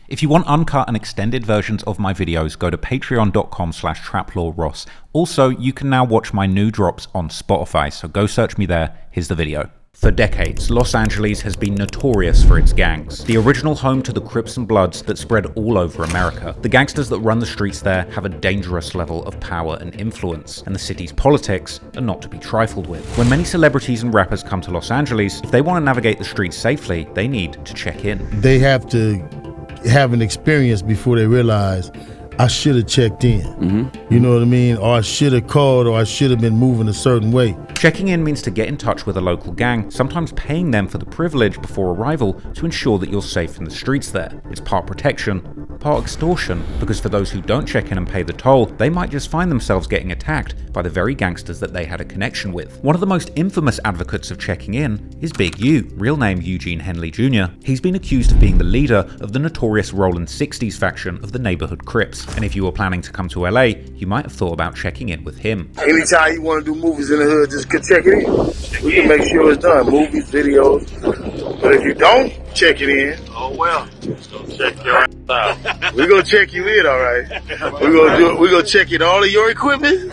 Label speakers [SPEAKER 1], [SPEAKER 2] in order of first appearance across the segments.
[SPEAKER 1] If you want uncut and extended versions of my videos, go to patreon.com/traplawross. Also, you can now watch my new drops on Spotify, so go search me there. Here's the video. For decades, Los Angeles has been notorious for its gangs, the original home to the Crips and Bloods that spread all over America. The gangsters that run the streets there have a dangerous level of power and influence, and the city's politics are not to be trifled with. When many celebrities and rappers come to Los Angeles, if they want to navigate the streets safely, they need to check in.
[SPEAKER 2] They have to have an experience before they realize, I should have checked in. You know what I mean? Or I should have called, or I should have been moving a certain way.
[SPEAKER 1] Checking in means to get in touch with a local gang, sometimes paying them for the privilege before arrival to ensure that you're safe in the streets there. It's part protection, part extortion, because for those who don't check in and pay the toll, they might just find themselves getting attacked by the very gangsters that they had a connection with. One of the most infamous advocates of checking in is Big U, real name Eugene Henley Jr. He's been accused of being the leader of the notorious Rollin' 60s faction of the neighborhood Crips. And if you were planning to come to LA, you might have thought about checking in with him.
[SPEAKER 2] Anytime you want to do movies in the hood, just check it in. We can make sure it's done. Movies, videos. But if you don't check it in,
[SPEAKER 3] oh well, just gonna check your ass out.
[SPEAKER 2] we're gonna check you in, all right. We're gonna check in all of your equipment.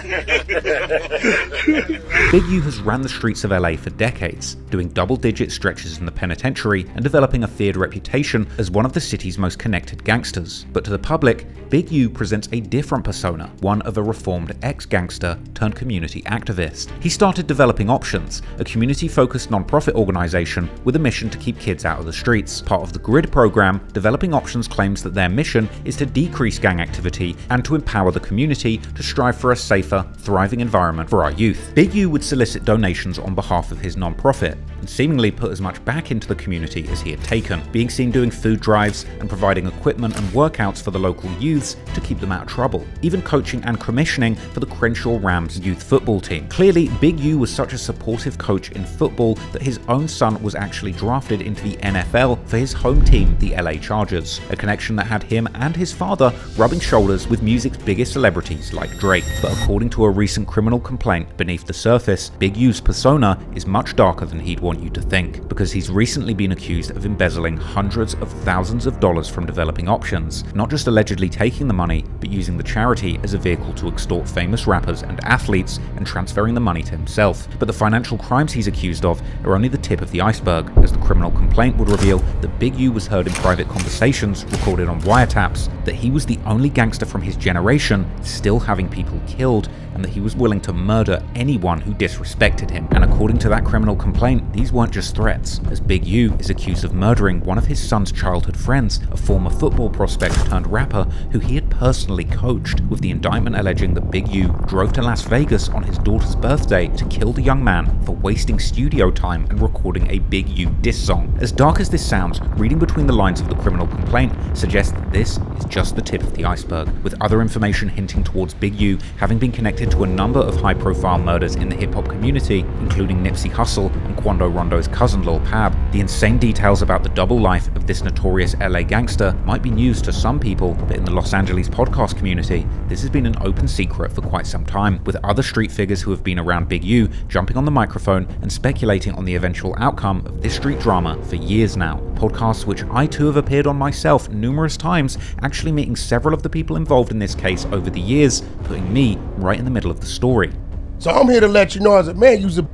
[SPEAKER 1] Big U has ran the streets of LA for decades, doing double-digit stretches in the penitentiary and developing a feared reputation as one of the city's most connected gangsters. But to the public, Big U presents a different persona, one of a reformed ex-gangster turned community activist. He started Developing Options, a community-focused non-profit organization with a mission to keep kids out of the streets. Part of the GRID program, Developing Options claims that their mission is to decrease gang activity and to empower the community to strive for a safer, thriving environment for our youth. Big U would solicit donations on behalf of his non-profit and seemingly put as much back into the community as he had taken, being seen doing food drives and providing equipment and workouts for the local youths to keep them out of trouble, even coaching and commissioning for the Crenshaw Rams youth football team. Clearly, Big U was such a supportive coach in football that his own son was actually drafted into the NFL for his home team, the LA Chargers, a connection that had him and his father rubbing shoulders with music's biggest celebrities like Drake. But according to a recent criminal complaint, beneath the surface, Big U's persona is much darker than he'd want you to think, because he's recently been accused of embezzling hundreds of thousands of dollars from Developing Options, not just allegedly taking the money, but using the charity as a vehicle to extort famous rappers and athletes and transferring the money to himself. But the financial crimes he's accused of are only the tip of the iceberg, as the criminal complaint would reveal that Big U was heard in private conversations recorded on wiretaps, that he was the only gangster from his generation still having people killed, and that he was willing to murder anyone who disrespected him. And according to that criminal complaint, these weren't just threats, as Big U is accused of murdering one of his son's childhood friends, a former football prospect turned rapper who he had personally coached, with the indictment alleging that Big U drove to Las Vegas on his daughter's birthday to kill the young man for wasting studio time and recording a Big U diss song. As dark as this sounds, reading between the lines of the criminal complaint suggests that this is just the tip of the iceberg, with other information hinting towards Big U having been connected to a number of high-profile murders in the hip-hop community, including Nipsey Hussle and Quando Rondo's cousin Lil Pab. The insane details about the double life of this notorious LA gangster might be news to some people, but in the Los Angeles podcast community, this has been an open secret for quite some time, with other street figures who have been around Big U jumping on the microphone and speculating on the eventual outcome of this street drama for years now. Podcasts which I too have appeared on myself numerous times, actually meeting several of the people involved in this case over the years, putting me right in the middle of the story.
[SPEAKER 2] So I'm here to let you know, as a man, use a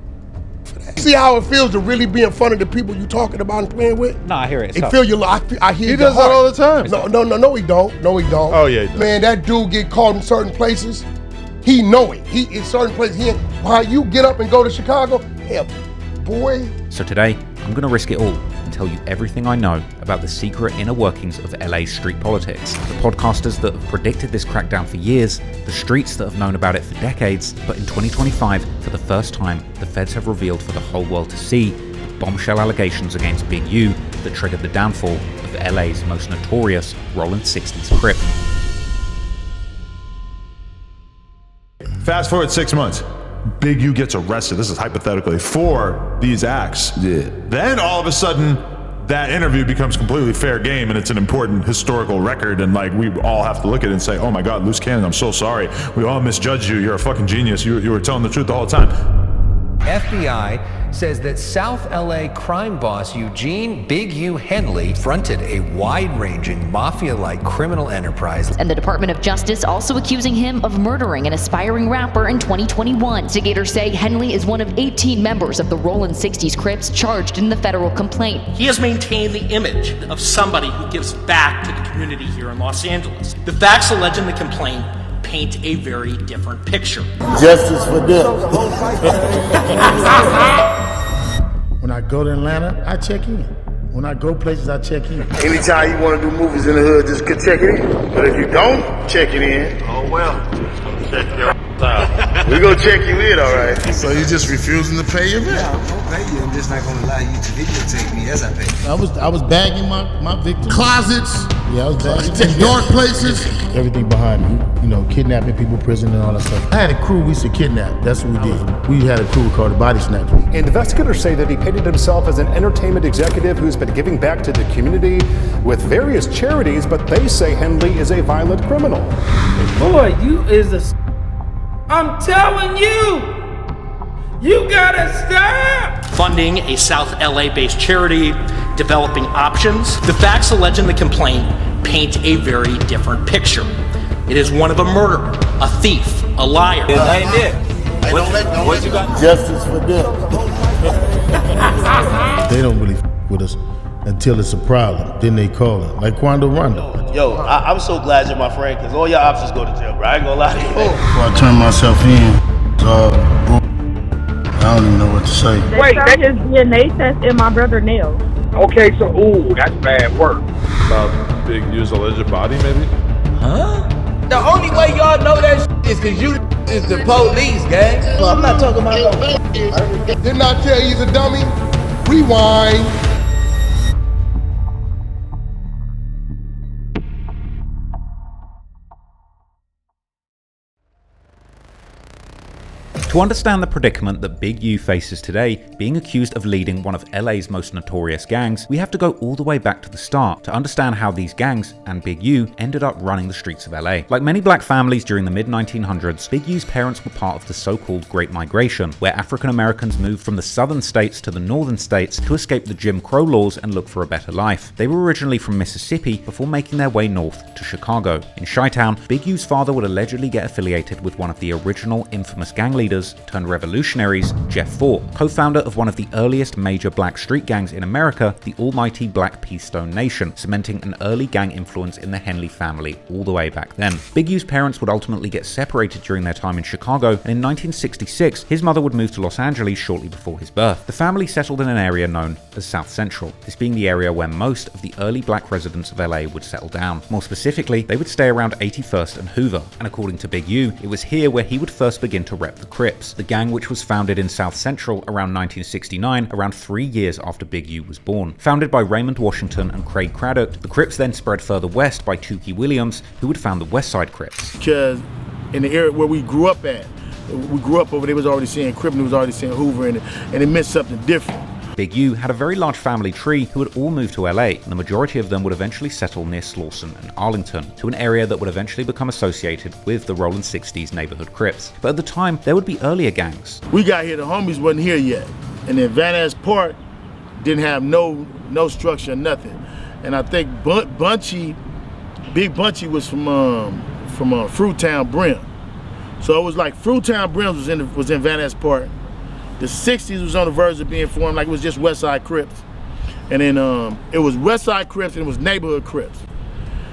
[SPEAKER 2] see how it feels to really be in front of the people you talking about and playing with?
[SPEAKER 1] No, I hear it.
[SPEAKER 2] It feel your, I hear
[SPEAKER 3] he does that all the time.
[SPEAKER 2] No, he don't. No, he don't.
[SPEAKER 3] Oh yeah, he does.
[SPEAKER 2] Man, that dude get caught in certain places. He know it. He in certain places. How you get up and go to Chicago? Hell, boy.
[SPEAKER 1] So today, I'm going to risk it all and tell you everything I know about the secret inner workings of LA's street politics, the podcasters that have predicted this crackdown for years, the streets that have known about it for decades, but in 2025, for the first time, the feds have revealed for the whole world to see the bombshell allegations against Big U that triggered the downfall of LA's most notorious Rollin' 60s Crip.
[SPEAKER 3] Fast forward 6 months. Big U gets arrested, this is hypothetically, for these acts.
[SPEAKER 2] Yeah.
[SPEAKER 3] Then all of a sudden, that interview becomes completely fair game and it's an important historical record, and like we all have to look at it and say, oh my God, loose cannon, I'm so sorry. We all misjudged you, you're a fucking genius, you were telling the truth the whole time.
[SPEAKER 4] FBI says that South LA crime boss Eugene Big U Henley fronted a wide-ranging mafia-like criminal enterprise.
[SPEAKER 5] And the Department of Justice also accusing him of murdering an aspiring rapper in 2021. Investigators say Henley is one of 18 members of the Rollin' 60s Crips charged in the federal complaint.
[SPEAKER 6] He has maintained the image of somebody who gives back to the community here in Los Angeles. The facts alleged in the complaint paint a very different picture.
[SPEAKER 2] Justice for them. When I go to Atlanta, I check in. When I go places, I check in. Anytime you want to do movies in the hood, just check it in. But if you don't check it in, oh well, check your out. We gonna check you in, all right. So you just refusing to pay your rent?
[SPEAKER 7] Yeah, I won't pay you. I'm just not gonna allow you to videotape me as I pay.
[SPEAKER 2] I was bagging my victims. Closets. Yeah, I was bagging dark places. Everything behind me, you know, kidnapping people, prison, and all that stuff. I had a crew we used to kidnap. That's what we did. We had a crew called the Body Snatchers.
[SPEAKER 8] Investigators say that he painted himself as an entertainment executive who's been giving back to the community with various charities, but they say Henley is a violent criminal.
[SPEAKER 9] Boy, you is a... I'm telling you, you gotta stop!
[SPEAKER 6] Funding a South LA-based charity, developing options. The facts alleged in the complaint paint a very different picture. It is one of a murderer, a thief, a liar.
[SPEAKER 7] That ain't it. What you got?
[SPEAKER 2] Justice for them. They don't really with us until it's a problem. Then they call it, like Quando Rondo.
[SPEAKER 10] Yo, I'm so glad you're my friend, because all your options go to jail, bro. I ain't gonna lie to you.
[SPEAKER 2] Before I turn myself in, I don't even know what to say.
[SPEAKER 11] Wait, that is DNA test in my brother's nails.
[SPEAKER 12] Okay, so, ooh, that's bad work. About Big U's alleged body, maybe?
[SPEAKER 7] Huh? The only way y'all know that is because you is the police, gang. Well, I'm not talking about no.
[SPEAKER 2] Didn't I tell you he's a dummy? Rewind.
[SPEAKER 1] To understand the predicament that Big U faces today, being accused of leading one of LA's most notorious gangs, we have to go all the way back to the start to understand how these gangs, and Big U, ended up running the streets of LA. Like many black families during the mid-1900s, Big U's parents were part of the so-called Great Migration, where African Americans moved from the southern states to the northern states to escape the Jim Crow laws and look for a better life. They were originally from Mississippi before making their way north to Chicago. In Chi-Town, Big U's father would allegedly get affiliated with one of the original infamous gang leaders turned revolutionaries, Jeff Fort, co-founder of one of the earliest major black street gangs in America, the almighty Black Peace Stone Nation, cementing an early gang influence in the Henley family all the way back then. Big U's parents would ultimately get separated during their time in Chicago, and in 1966, his mother would move to Los Angeles shortly before his birth. The family settled in an area known as South Central, this being the area where most of the early black residents of LA would settle down. More specifically, they would stay around 81st and Hoover, and according to Big U, it was here where he would first begin to rep the Crip, the gang which was founded in South Central around 1969, around 3 years after Big U was born. Founded by Raymond Washington and Craig Craddock, the Crips then spread further west by Tukey Williams, who would found the West Side Crips.
[SPEAKER 2] Because in the area where we grew up at, we grew up over there, was already saying Crip and was already saying Hoover, and it meant something different.
[SPEAKER 1] Big U had a very large family tree who had all moved to LA, and the majority of them would eventually settle near Slauson and Arlington, to an area that would eventually become associated with the Rollin' 60s neighborhood Crips. But at the time, there would be earlier gangs.
[SPEAKER 2] We got here, the homies wasn't here yet, and then Van Ness Park didn't have no structure, nothing. And I think Big Bunchy was from Fruittown Brim. So it was like Fruittown Brim was in Van Ness Park. The 60s was on the verge of being formed, like it was just West Side Crips. And then it was West Side Crips and it was neighborhood Crips.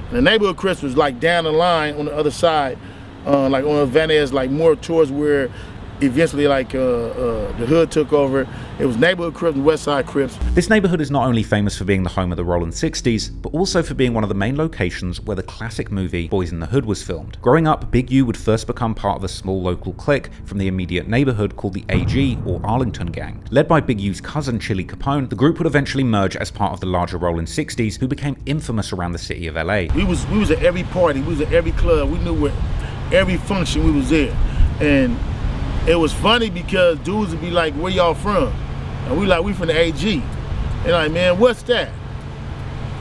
[SPEAKER 2] And the neighborhood Crips was like down the line on the other side, like on the Van Ness, like more towards where eventually like the hood took over. It was neighborhood Crips and West Side Crips.
[SPEAKER 1] This neighborhood is not only famous for being the home of the Rollin' 60s, but also for being one of the main locations where the classic movie Boys in the Hood was filmed. Growing up, Big U would first become part of a small local clique from the immediate neighborhood called the AG, or Arlington Gang. Led by Big U's cousin Chili Capone, the group would eventually merge as part of the larger Rollin' 60s, who became infamous around the city of LA.
[SPEAKER 2] We was at every party, we was at every club, we knew where every function we was there. And it was funny because dudes would be like, where y'all from? And we from the AG. And like, man, what's that?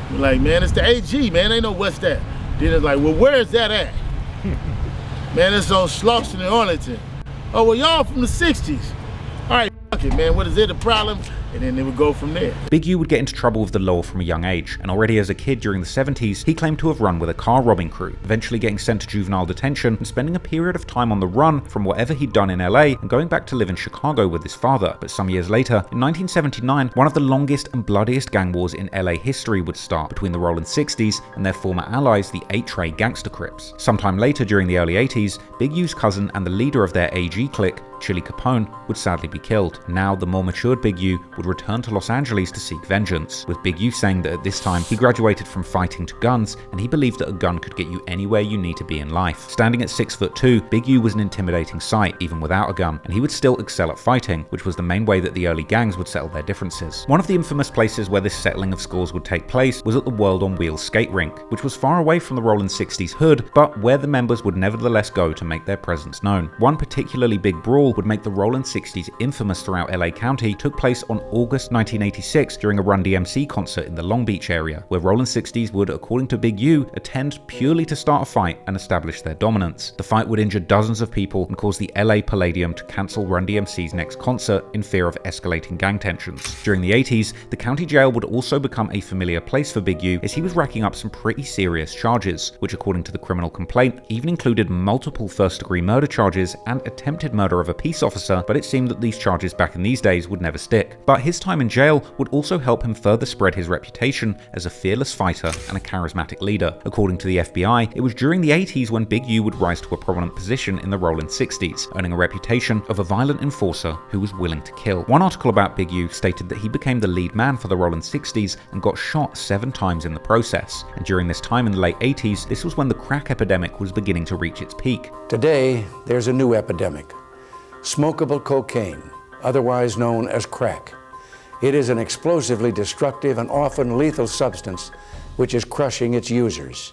[SPEAKER 2] We're like, man, it's the AG, man, ain't no what's that. Then it's like, well, where is that at? Man, it's on Slauson and Arlington. Oh, well, y'all from the 60s. All right, fuck it, man, what is it, a problem? And then they would go from there.
[SPEAKER 1] Big U would get into trouble with the law from a young age, and already as a kid during the 70s, he claimed to have run with a car robbing crew, eventually getting sent to juvenile detention and spending a period of time on the run from whatever he'd done in LA and going back to live in Chicago with his father. But some years later, in 1979, one of the longest and bloodiest gang wars in LA history would start between the Rollin 60s and their former allies, the 8-Tray gangster Crips. Sometime later during the early 80s, Big U's cousin and the leader of their AG clique, Chili Capone, would sadly be killed. Now, the more matured Big U would return to Los Angeles to seek vengeance, with Big U saying that at this time he graduated from fighting to guns and he believed that a gun could get you anywhere you need to be in life. Standing at 6'2", Big U was an intimidating sight even without a gun, and he would still excel at fighting, which was the main way that the early gangs would settle their differences. One of the infamous places where this settling of scores would take place was at the World on Wheels skate rink, which was far away from the Rollin 60s hood, but where the members would nevertheless go to make their presence known. One particularly big brawl would make the Rollin 60s infamous throughout LA County took place on August 1986 during a Run DMC concert in the Long Beach area, where Rollin 60s would, according to Big U, attend purely to start a fight and establish their dominance. The fight would injure dozens of people and cause the LA Palladium to cancel Run DMC's next concert in fear of escalating gang tensions. During the 80s, the county jail would also become a familiar place for Big U as he was racking up some pretty serious charges, which according to the criminal complaint even included multiple first-degree murder charges and attempted murder of a peace officer, but it seemed that these charges back in these days would never stick. But his time in jail would also help him further spread his reputation as a fearless fighter and a charismatic leader. According to the FBI, it was during the 80s when Big U would rise to a prominent position in the Rollin 60s, earning a reputation of a violent enforcer who was willing to kill. One article about Big U stated that he became the lead man for the Rollin 60s and got shot 7 times in the process. And during this time in the late 80s, this was when the crack epidemic was beginning to reach its peak.
[SPEAKER 13] Today, there's a new epidemic. Smokable cocaine, otherwise known as crack. It is an explosively destructive and often lethal substance which is crushing its users.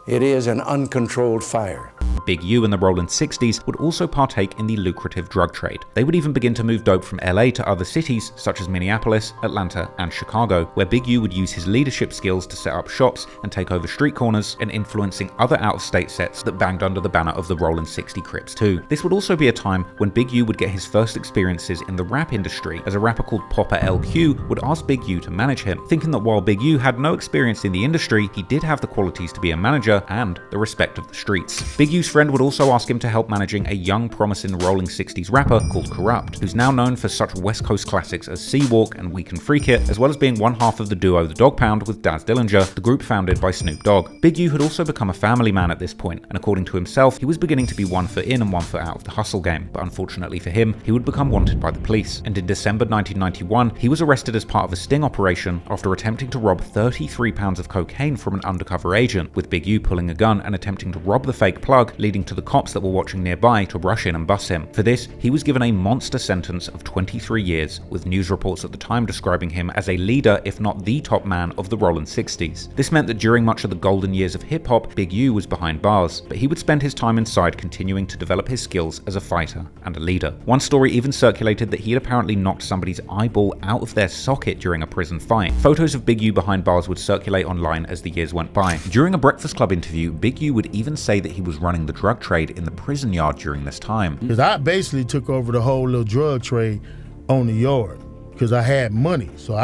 [SPEAKER 13] It is an uncontrolled fire.
[SPEAKER 1] Big U and the Rollin 60s would also partake in the lucrative drug trade. They would even begin to move dope from LA to other cities such as Minneapolis, Atlanta, and Chicago, where Big U would use his leadership skills to set up shops and take over street corners and influencing other out-of-state sets that banged under the banner of the Rollin 60 Crips too. This would also be a time when Big U would get his first experiences in the rap industry, as a rapper called Poppa LQ would ask Big U to manage him, thinking that while Big U had no experience in the industry, he did have the qualities to be a manager and the respect of the streets. Big U's friend would also ask him to help managing a young, promising Rolling 60s rapper called Corrupt, who's now known for such West Coast classics as Seawalk and We Can Freak It, as well as being one half of the duo The Dog Pound with Daz Dillinger, the group founded by Snoop Dogg. Big U had also become a family man at this point, and according to himself, he was beginning to be one foot in and one foot out of the hustle game, but unfortunately for him, he would become wanted by the police, and in December 1991, he was arrested as part of a sting operation after attempting to rob 33 pounds of cocaine from an undercover agent, with Big U pulling a gun and attempting to rob the fake plug, leading to the cops that were watching nearby to rush in and bust him. For this, he was given a monster sentence of 23 years, with news reports at the time describing him as a leader, if not the top man of the Rollin 60s. This meant that during much of the golden years of hip-hop, Big U was behind bars, but he would spend his time inside continuing to develop his skills as a fighter and a leader. One story even circulated that he had apparently knocked somebody's eyeball out of their socket during a prison fight. Photos of Big U behind bars would circulate online as the years went by. During a Breakfast Club interview, Big U would even say that he was running the drug trade in the prison yard during this time.
[SPEAKER 2] Because I basically took over the whole little drug trade on the yard because I had money. So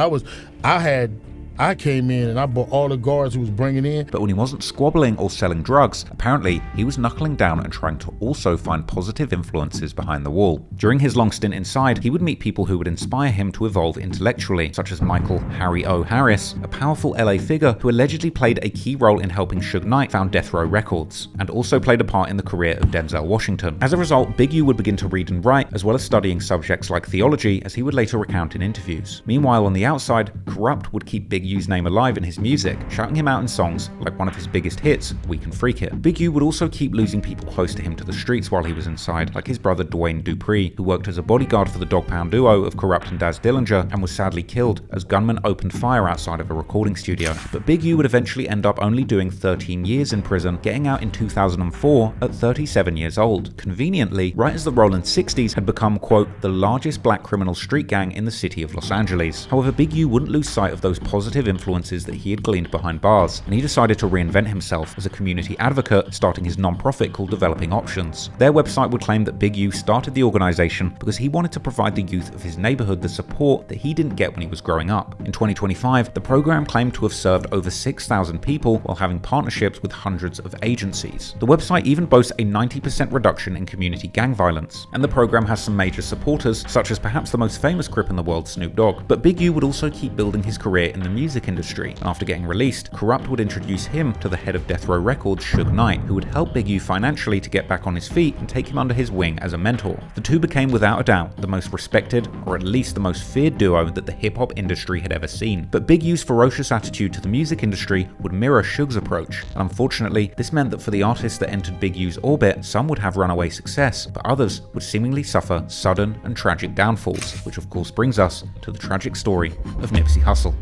[SPEAKER 2] I came in and I bought all the guards who was bringing in.
[SPEAKER 1] But when he wasn't squabbling or selling drugs, apparently he was knuckling down and trying to also find positive influences behind the wall. During his long stint inside, he would meet people who would inspire him to evolve intellectually, such as Michael Harry O. Harris, a powerful LA figure who allegedly played a key role in helping Suge Knight found Death Row Records, and also played a part in the career of Denzel Washington. As a result, Big U would begin to read and write, as well as studying subjects like theology, as he would later recount in interviews. Meanwhile, on the outside, Corrupt would keep Big U's name alive in his music, shouting him out in songs like one of his biggest hits, We Can Freak It. Big U would also keep losing people close to him to the streets while he was inside, like his brother Dwayne Dupree, who worked as a bodyguard for the Dog Pound duo of Corrupt and Daz Dillinger and was sadly killed as gunmen opened fire outside of a recording studio. But Big U would eventually end up only doing 13 years in prison, getting out in 2004 at 37 years old, conveniently right as the Rollin 60s had become, quote, the largest black criminal street gang in the city of Los Angeles. However, Big U wouldn't lose sight of those positive positive influences that he had gleaned behind bars, and he decided to reinvent himself as a community advocate, starting his non-profit called Developing Options. Their website would claim that Big U started the organization because he wanted to provide the youth of his neighborhood the support that he didn't get when he was growing up. In 2025, the program claimed to have served over 6,000 people while having partnerships with hundreds of agencies. The website even boasts a 90% reduction in community gang violence, and the program has some major supporters, such as perhaps the most famous Crip in the world, Snoop Dogg. But Big U would also keep building his career in the music industry, and after getting released, Corrupt would introduce him to the head of Death Row Records, Suge Knight, who would help Big U financially to get back on his feet and take him under his wing as a mentor. The two became without a doubt the most respected, or at least the most feared duo that the hip-hop industry had ever seen. But Big U's ferocious attitude to the music industry would mirror Suge's approach, and unfortunately, this meant that for the artists that entered Big U's orbit, some would have runaway success, but others would seemingly suffer sudden and tragic downfalls, which of course brings us to the tragic story of Nipsey Hussle.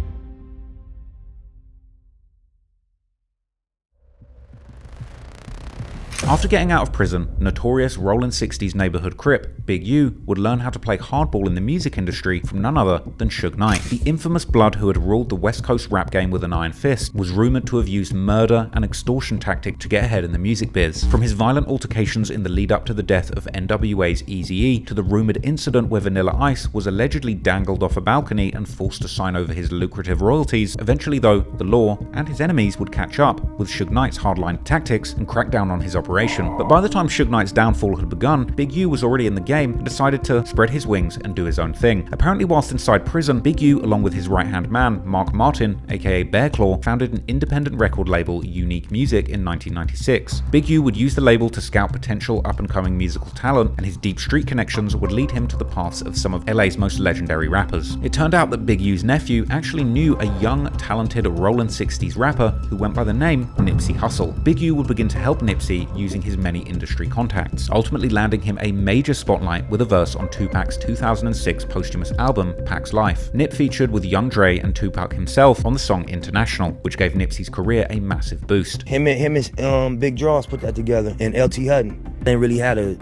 [SPEAKER 1] After getting out of prison, notorious Rollin' 60s neighborhood Crip, Big U, would learn how to play hardball in the music industry from none other than Suge Knight. The infamous Blood who had ruled the West Coast rap game with an iron fist was rumored to have used murder and extortion tactics to get ahead in the music biz. From his violent altercations in the lead up to the death of NWA's Eazy-E to the rumored incident where Vanilla Ice was allegedly dangled off a balcony and forced to sign over his lucrative royalties, eventually though, the law and his enemies would catch up with Suge Knight's hardline tactics and crack down on his operation. But by the time Suge Knight's downfall had begun, Big U was already in the game and decided to spread his wings and do his own thing. Apparently whilst inside prison, Big U, along with his right-hand man, Mark Martin, aka Bear Claw, founded an independent record label, Unique Music, in 1996. Big U would use the label to scout potential up-and-coming musical talent, and his deep street connections would lead him to the paths of some of LA's most legendary rappers. It turned out that Big U's nephew actually knew a young, talented Rollin' 60s rapper who went by the name Nipsey Hussle. Big U would begin to help Nipsey using his many industry contacts, ultimately landing him a major spotlight with a verse on Tupac's 2006 posthumous album, Pac's Life. Nip featured with Young Dre and Tupac himself on the song International, which gave Nipsey's career a massive boost.
[SPEAKER 14] Him and Big Draws put that together, and LT Hutton. They didn't really had a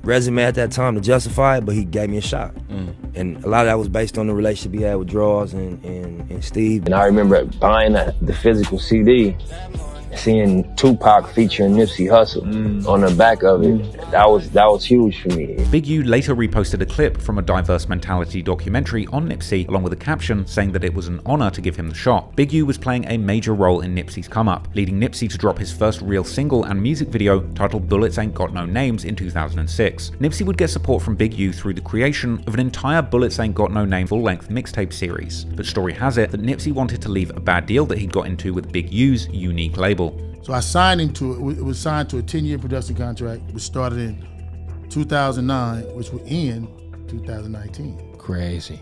[SPEAKER 14] resume at that time to justify it, but he gave me a shot. And a lot of that was based on the relationship he had with Draws and Steve.
[SPEAKER 15] And I remember buying the physical CD, seeing Tupac featuring Nipsey Hussle on the back of it. That was huge for me.
[SPEAKER 1] Big U later reposted a clip from a Diverse Mentality documentary on Nipsey, along with a caption saying that it was an honor to give him the shot. Big U was playing a major role in Nipsey's come-up, leading Nipsey to drop his first real single and music video titled Bullets Ain't Got No Names in 2006. Nipsey would get support from Big U through the creation of an entire Bullets Ain't Got No Name full-length mixtape series. But story has it that Nipsey wanted to leave a bad deal that he'd got into with Big U's Unique label.
[SPEAKER 2] So I signed him to it. It was signed to a 10-year production contract, which started in 2009, which would end 2019.
[SPEAKER 4] Crazy.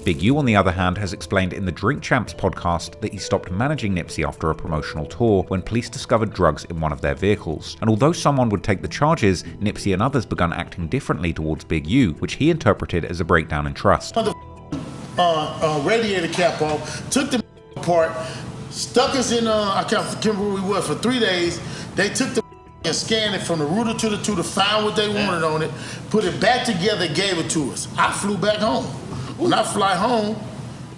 [SPEAKER 1] Big U, on the other hand, has explained in the Drink Champs podcast that he stopped managing Nipsey after a promotional tour when police discovered drugs in one of their vehicles. And although someone would take the charges, Nipsey and others began acting differently towards Big U, which he interpreted as a breakdown in trust.
[SPEAKER 2] Radiator cap off, took the apart, stuck us in, I can't remember where we were, for 3 days. They took the and scanned it from the router to the tutor, found what they wanted on it, put it back together, gave it to us. I flew back home. When I fly home,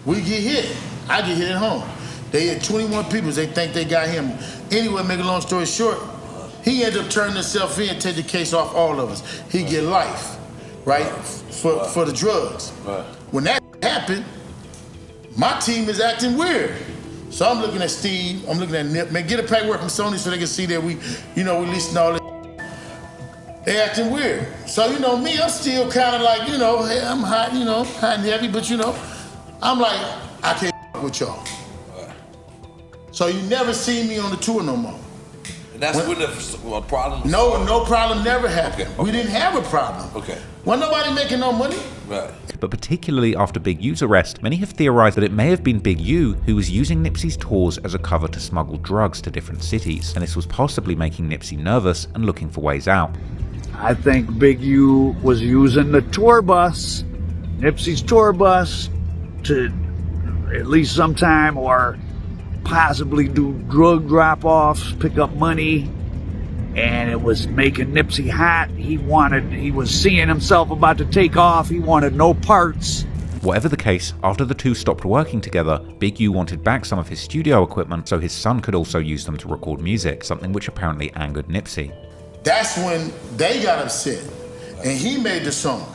[SPEAKER 2] we get hit. I get hit at home. They had 21 people. They think they got him. Anyway, make a long story short, he ended up turning himself in, take the case off all of us. He get life, right, for the drugs. When that happened, my team is acting weird. So I'm looking at Steve, I'm looking at Nip, man, get a paperwork from Sony so they can see that we releasing all this. They acting weird. So, me, I'm still kind of like, hey, I'm hot, hot and heavy, but I'm like, I can't with y'all. So you never see me on the tour no more.
[SPEAKER 16] And that's when the problem was
[SPEAKER 2] No problem never happened. Okay. We didn't have a problem.
[SPEAKER 16] Okay.
[SPEAKER 2] Wasn't nobody making no money.
[SPEAKER 16] Right.
[SPEAKER 1] But particularly after Big U's arrest, many have theorized that it may have been Big U who was using Nipsey's tours as a cover to smuggle drugs to different cities, and this was possibly making Nipsey nervous and looking for ways out.
[SPEAKER 17] I think Big U was using the tour bus, Nipsey's tour bus, to at least sometime or possibly do drug drop-offs, pick up money, and it was making Nipsey hot. He was seeing himself about to take off. He wanted no parts.
[SPEAKER 1] Whatever the case, after the two stopped working together, Big U wanted back some of his studio equipment so his son could also use them to record music, something which apparently angered Nipsey.
[SPEAKER 2] That's when they got upset, and he made the song.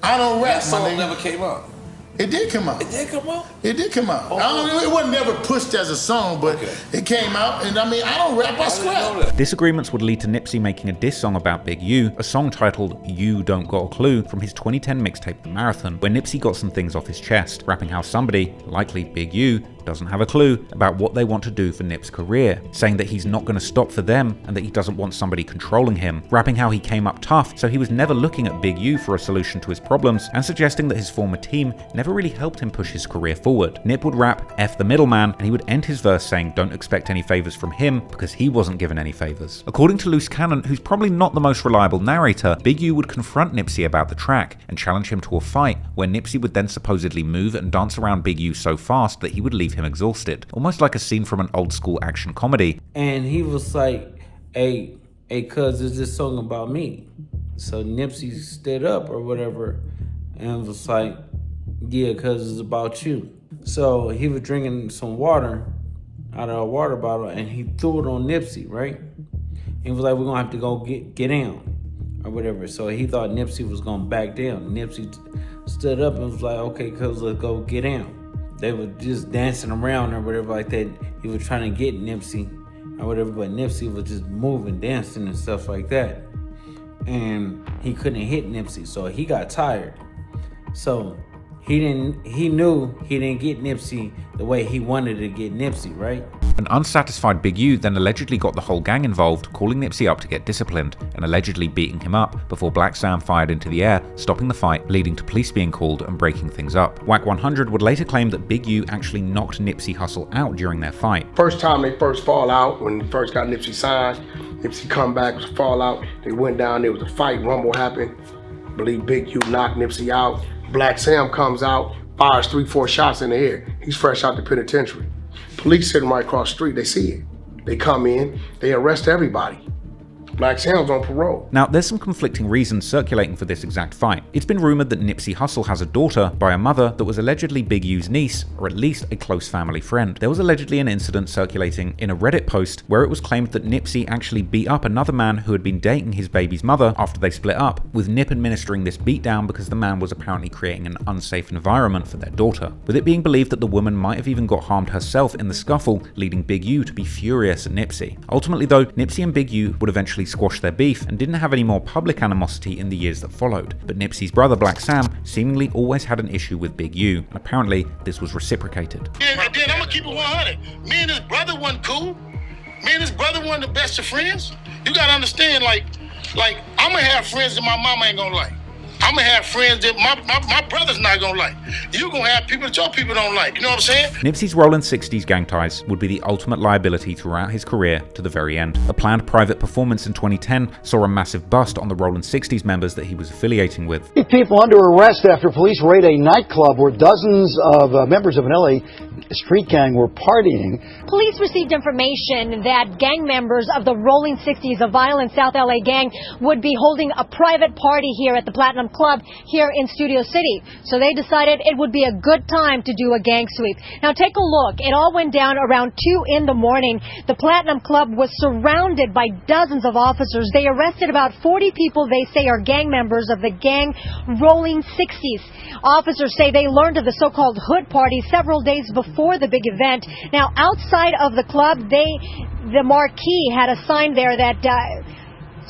[SPEAKER 2] I don't rap,
[SPEAKER 16] that song never came out.
[SPEAKER 2] It did come out.
[SPEAKER 16] It did come out?
[SPEAKER 2] It did come out.
[SPEAKER 16] Oh.
[SPEAKER 2] It wasn't never pushed as a song, but it came out, and I mean, I don't rap, I scrap.
[SPEAKER 1] Disagreements would lead to Nipsey making a diss song about Big U, a song titled You Don't Got a Clue from his 2010 mixtape The Marathon, where Nipsey got some things off his chest, rapping how somebody, likely Big U, doesn't have a clue about what they want to do for Nip's career, saying that he's not going to stop for them and that he doesn't want somebody controlling him, rapping how he came up tough so he was never looking at Big U for a solution to his problems, and suggesting that his former team never really helped him push his career forward. Nip would rap F the middleman, and he would end his verse saying don't expect any favors from him because he wasn't given any favors. According to Loose Cannon, who's probably not the most reliable narrator, Big U would confront Nipsey about the track and challenge him to a fight where Nipsey would then supposedly move and dance around Big U so fast that he would leave him exhausted, almost like a scene from an old school action comedy.
[SPEAKER 9] And he was like, hey, cuz, is this song about me? So Nipsey stood up or whatever and was like, yeah, cuz it's about you. So he was drinking some water out of a water bottle and he threw it on Nipsey, right? He was like, we're gonna have to go get down or whatever. So he thought Nipsey was gonna back down. Nipsey stood up and was like, okay, cuz, let's go get down. They were just dancing around or whatever like that. He was trying to get Nipsey or whatever, but Nipsey was just moving, dancing and stuff like that. And he couldn't hit Nipsey, so he got tired. So he knew he didn't get Nipsey the way he wanted to get Nipsey, right?
[SPEAKER 1] An unsatisfied Big U then allegedly got the whole gang involved, calling Nipsey up to get disciplined and allegedly beating him up before Black Sam fired into the air, stopping the fight, leading to police being called and breaking things up. Wack 100 would later claim that Big U actually knocked Nipsey Hussle out during their fight.
[SPEAKER 18] First time they first fall out, when they first got Nipsey signed, Nipsey come back, was a fallout. They went down, there was a fight, rumble happened. I believe Big U knocked Nipsey out. Black Sam comes out, fires 3-4 shots in the air. He's fresh out the penitentiary. Police sitting right across the street, they see it. They come in, they arrest everybody. Black Sam's on parole.
[SPEAKER 1] Now, there's some conflicting reasons circulating for this exact fight. It's been rumored that Nipsey Hussle has a daughter by a mother that was allegedly Big U's niece, or at least a close family friend. There was allegedly an incident circulating in a Reddit post where it was claimed that Nipsey actually beat up another man who had been dating his baby's mother after they split up, with Nip administering this beatdown because the man was apparently creating an unsafe environment for their daughter, with it being believed that the woman might have even got harmed herself in the scuffle, leading Big U to be furious at Nipsey. Ultimately though, Nipsey and Big U would eventually squash their beef and didn't have any more public animosity in the years that followed, but Nipsey's brother Black Sam seemingly always had an issue with Big U, and apparently this was reciprocated.
[SPEAKER 2] And then I'm gonna keep it 100. Me and his brother wasn't cool. Me and his brother weren't the best of friends. You gotta understand, like I'm gonna have friends that my mama ain't gonna like. I'm gonna have friends that my brother's not gonna like. You gonna have people that your people don't like. You know what I'm saying?
[SPEAKER 1] Nipsey's Rollin' 60s gang ties would be the ultimate liability throughout his career to the very end. A planned private performance in 2010 saw a massive bust on the Rollin' 60s members that he was affiliating with.
[SPEAKER 19] People under arrest after police raid a nightclub where dozens of members of an LA street gang were partying.
[SPEAKER 20] Police received information that gang members of the Rolling 60s, a violent South LA gang, would be holding a private party here at the Platinum Club here in Studio City. So they decided it would be a good time to do a gang sweep. Now take a look. It all went down around 2 in the morning. The Platinum Club was surrounded by dozens of officers. They arrested about 40 people they say are gang members of the gang Rolling 60s. Officers say they learned of the so-called hood party several days before the big event. Now outside of the club, the marquee had a sign there that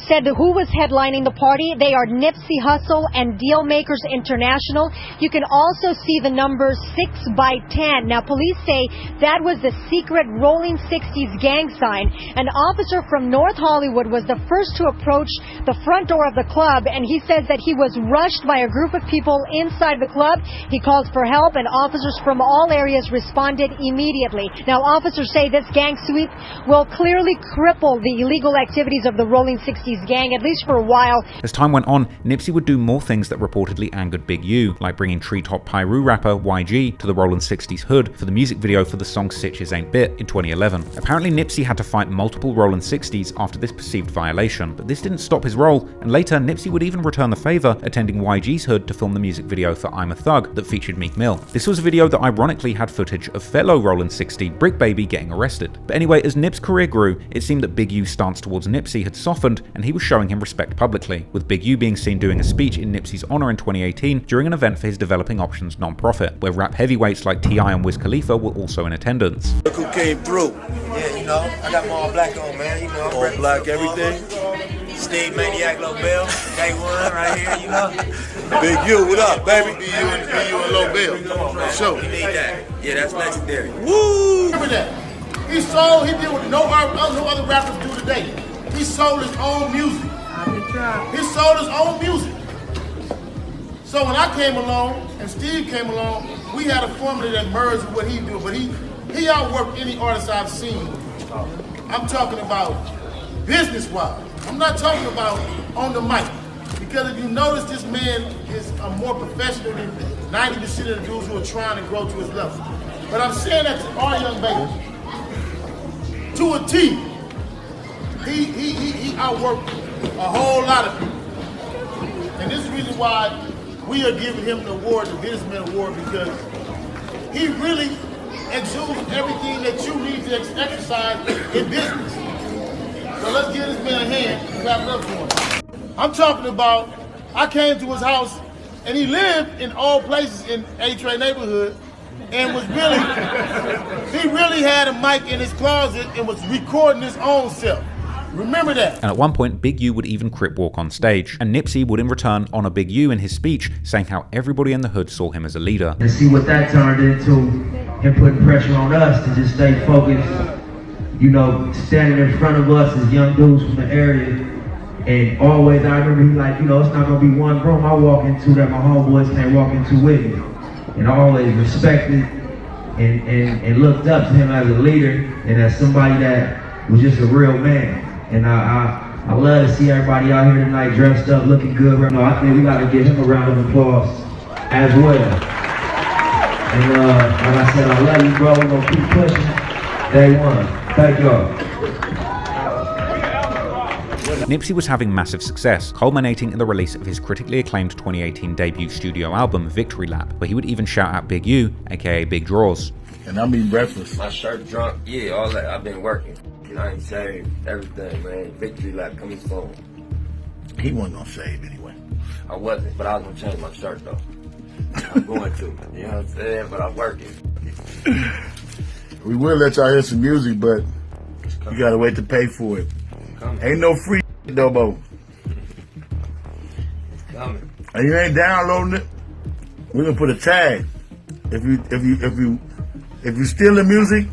[SPEAKER 20] said who was headlining the party. They are Nipsey Hussle and Dealmakers International. You can also see the number 6x10. Now, police say that was the secret Rolling 60s gang sign. An officer from North Hollywood was the first to approach the front door of the club, and he says that he was rushed by a group of people inside the club. He called for help, and officers from all areas responded immediately. Now, officers say this gang sweep will clearly cripple the illegal activities of the Rolling 60s 60s gang, at least for a while.
[SPEAKER 1] As time went on, Nipsey would do more things that reportedly angered Big U, like bringing Treetop Pyru rapper YG to the Rollin' 60s hood for the music video for the song Sitches Ain't Bit in 2011. Apparently Nipsey had to fight multiple Rollin' 60s after this perceived violation, but this didn't stop his role, and later Nipsey would even return the favor, attending YG's hood to film the music video for I'm a Thug that featured Meek Mill. This was a video that ironically had footage of fellow Rollin' 60 Brick Baby getting arrested. But anyway, as Nip's career grew, it seemed that Big U's stance towards Nipsey had softened and he was showing him respect publicly, with Big U being seen doing a speech in Nipsey's honor in 2018 during an event for his Developing Options non-profit, where rap heavyweights like T.I. and Wiz Khalifa were also in attendance.
[SPEAKER 21] Look who came through. Yeah, you know, I got my all black on, man. You know, all black everything. Steve Maniac Lobel, day one right here, you know. Big U, what up, baby?
[SPEAKER 2] Big U and Lobel. Sure.
[SPEAKER 21] You need that. Yeah, that's legendary.
[SPEAKER 2] Woo! Remember that. He did what no other rappers do today. He sold his own music. He sold his own music. So when I came along and Steve came along, we had a formula that merged with what he do, but he outworked any artist I've seen. I'm talking about business-wise. I'm not talking about on the mic. Because if you notice, this man is a more professional than 90% of the dudes who are trying to grow to his level. But I'm saying that to our young babies. To a T, he outworked a whole lot of people. And this is the reason why we are giving him the award, the Businessman Award, because he really exudes everything that you need to exercise in business. So let's give this man a hand and clap it up for him. I'm talking about, I came to his house and he lived in all places in A-Trade neighborhood and was really, he really had a mic in his closet and was recording his own self. Remember that.
[SPEAKER 1] And at one point, Big U would even Crip walk on stage, and Nipsey would in return honor Big U in his speech, saying how everybody in the hood saw him as a leader.
[SPEAKER 22] And see what that turned into, him putting pressure on us to just stay focused, you know, standing in front of us as young dudes from the area. And always, I remember he like, you know, it's not gonna be one room I walk into that my homeboys can't walk into with me. And I always respected and looked up to him as a leader and as somebody that was just a real man. And I love to see everybody out here tonight dressed up, looking good. You know, I think we got to give him a round of applause as well. And like I said, I love you, bro. We're gonna keep pushing. Day one. Thank y'all.
[SPEAKER 1] Nipsey was having massive success, culminating in the release of his critically acclaimed 2018 debut studio album, Victory Lap, where he would even shout out Big U, aka Big Draws.
[SPEAKER 2] And I'm eating breakfast.
[SPEAKER 21] My shirt drunk, yeah, all that. I've been working. You know, I ain't saved everything, man. Victory Lap coming soon.
[SPEAKER 2] He wasn't gonna save anyway.
[SPEAKER 21] I wasn't, but I was gonna change my shirt though. I'm going to, you know what I'm saying? But I'm working.
[SPEAKER 2] We will let y'all hear some music, but you gotta wait to pay for it. Ain't no free no more.
[SPEAKER 21] It's coming.
[SPEAKER 2] And you ain't downloading it, we're gonna put a tag. If you steal the music,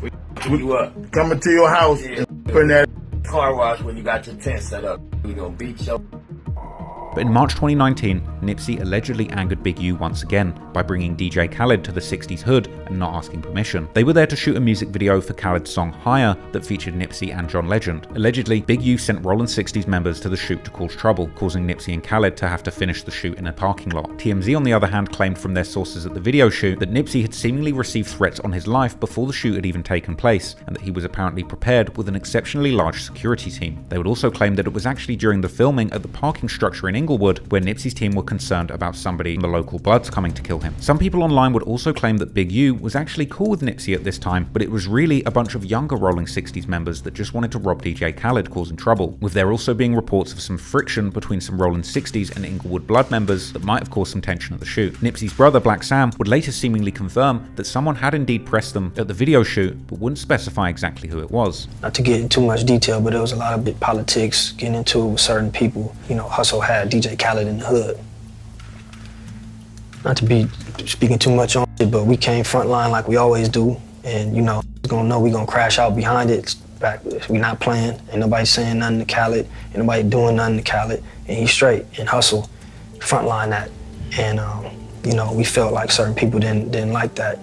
[SPEAKER 21] you up.
[SPEAKER 2] Coming to your house and putting that
[SPEAKER 21] car wash when you got your tent set up. We gonna beat your.
[SPEAKER 1] But in March 2019, Nipsey allegedly angered Big U once again by bringing DJ Khaled to the 60s hood and not asking permission. They were there to shoot a music video for Khaled's song Higher that featured Nipsey and John Legend. Allegedly, Big U sent Rollin' 60s members to the shoot to cause trouble, causing Nipsey and Khaled to have to finish the shoot in a parking lot. TMZ, on the other hand, claimed from their sources at the video shoot that Nipsey had seemingly received threats on his life before the shoot had even taken place, and that he was apparently prepared with an exceptionally large security team. They would also claim that it was actually during the filming at the parking structure in Inglewood where Nipsey's team were concerned about somebody in the local Bloods coming to kill him. Some people online would also claim that Big U was actually cool with Nipsey at this time, but it was really a bunch of younger Rolling 60s members that just wanted to rob DJ Khaled, causing trouble, with there also being reports of some friction between some Rolling 60s and Inglewood Blood members that might have caused some tension at the shoot. Nipsey's brother, Black Sam, would later seemingly confirm that someone had indeed pressed them at the video shoot, but wouldn't specify exactly who it was.
[SPEAKER 23] Not to get into too much detail, but there was a lot of big politics getting into it with certain people. You know, Hussle had DJ Khaled in the hood. Not to be speaking too much on it, but we came frontline like we always do, and you know, we're gonna know we're gonna crash out behind it. We not playing, ain't nobody saying nothing to Khaled, ain't nobody doing nothing to Khaled, and he's straight, and Hussle frontline that. And you know, we felt like certain people didn't like that,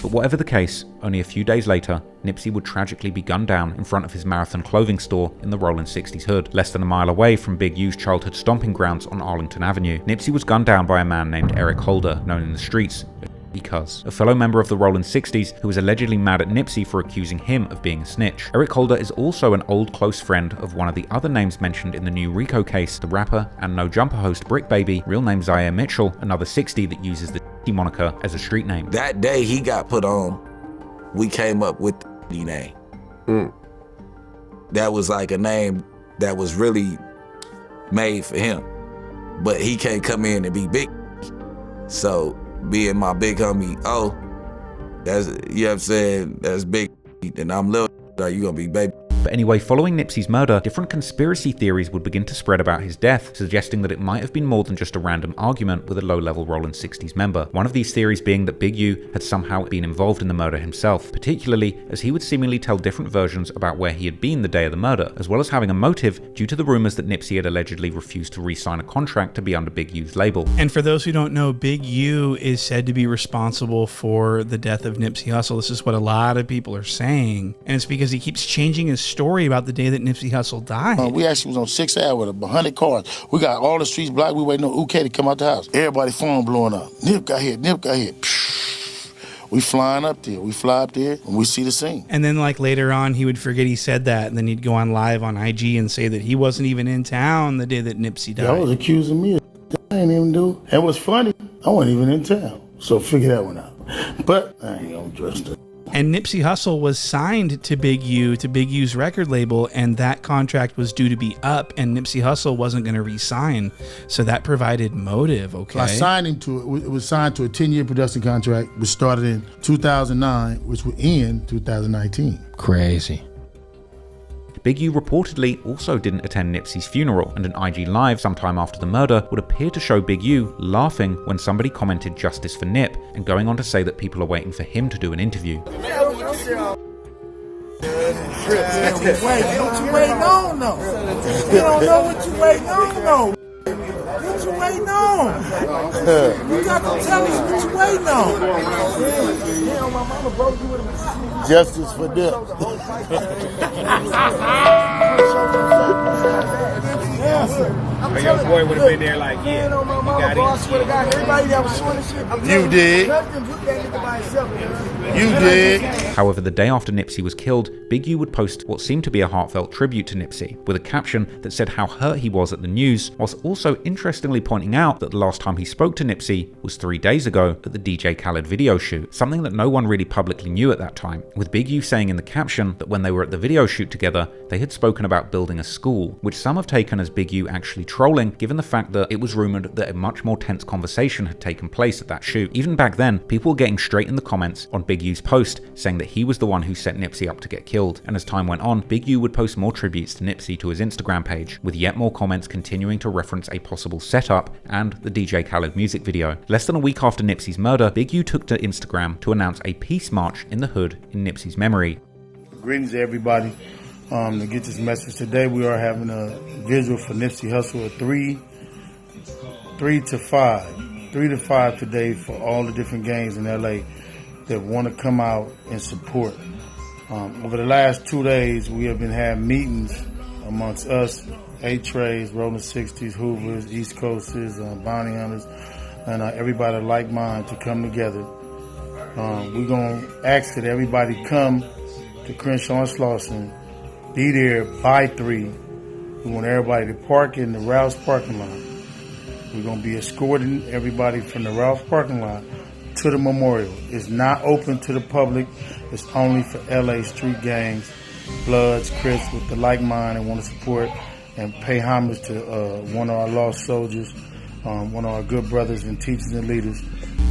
[SPEAKER 1] But whatever the case, only a few days later, Nipsey would tragically be gunned down in front of his Marathon clothing store in the Rollin 60s hood, less than a mile away from Big U's childhood stomping grounds on Arlington Avenue. Nipsey was gunned down by a man named Eric Holder, known in the streets because a fellow member of the Rollin 60s who was allegedly mad at Nipsey for accusing him of being a snitch. Eric Holder is also an old close friend of one of the other names mentioned in the new RICO case, the rapper and No Jumper host Brick Baby, real name Zaire Mitchell, another 60 that uses the moniker as a street name.
[SPEAKER 3] That day he got put on, we came up with the name. That was like a name that was really made for him, but he can't come in and be big. So being my big homie, that's, you know what I'm saying, that's big, and I'm little, you gonna be baby.
[SPEAKER 1] But anyway, following Nipsey's murder, different conspiracy theories would begin to spread about his death, suggesting that it might have been more than just a random argument with a low-level Rollin 60s member. One of these theories being that Big U had somehow been involved in the murder himself, particularly as he would seemingly tell different versions about where he had been the day of the murder, as well as having a motive due to the rumors that Nipsey had allegedly refused to re-sign a contract to be under Big U's label.
[SPEAKER 5] And for those who don't know, Big U is said to be responsible for the death of Nipsey Hussle. This is what a lot of people are saying, and it's because he keeps changing his story about the day that Nipsey Hussle died.
[SPEAKER 2] We actually was on 6th Ave with 100 cars. We got all the streets blocked. We waiting on UK to come out the house. Everybody phone blowing up. Nip got hit. Nip got hit. We flying up there. We fly up there and we see the scene.
[SPEAKER 5] And then like later on, he would forget he said that, and then he'd go on live on IG and say that he wasn't even in town the day that Nipsey died.
[SPEAKER 2] Y'all was accusing me of I ain't even do. And what's funny, I wasn't even in town. So figure that one out. But I ain't gonna dress it.
[SPEAKER 5] And Nipsey Hussle was signed to Big U's record label, and that contract was due to be up, and Nipsey Hussle wasn't going to re-sign, so that provided motive, okay?
[SPEAKER 2] I signed him to it. It was signed to a 10-year production contract, which started in 2009, which would end 2019.
[SPEAKER 4] Crazy.
[SPEAKER 1] Big U reportedly also didn't attend Nipsey's funeral, and an IG Live sometime after the murder would appear to show Big U laughing when somebody commented justice for Nip, and going on to say that people are waiting for him to do an interview.
[SPEAKER 7] What you waiting on, though? You don't know what you waiting on, though. What you waiting on? You got to tell us what you waiting on. Damn, my mama broke you with a
[SPEAKER 2] justice for Nip.
[SPEAKER 7] Your boy would have been there like, yeah, you got it. Everybody that was showing this shit.
[SPEAKER 2] You did. You did.
[SPEAKER 1] However, the day after Nipsey was killed, Big U would post what seemed to be a heartfelt tribute to Nipsey, with a caption that said how hurt he was at the news, whilst also interestingly pointing out that the last time he spoke to Nipsey was 3 days ago at the DJ Khaled video shoot, something that no one really publicly knew at that time, with Big U saying in the caption that when they were at the video shoot together, they had spoken about building a school, which some have taken as Big U actually trolling, given the fact that it was rumored that a much more tense conversation had taken place at that shoot. Even back then, people were getting straight in the comments on Big U's post, saying that he was the one who set Nipsey up to get killed, and as time went on, Big U would post more tributes to Nipsey to his Instagram page, with yet more comments continuing to reference a possible setup and the DJ Khaled music video. Less than a week after Nipsey's murder, Big U took to Instagram to announce a peace march in the hood in Nipsey's memory.
[SPEAKER 2] Greetings to everybody. To get this message today, we are having a visual for Nipsey Hussle at 3 to 5 today for all the different gangs in LA that want to come out and support. Over the last 2 days, we have been having meetings amongst us, A-Trays, Rollin 60s, Hoovers, East Coasters, Bounty Hunters, and everybody of like mind to come together. We're going to ask that everybody come to Crenshaw and Slauson, be there by 3. We want everybody to park in the Ralph's parking lot. We're going to be escorting everybody from the Ralph's parking lot to the memorial. It's not open to the public. It's only for LA street gangs, Bloods, Crips with the like mind and want to support and pay homage to one of our lost soldiers, one of our good brothers and teachers and leaders.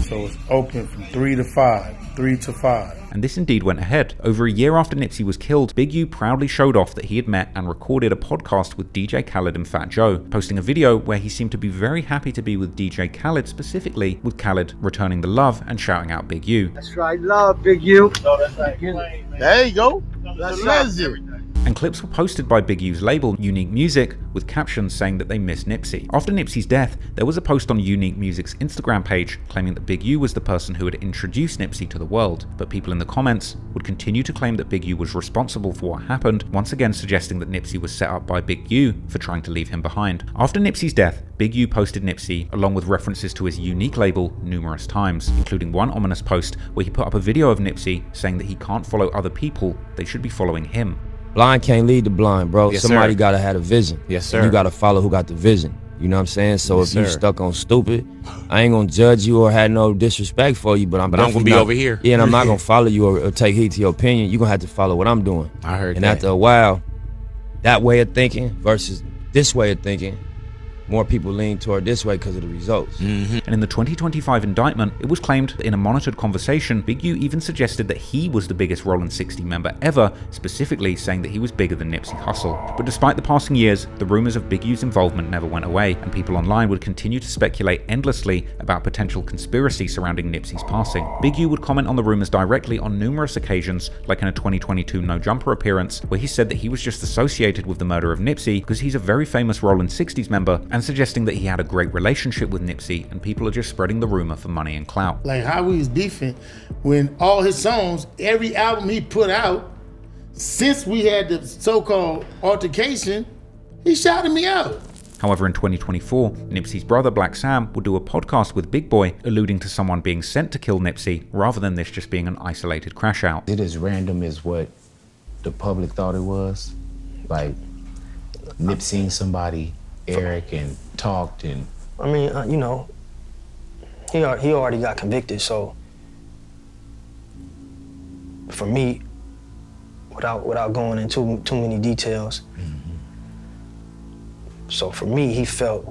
[SPEAKER 2] So it's open from 3 to 5. And
[SPEAKER 1] this indeed went ahead. Over a year after Nipsey was killed, Big U proudly showed off that he had met and recorded a podcast with DJ Khaled and Fat Joe, posting a video where he seemed to be very happy to be with DJ Khaled, specifically with Khaled returning the love and shouting out Big U.
[SPEAKER 7] That's right, love, Big U.
[SPEAKER 2] There you go. That's legend.
[SPEAKER 1] And clips were posted by Big U's label, Unique Music, with captions saying that they miss Nipsey. After Nipsey's death, there was a post on Unique Music's Instagram page claiming that Big U was the person who had introduced Nipsey to the world, but people in the comments would continue to claim that Big U was responsible for what happened, once again suggesting that Nipsey was set up by Big U for trying to leave him behind. After Nipsey's death, Big U posted Nipsey along with references to his Unique label numerous times, including one ominous post where he put up a video of Nipsey saying that he can't follow other people, they should be following him.
[SPEAKER 14] Blind can't lead the blind, bro.
[SPEAKER 6] Yes,
[SPEAKER 14] Somebody
[SPEAKER 6] sir.
[SPEAKER 14] gotta have a vision.
[SPEAKER 6] Yes, sir.
[SPEAKER 14] And you gotta follow who got the vision. You know what I'm saying? So
[SPEAKER 6] Yes,
[SPEAKER 14] if you
[SPEAKER 6] sir.
[SPEAKER 14] stuck on stupid, I ain't gonna judge you or have no disrespect for you, but I'm
[SPEAKER 6] gonna
[SPEAKER 14] definitely
[SPEAKER 6] be
[SPEAKER 14] not,
[SPEAKER 6] over here.
[SPEAKER 14] Yeah, and I'm not gonna follow you or take heed to your opinion. You're gonna have to follow what I'm doing.
[SPEAKER 6] I heard
[SPEAKER 14] and
[SPEAKER 6] that.
[SPEAKER 14] after a while, that way of thinking versus this way of thinking, more people lean toward this way because of the results.
[SPEAKER 1] And in the 2025 indictment, it was claimed that in a monitored conversation, Big U even suggested that he was the biggest Rollin 60 member ever, specifically saying that he was bigger than Nipsey Hussle. But despite the passing years, the rumors of Big U's involvement never went away, and people online would continue to speculate endlessly about potential conspiracy surrounding Nipsey's passing. Big U would comment on the rumors directly on numerous occasions, like in a 2022 No Jumper appearance, where he said that he was just associated with the murder of Nipsey because he's a very famous Rollin 60s member, and suggesting that he had a great relationship with Nipsey, and people are just spreading the rumor for money and clout.
[SPEAKER 2] Like how we was beefing when all his songs, every album he put out, since we had the so-called altercation, he shouted me out.
[SPEAKER 1] However, in 2024, Nipsey's brother Black Sam would do a podcast with Big Boy, alluding to someone being sent to kill Nipsey, rather than this just being an isolated crash out.
[SPEAKER 6] It as random as what the public thought it was. Like Nip seen somebody, Eric, and talked and.
[SPEAKER 23] I mean, you know, he already got convicted, so for me, without going into too many details, so for me, he felt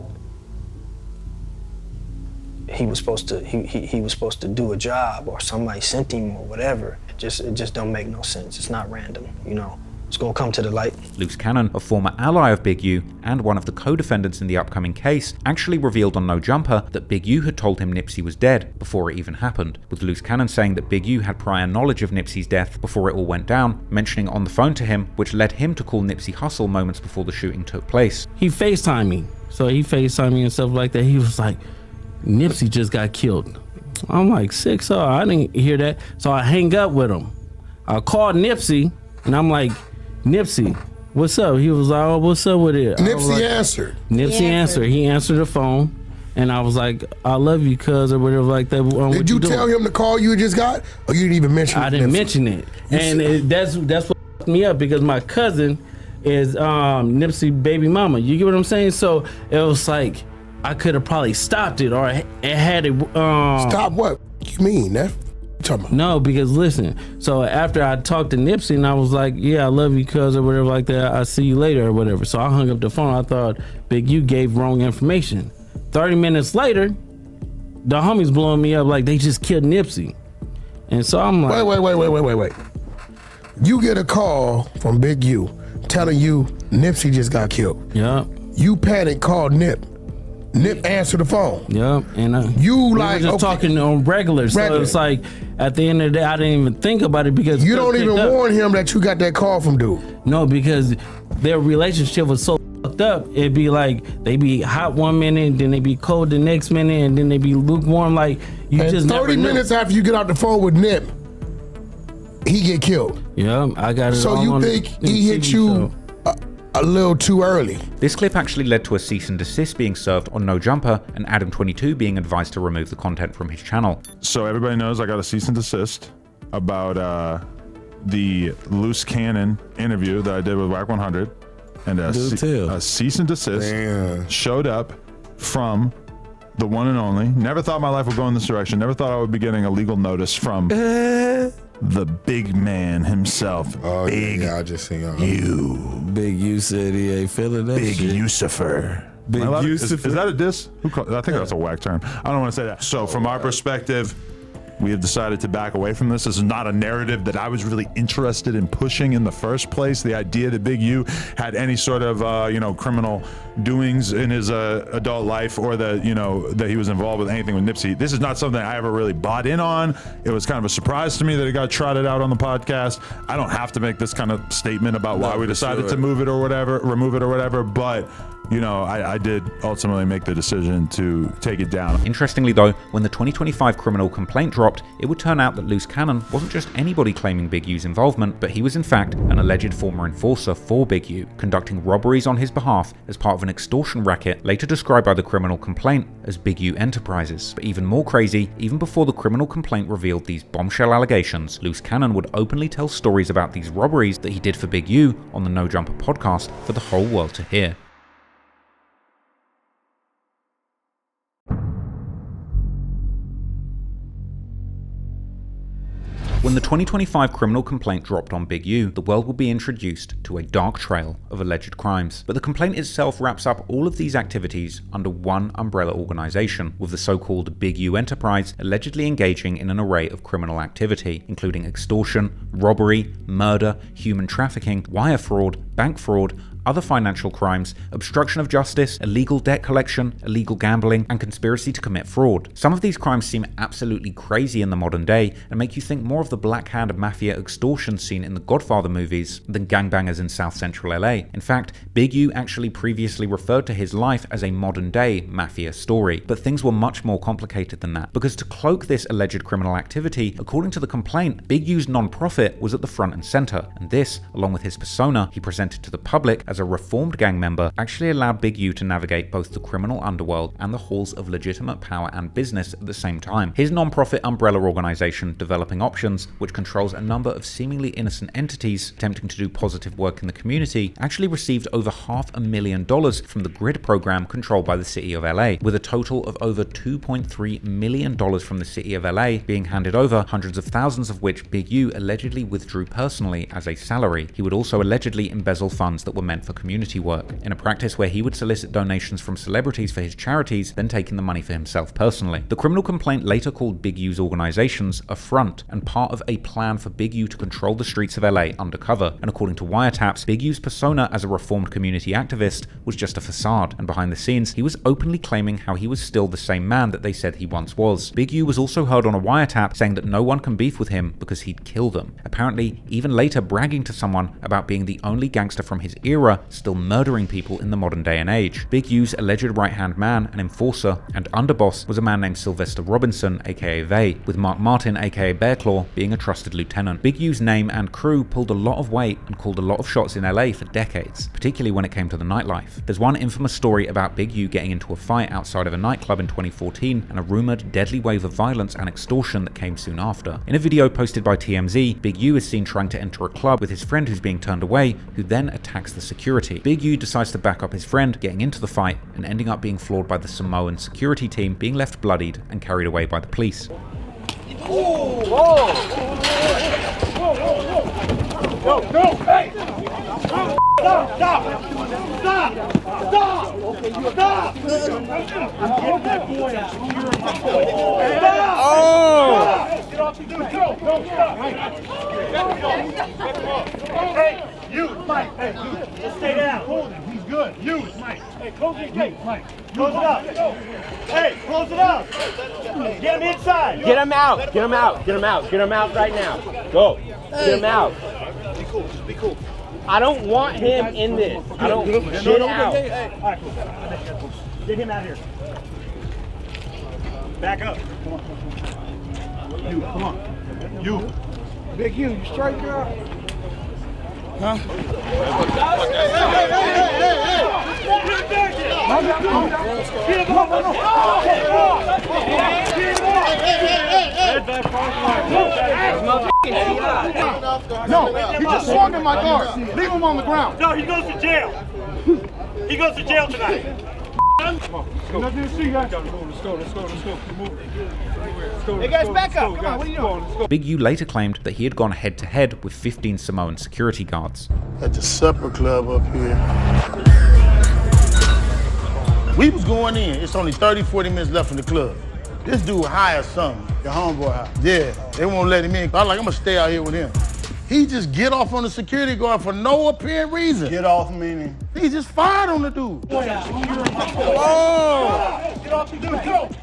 [SPEAKER 23] he was supposed to do a job, or somebody sent him or whatever. It just don't make no sense. It's not random, you know. It's gonna come to the light.
[SPEAKER 1] Loose Cannon, a former ally of Big U and one of the co-defendants in the upcoming case, actually revealed on No Jumper that Big U had told him Nipsey was dead before it even happened, with Loose Cannon saying that Big U had prior knowledge of Nipsey's death before it all went down, mentioning on the phone to him, which led him to call Nipsey Hussle moments before the shooting took place.
[SPEAKER 9] He FaceTimed me. So he FaceTimed me and stuff like that. He was like, Nipsey just got killed. I'm like, sick, so I didn't hear that. So I hang up with him. I called Nipsey and I'm like, Nipsey, what's up? He was like, oh, what's up with it?
[SPEAKER 18] Nipsey answered.
[SPEAKER 9] Nipsey answered. He answered the phone, and I was like, I love you, cuz, or whatever like that.
[SPEAKER 18] Did you tell him the call you just got, or you didn't even mention it?
[SPEAKER 9] I didn't mention it. And that's what fucked me up, because my cousin is Nipsey baby mama. You get what I'm saying? So it was like, I could have probably stopped it, or it had it.
[SPEAKER 18] Stop what? You mean that?
[SPEAKER 9] No, because listen, so after I talked to Nipsey and I was like, yeah, I love you, cuz, or whatever like that, I'll see you later or whatever. So I hung up the phone. I thought Big U gave wrong information. 30 minutes later, the homies blowing me up like they just killed Nipsey. And so I'm like,
[SPEAKER 18] wait. You get a call from Big U telling you Nipsey just got killed.
[SPEAKER 9] Yeah.
[SPEAKER 18] You panic, called Nip. Nip answered the phone.
[SPEAKER 9] Yep, and
[SPEAKER 18] you
[SPEAKER 9] we
[SPEAKER 18] like
[SPEAKER 9] were just talking on regular. So it's like at the end of the day, I didn't even think about it because
[SPEAKER 18] you don't even warn him that you got that call from dude.
[SPEAKER 9] No, because their relationship was so fucked up. It'd be like they be hot one minute, then they be cold the next minute, and then they be lukewarm. Like you
[SPEAKER 18] and
[SPEAKER 9] just
[SPEAKER 18] 30
[SPEAKER 9] never
[SPEAKER 18] minutes after you get out the phone with Nip, he get killed.
[SPEAKER 9] Yeah, I got it.
[SPEAKER 18] So you think he hit you a little too early?
[SPEAKER 1] This clip actually led to a cease and desist being served on No Jumper, and Adam22 being advised to remove the content from his channel.
[SPEAKER 12] So everybody knows I got a cease and desist about the Loose Cannon interview that I did with Whack 100, and a cease and desist showed up from the one and only. Never thought my life would go in this direction. Never thought I would be getting a legal notice from the big man himself.
[SPEAKER 8] Oh,
[SPEAKER 12] Big
[SPEAKER 8] yeah, I just seen
[SPEAKER 12] you.
[SPEAKER 3] Big U said he ain't feeling that
[SPEAKER 12] Big
[SPEAKER 3] shit.
[SPEAKER 12] Lucifer.
[SPEAKER 3] Big
[SPEAKER 12] Is
[SPEAKER 3] Lucifer.
[SPEAKER 12] that a diss? I think that's a whack term. I don't want to say that. So from our perspective, We have decided to back away from this. This is not a narrative that I was really interested in pushing in the first place. The idea that Big U had any sort of, criminal doings in his adult life, or that, that he was involved with anything with Nipsey. This is not something I ever really bought in on. It was kind of a surprise to me that it got trotted out on the podcast. I don't have to make this kind of statement about why we decided to remove it or whatever, but I did ultimately make the decision to take it down.
[SPEAKER 1] Interestingly though, when the 2025 criminal complaint dropped, it would turn out that Loose Cannon wasn't just anybody claiming Big U's involvement, but he was in fact an alleged former enforcer for Big U, conducting robberies on his behalf as part of an extortion racket later described by the criminal complaint as Big U Enterprises. But even more crazy, even before the criminal complaint revealed these bombshell allegations, Loose Cannon would openly tell stories about these robberies that he did for Big U on the No Jumper podcast for the whole world to hear. When the 2025 criminal complaint dropped on Big U, the world will be introduced to a dark trail of alleged crimes. But the complaint itself wraps up all of these activities under one umbrella organization, with the so-called Big U Enterprise allegedly engaging in an array of criminal activity, including extortion, robbery, murder, human trafficking, wire fraud, bank fraud, other financial crimes, obstruction of justice, illegal debt collection, illegal gambling, and conspiracy to commit fraud. Some of these crimes seem absolutely crazy in the modern day and make you think more of the Black Hand Mafia extortion scene in the Godfather movies than gangbangers in South Central LA. In fact, Big U actually previously referred to his life as a modern day mafia story, but things were much more complicated than that, because to cloak this alleged criminal activity, according to the complaint, Big U's non-profit was at the front and center, and this, along with his persona he presented to the public as a reformed gang member, actually allowed Big U to navigate both the criminal underworld and the halls of legitimate power and business at the same time. His non-profit umbrella organization, Developing Options, which controls a number of seemingly innocent entities attempting to do positive work in the community, actually received over $500,000 from the GRID program controlled by the city of LA, with a total of over $2.3 million from the city of LA being handed over, hundreds of thousands of which Big U allegedly withdrew personally as a salary. He would also allegedly embezzle funds that were meant for community work, in a practice where he would solicit donations from celebrities for his charities, then taking the money for himself personally. The criminal complaint later called Big U's organizations a front and part of a plan for Big U to control the streets of LA undercover, and according to wiretaps, Big U's persona as a reformed community activist was just a facade, and behind the scenes, he was openly claiming how he was still the same man that they said he once was. Big U was also heard on a wiretap saying that no one can beef with him because he'd kill them, apparently even later bragging to someone about being the only gangster from his era still murdering people in the modern day and age. Big U's alleged right-hand man and enforcer and underboss was a man named Sylvester Robinson, aka Vay, with Mark Martin, aka Bearclaw, being a trusted lieutenant. Big U's name and crew pulled a lot of weight and called a lot of shots in LA for decades, particularly when it came to the nightlife. There's one infamous story about Big U getting into a fight outside of a nightclub in 2014 and a rumored deadly wave of violence and extortion that came soon after. In a video posted by TMZ, Big U is seen trying to enter a club with his friend who's being turned away, who then attacks the security. Big U decides to back up his friend, getting into the fight and ending up being floored by the Samoan security team, being left bloodied and carried away by the police.
[SPEAKER 8] Hey, you, Mike. Hey, just stay down. Hold him. He's good. You, Mike. Hey, close the gate, Mike. Close it up. Hey, close it up. Get him inside.
[SPEAKER 10] Get him out. Get him out. Get him out. Get him out right now. Go. Get him out.
[SPEAKER 8] Be cool. Just be cool.
[SPEAKER 10] I don't want him in this. I don't. Get out.
[SPEAKER 8] All right, cool. Get him out of here. Back up. Come on. You, come on. You.
[SPEAKER 7] Big U, you straight, girl? Huh?
[SPEAKER 8] Hey!
[SPEAKER 7] No, he just swung at my guard. Leave him on the ground.
[SPEAKER 8] No, he goes to jail. He goes to jail tonight.
[SPEAKER 7] Come on, nothing to see, guys. Let's go.
[SPEAKER 8] Hey guys, back up. Come on, what are you doing?
[SPEAKER 1] Big U later claimed that he had gone head-to-head with 15 Samoan security guards.
[SPEAKER 2] At the supper club up here. We was going in. It's only 30, 40 minutes left from the club. This dude hired something.
[SPEAKER 11] Your homeboy house.
[SPEAKER 2] Yeah, they won't let him in. I was like, I'm gonna stay out here with him. He just get off on the security guard for no apparent reason.
[SPEAKER 11] Get off meaning?
[SPEAKER 2] He just fired on the dude.
[SPEAKER 11] Oh!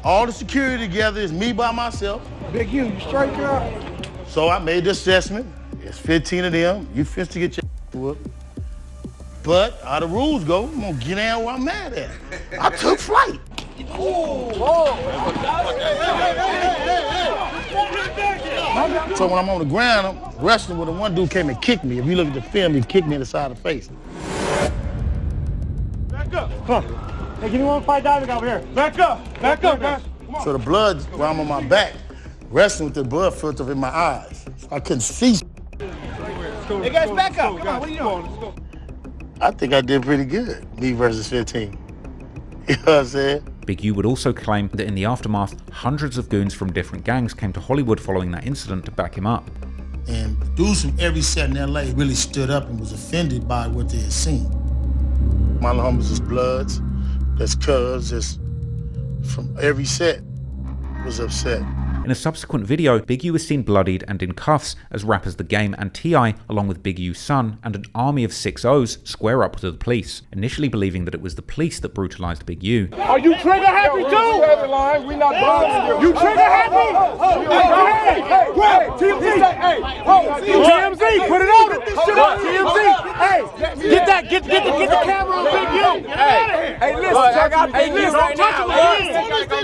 [SPEAKER 2] All the security together is me by myself.
[SPEAKER 11] Big U, you straight, girl?
[SPEAKER 2] So I made the assessment. It's 15 of them. You fit to get your whooped. But how the rules go, I'm gonna get down where I'm mad at. I took flight. So when I'm on the ground, I'm wrestling with him. One dude came and kicked me. If you look at the film, he kicked me in the side of the face.
[SPEAKER 8] Back up. Come on. Hey, give me one fight diving over here. Back up. Back up, guys.
[SPEAKER 2] So the blood, while I'm on my back, wrestling with the blood filter in my eyes. I couldn't see.
[SPEAKER 8] Hey, guys, back up. Come on, what are you doing? Let's go.
[SPEAKER 2] I think I did pretty good, me versus 15. You know what I'm saying?
[SPEAKER 1] Big U would also claim that in the aftermath, hundreds of goons from different gangs came to Hollywood following that incident to back him up.
[SPEAKER 2] And dudes from every set in LA really stood up and was offended by what they had seen. My homies is Bloods, that's Cubs, that's from every set was upset.
[SPEAKER 1] In a subsequent video, Big U was seen bloodied and in cuffs as rappers The Game and T.I., along with Big U's son and an army of 6-0s, square up to the police, initially believing that it was the police that brutalized Big U.
[SPEAKER 8] Are you trigger happy too?
[SPEAKER 11] We not bothering
[SPEAKER 8] you. Trigger happy? Hey, TMZ, put it on it. TMZ, hey, get the camera on Big U.
[SPEAKER 10] Hey, listen, I got Big U right now.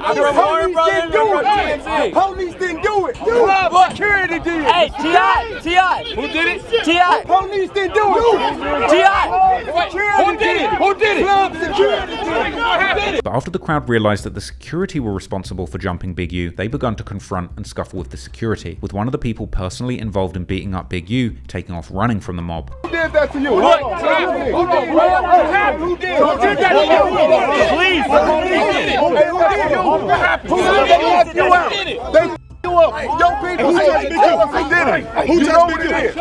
[SPEAKER 10] I'm from Warren Brothers from TMZ.
[SPEAKER 11] Police didn't do it.
[SPEAKER 10] What?
[SPEAKER 11] Security did it.
[SPEAKER 10] Hey, T.I. Who did it? T.I.
[SPEAKER 11] Police didn't do it.
[SPEAKER 10] T.I.
[SPEAKER 11] Who did it? Who did it? Security did it.
[SPEAKER 1] But after the crowd realized that the security were responsible for jumping Big U, they begun to confront and scuffle with the security, with one of the people personally involved in beating up Big U taking off running from the mob.
[SPEAKER 11] Who did that to you? Who did that to you? They you up. Yo, people, who touched Big U? Who did it? Who touched Big U?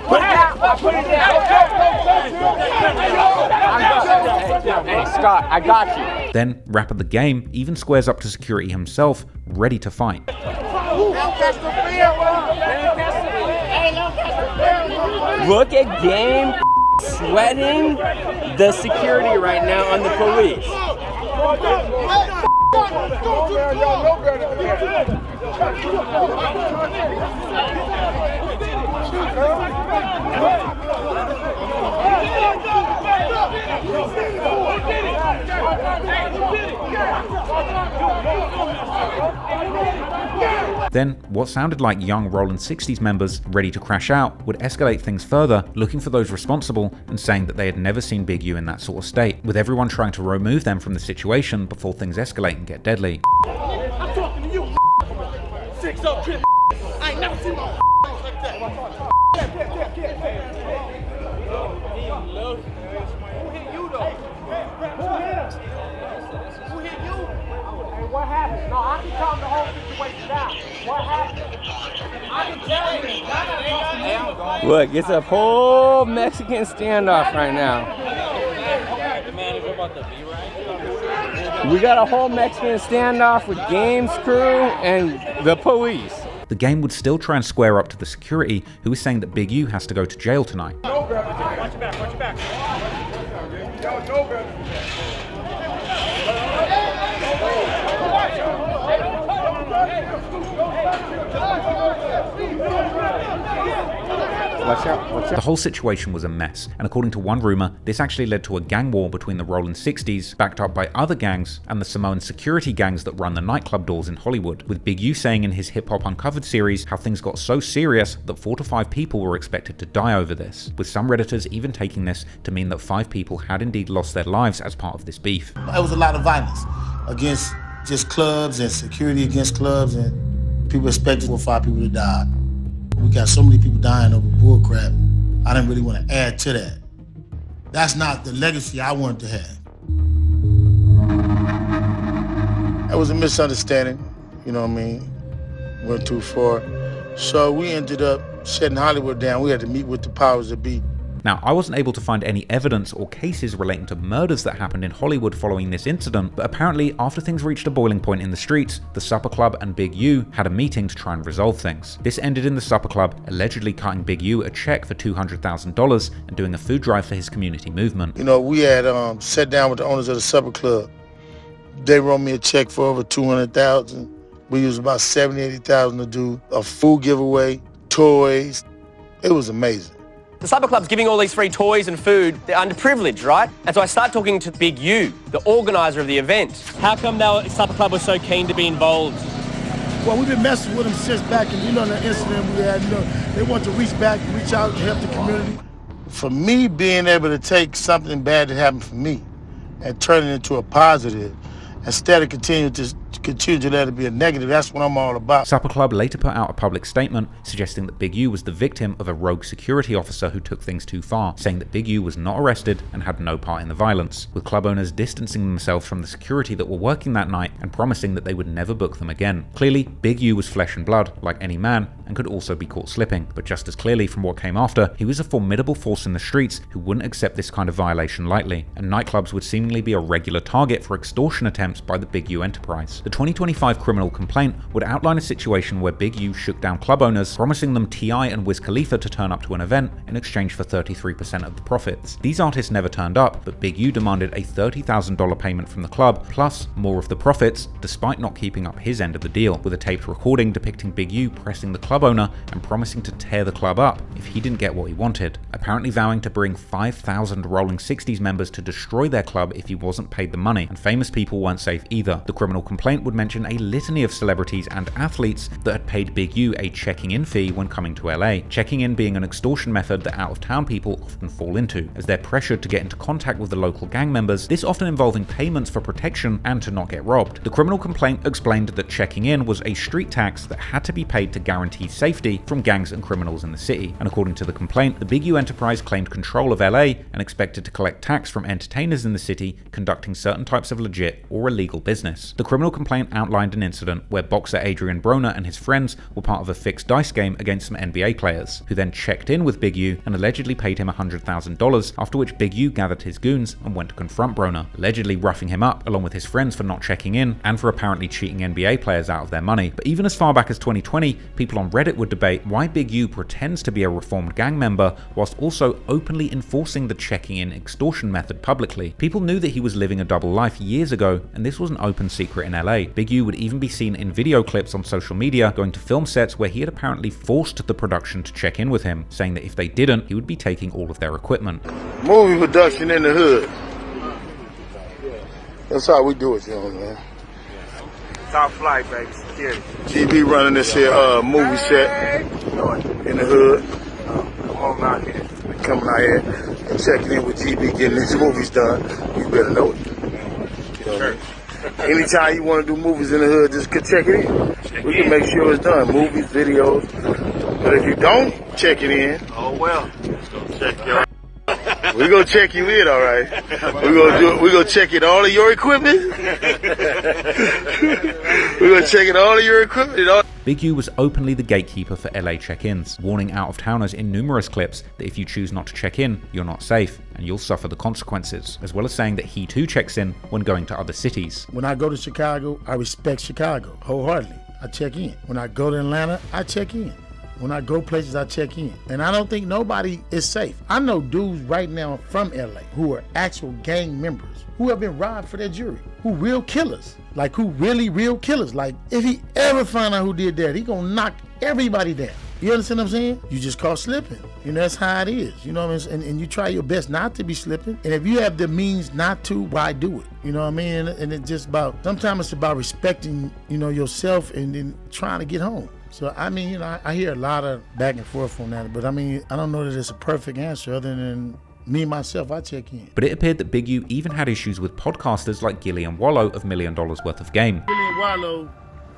[SPEAKER 11] Put it down. Put it down.
[SPEAKER 10] Hey, Scott, I got you.
[SPEAKER 1] Then, rapper The Game even squares up to security himself, ready to fight.
[SPEAKER 10] Look at Game sweating the security right now on the police.
[SPEAKER 1] Then, what sounded like young Rollin 60s members ready to crash out would escalate things further, looking for those responsible and saying that they had never seen Big U in that sort of state, with everyone trying to remove them from the situation before things escalate and get deadly.
[SPEAKER 8] I'm talking to you, 6-0 Crip. I ain't never seen my like that. Who hit you though? Who hit you? Hey, what happened? No, I can calm the whole situation down. What happened? I can tell you.
[SPEAKER 10] Look, it's a whole Mexican standoff right now. We got a whole Mexican standoff with Game's crew and the police.
[SPEAKER 1] The Game would still try and square up to the security, who was saying that Big U has to go to jail tonight.
[SPEAKER 8] Watch your back, watch your back.
[SPEAKER 1] Watch out. The whole situation was a mess, and according to one rumor, this actually led to a gang war between the Rollin 60s, backed up by other gangs, and the Samoan security gangs that run the nightclub doors in Hollywood, with Big U saying in his Hip Hop Uncovered series how things got so serious that 4 to 5 people were expected to die over this, with some Redditors even taking this to mean that 5 people had indeed lost their lives as part of this beef.
[SPEAKER 2] It was a lot of violence against just clubs and security against clubs, and people expected 4 or 5 people to die. We got so many people dying over bullcrap. I didn't really want to add to that. That's not the legacy I wanted to have. That was a misunderstanding, you know what I mean? Went too far. So we ended up shutting Hollywood down. We had to meet with the powers that be.
[SPEAKER 1] Now, I wasn't able to find any evidence or cases relating to murders that happened in Hollywood following this incident, but apparently after things reached a boiling point in the streets, the Supper Club and Big U had a meeting to try and resolve things. This ended in the Supper Club allegedly cutting Big U a check for $200,000 and doing a food drive for his community movement.
[SPEAKER 2] You know, we had sat down with the owners of the Supper Club. They wrote me a check for over $200,000. We used about $70,000, $80,000 to do a food giveaway, toys. It was amazing.
[SPEAKER 10] The Supper Club's giving all these free toys and food. They're underprivileged, right? And so I start talking to Big U, the organiser of the event. How come the Supper Club was so keen to be involved?
[SPEAKER 2] Well, we've been messing with them since back in, the incident we had. They want to reach back, reach out, and help the community. For me, being able to take something bad that happened for me and turn it into a positive, instead of continue to let it be a negative, that's what I'm all about.
[SPEAKER 1] Supper Club later put out a public statement suggesting that Big U was the victim of a rogue security officer who took things too far, saying that Big U was not arrested and had no part in the violence, with club owners distancing themselves from the security that were working that night and promising that they would never book them again. Clearly, Big U was flesh and blood, like any man, and could also be caught slipping, but just as clearly from what came after, he was a formidable force in the streets who wouldn't accept this kind of violation lightly, and nightclubs would seemingly be a regular target for extortion attempts by the Big U enterprise. The 2025 criminal complaint would outline a situation where Big U shook down club owners, promising them T.I. and Wiz Khalifa to turn up to an event in exchange for 33% of the profits. These artists never turned up, but Big U demanded a $30,000 payment from the club, plus more of the profits, despite not keeping up his end of the deal, with a taped recording depicting Big U pressing the club owner and promising to tear the club up if he didn't get what he wanted, apparently vowing to bring 5,000 Rolling 60s members to destroy their club if he wasn't paid the money, and famous people weren't safe either. The criminal complaint would mention a litany of celebrities and athletes that had paid Big U a checking-in fee when coming to LA, checking in being an extortion method that out-of-town people often fall into, as they're pressured to get into contact with the local gang members, this often involving payments for protection and to not get robbed. The criminal complaint explained that checking in was a street tax that had to be paid to guarantee safety from gangs and criminals in the city, and according to the complaint, the Big U enterprise claimed control of LA and expected to collect tax from entertainers in the city conducting certain types of legit or illegal business. The criminal complaint outlined an incident where boxer Adrian Broner and his friends were part of a fixed dice game against some NBA players, who then checked in with Big U and allegedly paid him $100,000, after which Big U gathered his goons and went to confront Broner, allegedly roughing him up along with his friends for not checking in and for apparently cheating NBA players out of their money. But even as far back as 2020, people on Reddit would debate why Big U pretends to be a reformed gang member whilst also openly enforcing the checking in extortion method publicly. People knew that he was living a double life years ago, and this was an open secret in LA. Big U would even be seen in video clips on social media going to film sets where he had apparently forced the production to check in with him, saying that if they didn't, he would be taking all of their equipment.
[SPEAKER 2] Movie production in the hood. That's how we do it, man.
[SPEAKER 21] Top flight, baby. Security.
[SPEAKER 2] GB running this here movie set in the hood.
[SPEAKER 21] Come on out here.
[SPEAKER 2] Coming out here and checking in with GB, getting these movies done. You better know it. You know, anytime you want to do movies in the hood, just check it in. We can make sure it's done. Movies, videos. But if you don't check it in,
[SPEAKER 21] oh well. Check your.
[SPEAKER 2] We're gonna check you in, all right. We're gonna check in all of your equipment. We're gonna check in all of your equipment.
[SPEAKER 1] Big U was openly the gatekeeper for LA check-ins, warning out-of-towners in numerous clips that if you choose not to check in, you're not safe and you'll suffer the consequences, as well as saying that he too checks in when going to other cities.
[SPEAKER 2] When I go to Chicago, I respect Chicago wholeheartedly. I check in. When I go to Atlanta, I check in. When I go places, I check in. And I don't think nobody is safe. I know dudes right now from LA who are actual gang members who have been robbed for their jewelry, who real killers, like who really real killers. Like if he ever find out who did that, he gonna knock everybody down. You understand what I'm saying? You just caught slipping. You know, that's how it is. You know what I mean? And you try your best not to be slipping. And if you have the means not to, why do it? You know what I mean? And it's just about, sometimes it's about respecting, you know, yourself and then trying to get home. So, I mean, you know, I hear a lot of back and forth on that, but I mean, I don't know that it's a perfect answer other than me, myself, I check in.
[SPEAKER 1] But it appeared that Big U even had issues with podcasters like Gilly and Wallow of $1 Million worth of game.
[SPEAKER 2] Gilly and Wallow,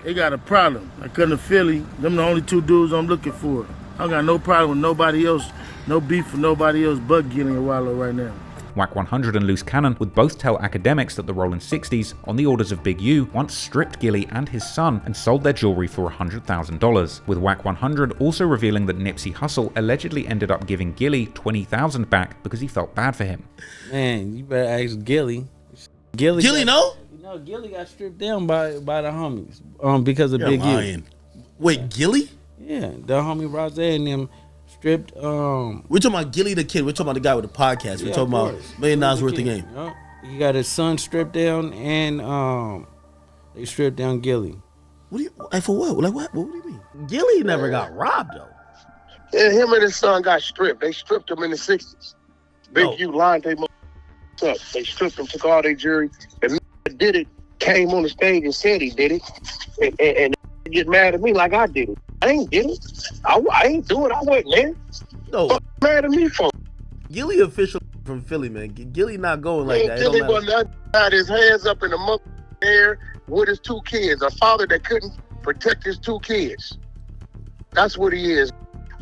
[SPEAKER 2] they got a problem. I come to Philly, them the only two dudes I'm looking for. I got no problem with nobody else, no beef with nobody else but Gilly and Wallow right now.
[SPEAKER 1] Wack 100 and Loose Cannon would both tell academics that the Rolling 60s, on the orders of Big U, once stripped Gilly and his son and sold their jewelry for $100,000, with Wack 100 also revealing that Nipsey Hussle allegedly ended up giving Gilly $20,000 back because he felt bad for him.
[SPEAKER 9] Man, you better ask Gilly. Gilly
[SPEAKER 13] no?
[SPEAKER 9] No, Gilly got stripped down by the homies because of
[SPEAKER 13] You're
[SPEAKER 9] Big
[SPEAKER 13] lying.
[SPEAKER 9] U.
[SPEAKER 13] Wait, Gilly?
[SPEAKER 9] Yeah, the homie Rose and them stripped.
[SPEAKER 13] We're talking about Gilly the kid. We're talking about the guy with the podcast. We're talking about $1 million worth of game.
[SPEAKER 9] Yep. He got his son stripped down, and they stripped down Gilly.
[SPEAKER 13] What do you like for what? Like what? What do you mean? Gilly never got robbed though.
[SPEAKER 18] Yeah, him and his son got stripped. They stripped him in the 60s. Big U lined them up. They stripped him, took all their jewelry. And did it, came on the stage and said he did it. And get mad at me like I did it. I ain't did it. I ain't do it. I wasn't there.
[SPEAKER 13] No.
[SPEAKER 18] What mad at me for?
[SPEAKER 13] Gilly official from Philly, man. Gilly not going like that.
[SPEAKER 18] Gilly had his hands up in the mother air with his 2 kids. A father that couldn't protect his 2 kids. That's what he is.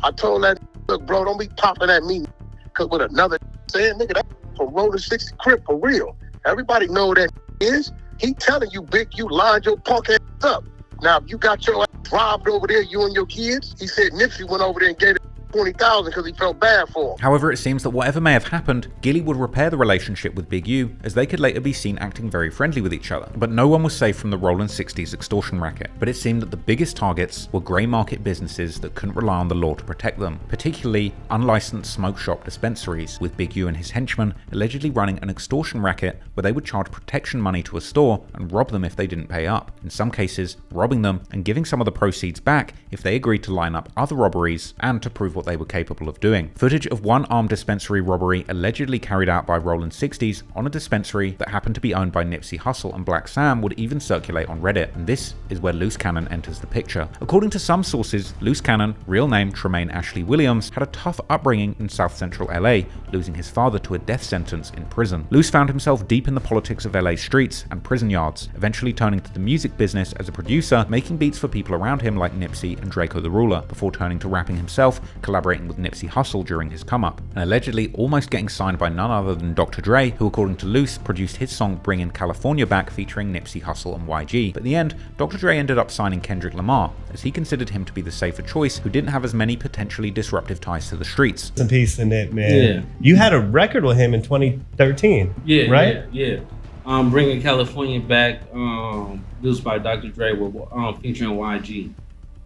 [SPEAKER 18] I told that, look, bro, don't be popping at me because with another saying, nigga, that from Rolling 60 Crip for real. Everybody know that is. He telling you, Big, you lined your punk ass up. Now, if you got your ass robbed over there, you and your kids, he said Nipsey went over there and gave it $20,000 because he felt bad for him.
[SPEAKER 1] However, it seems that whatever may have happened, Gilly would repair the relationship with Big U, as they could later be seen acting very friendly with each other. But no one was safe from the Rolling 60s extortion racket. But it seemed that the biggest targets were grey market businesses that couldn't rely on the law to protect them, particularly unlicensed smoke shop dispensaries, with Big U and his henchmen allegedly running an extortion racket where they would charge protection money to a store and rob them if they didn't pay up. In some cases, robbing them and giving some of the proceeds back if they agreed to line up other robberies and to prove what they were capable of doing. Footage of one armed dispensary robbery allegedly carried out by Rolling 60s on a dispensary that happened to be owned by Nipsey Hussle and Black Sam would even circulate on Reddit, and this is where Loose Cannon enters the picture. According to some sources, Loose Cannon, real name Tremaine Ashley Williams, had a tough upbringing in South Central LA, losing his father to a death sentence in prison. Loose found himself deep in the politics of LA streets and prison yards, eventually turning to the music business as a producer, making beats for people around him like Nipsey and Draco the Ruler, before turning to rapping himself, collaborating with Nipsey Hussle during his come-up, and allegedly almost getting signed by none other than Dr. Dre, who according to Loose produced his song Bringin' California Back featuring Nipsey Hussle and YG. But in the end, Dr. Dre ended up signing Kendrick Lamar, as he considered him to be the safer choice, who didn't have as many potentially disruptive ties to the streets.
[SPEAKER 15] Some piece in it, man.
[SPEAKER 9] Yeah.
[SPEAKER 15] You had a record with him in 2013, right?
[SPEAKER 9] Yeah. Bringing California Back, produced by Dr. Dre with featuring YG.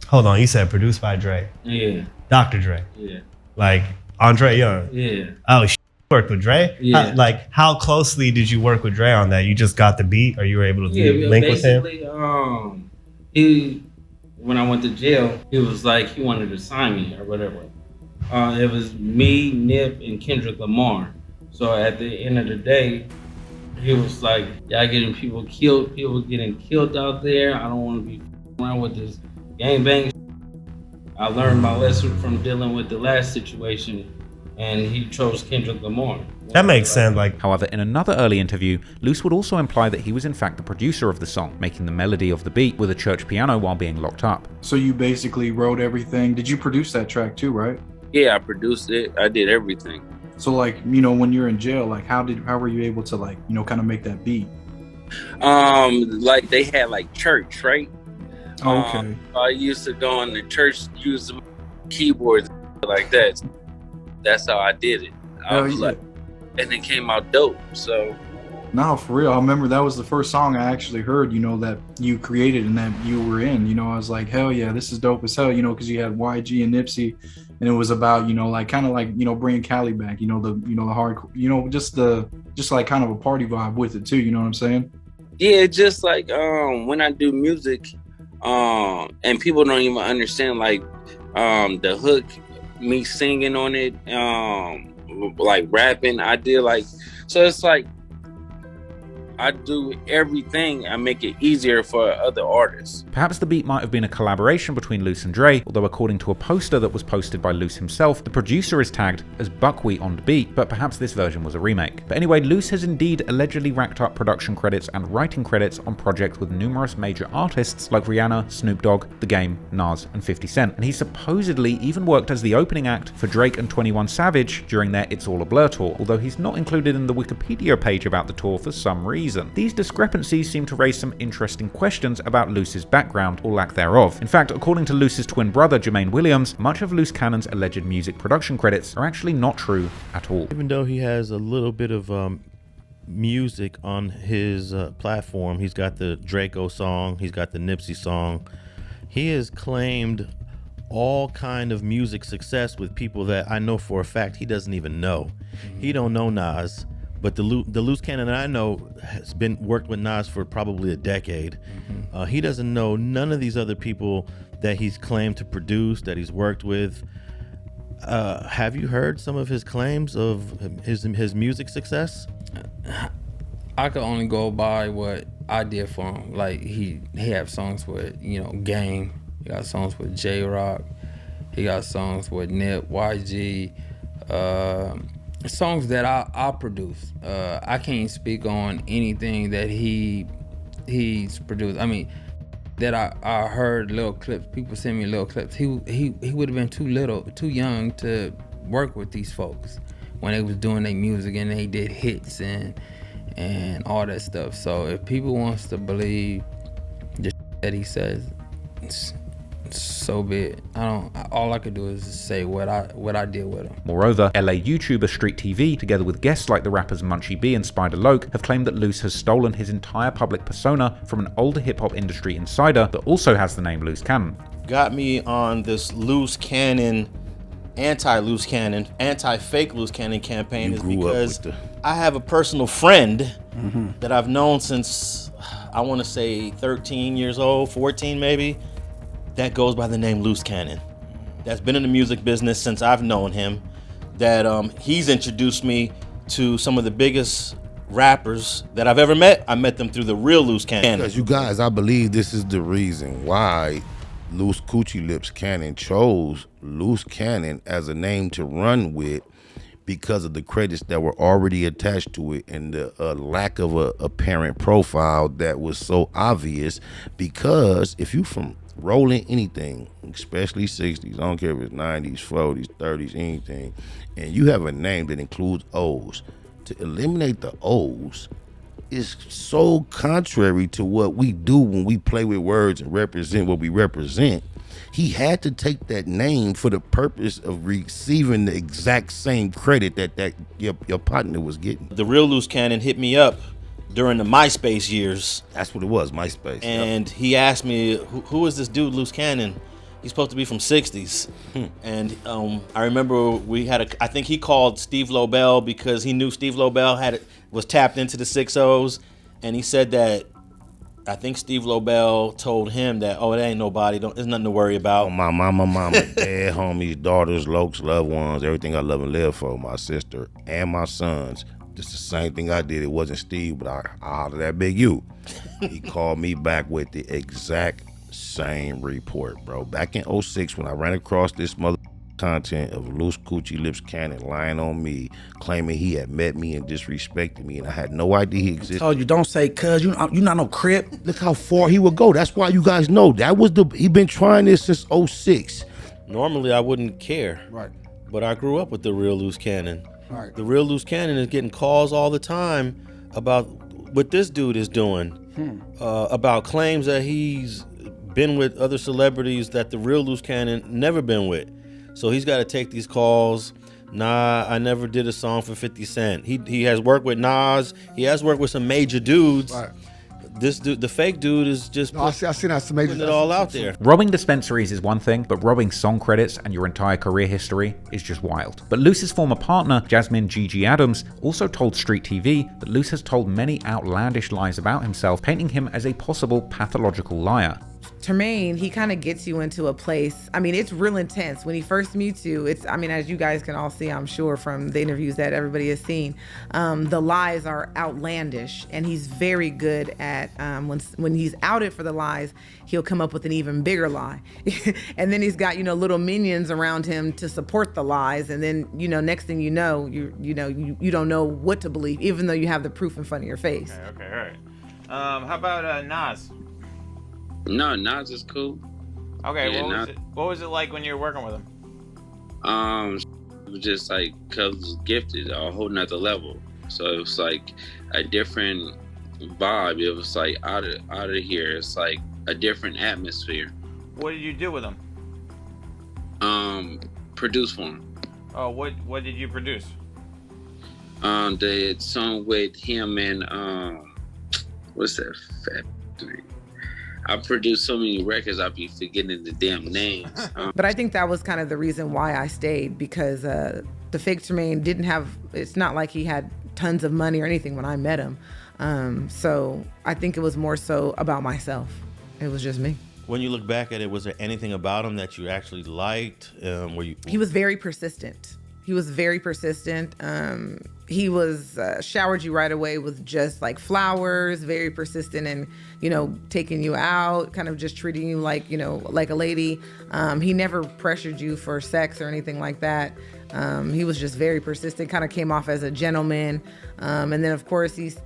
[SPEAKER 15] Hold on, you said produced by Dre.
[SPEAKER 9] Yeah.
[SPEAKER 15] Dr. Dre.
[SPEAKER 9] Yeah.
[SPEAKER 15] Like Andre Young.
[SPEAKER 9] Yeah.
[SPEAKER 15] Oh, worked with Dre?
[SPEAKER 9] Yeah.
[SPEAKER 15] How closely did you work with Dre on that? You just got the beat, or you were able to link with him?
[SPEAKER 9] He, when I went to jail, he was like, he wanted to sign me or whatever. It was me, Nip, and Kendrick Lamar. So at the end of the day, he was like, y'all getting people killed, people getting killed out there. I don't want to be around with this gangbang. I learned my lesson from dealing with the last situation, and he chose Kendrick Lamar.
[SPEAKER 15] That makes sense.
[SPEAKER 1] However, in another early interview, Loose would also imply that he was in fact the producer of the song, making the melody of the beat with a church piano while being locked up.
[SPEAKER 17] So you basically wrote everything. Did you produce that track too, right?
[SPEAKER 9] Yeah, I produced it. I did everything.
[SPEAKER 17] So when you're in jail, how were you able to kind of make that beat?
[SPEAKER 9] They had church, right?
[SPEAKER 17] Oh, okay.
[SPEAKER 9] I used to go in the church, use the keyboards like that. That's how I did it. And it came out dope. So.
[SPEAKER 17] No, for real. I remember that was the first song I actually heard, that you created and that you were in. I was like, hell yeah, this is dope as hell, because you had YG and Nipsey, and it was about, bringing Cali back, the hardcore, just kind of a party vibe with it too. You know what I'm saying?
[SPEAKER 9] Yeah, just when I do music, and people don't even understand the hook, me singing on it, rapping. I did so it's I do everything. I make it easier for other artists.
[SPEAKER 1] Perhaps the beat might have been a collaboration between Luce and Dre, although according to a poster that was posted by Luce himself, the producer is tagged as Buckwheat on the beat, but perhaps this version was a remake. But anyway, Luce has indeed allegedly racked up production credits and writing credits on projects with numerous major artists like Rihanna, Snoop Dogg, The Game, Nas, and 50 Cent. And he supposedly even worked as the opening act for Drake and 21 Savage during their It's All a Blur tour, although he's not included in the Wikipedia page about the tour for some reason. These discrepancies seem to raise some interesting questions about Luce's background, or lack thereof. In fact, according to Luce's twin brother Jermaine Williams, much of Luce Cannon's alleged music production credits are actually not true at all.
[SPEAKER 16] Even though he has a little bit of music on his platform, he's got the Draco song, he's got the Nipsey song, he has claimed all kind of music success with people that I know for a fact he doesn't even know. He don't know Nas. But the Luce Cannon that I know has worked with Nas for probably a decade. He doesn't know none of these other people that he's claimed to produce, that he's worked with. Have you heard some of his claims of his music success?
[SPEAKER 19] I could only go by what I did for him. Like he have songs with, Game. He got songs with J-Rock. He got songs with Nip, YG. Songs that I produce. I can't speak on anything that he's produced. I mean, that I heard little clips. People send me little clips. He would have been too young to work with these folks when they was doing their music and they did hits and all that stuff. So if people wants to believe the that he says, so be it. All I could do is say what I did with him.
[SPEAKER 1] Moreover, LA YouTuber Street TV, together with guests like the rappers Munchie B and Spider Loke, have claimed that Luce has stolen his entire public persona from an older hip-hop industry insider that also has the name Luce Cannon.
[SPEAKER 20] Got me on this Luce Cannon, anti-Luce Cannon, anti-fake Luce Cannon campaign is because I have a personal friend that I've known since, I want to say 13 years old, 14 maybe, that goes by the name Luce Cannon. That's been in the music business since I've known him. That he's introduced me to some of the biggest rappers that I've ever met. I met them through the real Luce Cannon.
[SPEAKER 24] Because you guys, I believe this is the reason why Luce Coochie Lips Cannon chose Luce Cannon as a name to run with, because of the credits that were already attached to it and the lack of a parent profile that was so obvious. Because if you from rolling anything, especially 60s, I don't care if it's 90s, 40s, 30s, anything, and you have a name that includes O's, to eliminate the O's is so contrary to what we do when we play with words and represent what we represent. He had to take that name for the purpose of receiving the exact same credit that your partner was getting.
[SPEAKER 20] The real Luce Cannon hit me up during the MySpace years.
[SPEAKER 24] That's what it was, MySpace.
[SPEAKER 20] And he asked me, who is this dude, Luce Cannon? He's supposed to be from 60s. And I remember I think he called Steve Lobel because he knew Steve Lobel was tapped into the 6-0s. And he said that, I think Steve Lobel told him that, it ain't nobody, there's nothing to worry about.
[SPEAKER 24] My mama, dad, homies, daughters, lokes, loved ones, everything I love and live for, my sister and my sons. Just the same thing I did. It wasn't Steve, but I hollered at Big U. He called me back with the exact same report, bro. Back in 06, when I ran across this mother content of Luce Coochie Lips Cannon lying on me, claiming he had met me and disrespected me, and I had no idea he existed.
[SPEAKER 7] I told you, don't say cuz, you not no Crip.
[SPEAKER 24] Look how far he would go. That's why you guys know. He been trying this since 06.
[SPEAKER 20] Normally, I wouldn't care.
[SPEAKER 7] Right.
[SPEAKER 20] But I grew up with the real Luce Cannon.
[SPEAKER 7] Right.
[SPEAKER 20] The real Luce Cannon is getting calls all the time about what this dude is doing, about claims that he's been with other celebrities that the real Luce Cannon never been with. So he's got to take these calls. Nah, I never did a song for 50 Cent. He has worked with Nas. He has worked with some major dudes.
[SPEAKER 7] Right.
[SPEAKER 20] This dude, the fake dude, is just
[SPEAKER 7] I see that some major,
[SPEAKER 20] putting it all out there.
[SPEAKER 1] Robbing dispensaries is one thing, but robbing song credits and your entire career history is just wild. But Luce's former partner, Jasmine Gigi Adams, also told Street TV that Luce has told many outlandish lies about himself, painting him as a possible pathological liar.
[SPEAKER 4] Tremaine, he kind of gets you into a place. I mean, it's real intense. When he first meets you, as you guys can all see, I'm sure, from the interviews that everybody has seen, the lies are outlandish, and he's very good at, when he's outed for the lies, he'll come up with an even bigger lie. And then he's got, little minions around him to support the lies. And then, next thing you know, you don't know what to believe, even though you have the proof in front of your face.
[SPEAKER 5] Okay, all right. How about Nas?
[SPEAKER 14] No, Nas is cool.
[SPEAKER 5] Okay,
[SPEAKER 14] Yeah,
[SPEAKER 5] what was it like when you were working with him?
[SPEAKER 14] It was just like, cuz was gifted a whole nother level. So it was like a different vibe. It was like out of here. It's like a different atmosphere.
[SPEAKER 5] What did you do with him?
[SPEAKER 14] Produce for him.
[SPEAKER 5] Oh, what did you produce?
[SPEAKER 14] The song with him and what's that factory? I produced so many records, I'll be forgetting the damn names.
[SPEAKER 4] But I think that was kind of the reason why I stayed, because the fake Tremaine it's not like he had tons of money or anything when I met him. So I think it was more so about myself. It was just me.
[SPEAKER 16] When you look back at it, was there anything about him that you actually liked?
[SPEAKER 4] He was very persistent. He was showered you right away with just like flowers, very persistent, and taking you out, kind of just treating you like like a lady. He never pressured you for sex or anything like that. He was just very persistent, kind of came off as a gentleman. And then of course he's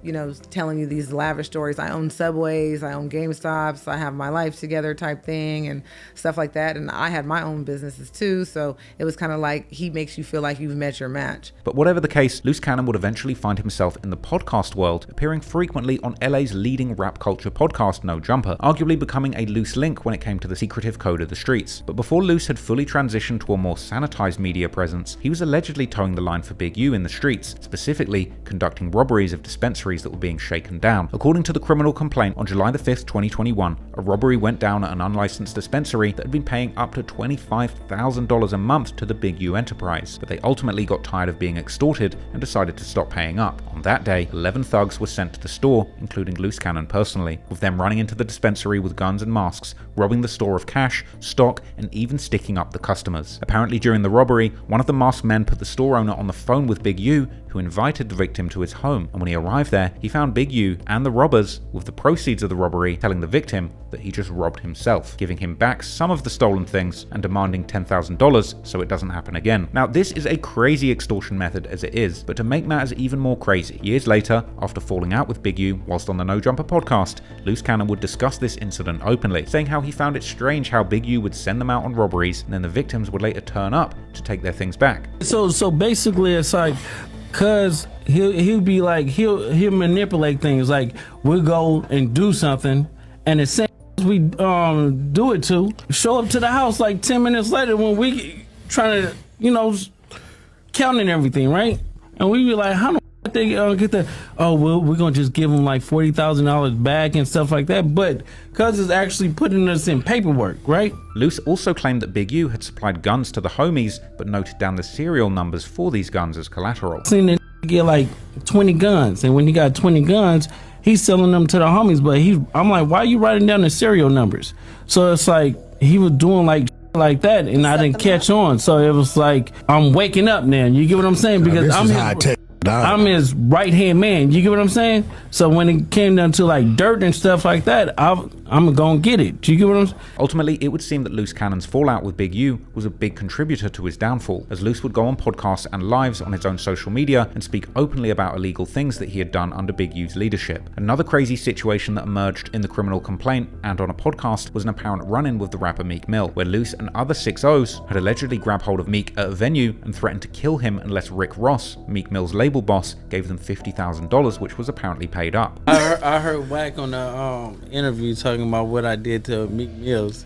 [SPEAKER 4] telling you these lavish stories. I own Subways, I own GameStops, I have my life together type thing and stuff like that. And I had my own businesses too, so it was kind of like he makes you feel like you've met your match.
[SPEAKER 1] But whatever the case, Loose Cannon would eventually find himself in the podcast world, appearing frequently on LA's leading rap culture podcast, No Jumper, arguably becoming a loose link when it came to the secretive code of the streets. But before Loose had fully transitioned to a more sanitized media presence, he was allegedly towing the line for Big U in the streets, specifically conducting robberies of dispensaries that were being shaken down. According to the criminal complaint, on July the 5th, 2021, a robbery went down at an unlicensed dispensary that had been paying up to $25,000 a month to the Big U enterprise, but they ultimately got tired of being extorted and decided to stop paying up. On that day, 11 thugs were sent to the store, including Loose Cannon personally, with them running into the dispensary with guns and masks, robbing the store of cash, stock, and even sticking up the customers. Apparently during the robbery, one of the masked men put the store owner on the phone with Big U, who invited the victim to his home, and when he arrived there, he found Big U and the robbers with the proceeds of the robbery, telling the victim that he just robbed himself, giving him back some of the stolen things and demanding $10,000 so it doesn't happen again. Now, this is a crazy extortion method as it is, but to make matters even more crazy, years later, after falling out with Big U whilst on the No Jumper podcast, Loose Cannon would discuss this incident openly, saying how he found it strange how Big U would send them out on robberies and then the victims would later turn up to take their things back.
[SPEAKER 9] So basically it's like, cause he'll be like, he'll manipulate things, like we'll go and do something and as soon as we do it to show up to the house like 10 minutes later when we trying to counting everything, right? And we be like, how the f- they get that? Oh well, we're gonna just give them like $40,000 back and stuff like that, but cuz it's actually putting us in paperwork, right?
[SPEAKER 1] Loose also claimed that Big U had supplied guns to the homies, but noted down the serial numbers for these guns as collateral.
[SPEAKER 9] Seen the get like 20 guns, and when he got 20 guns, he's selling them to the homies. But I'm like, why are you writing down the serial numbers? So it's like he was doing like that, and I didn't catch on. So it was like I'm waking up now. You get what I'm saying? Because I'm his right hand man. You get what I'm saying? So when it came down to like dirt and stuff like that, I'm gonna get it. Do you get what I'm saying?
[SPEAKER 1] Ultimately, it would seem that Loose Cannon's fallout with Big U was a big contributor to his downfall, as Loose would go on podcasts and lives on his own social media and speak openly about illegal things that he had done under Big U's leadership. Another crazy situation that emerged in the criminal complaint and on a podcast was an apparent run-in with the rapper Meek Mill, where Loose and other 6'0s had allegedly grabbed hold of Meek at a venue and threatened to kill him unless Rick Ross, Meek Mill's label boss, gave them $50,000, which was apparently paid up.
[SPEAKER 9] I heard Wack on the interview talking about what I did to Meek Mills.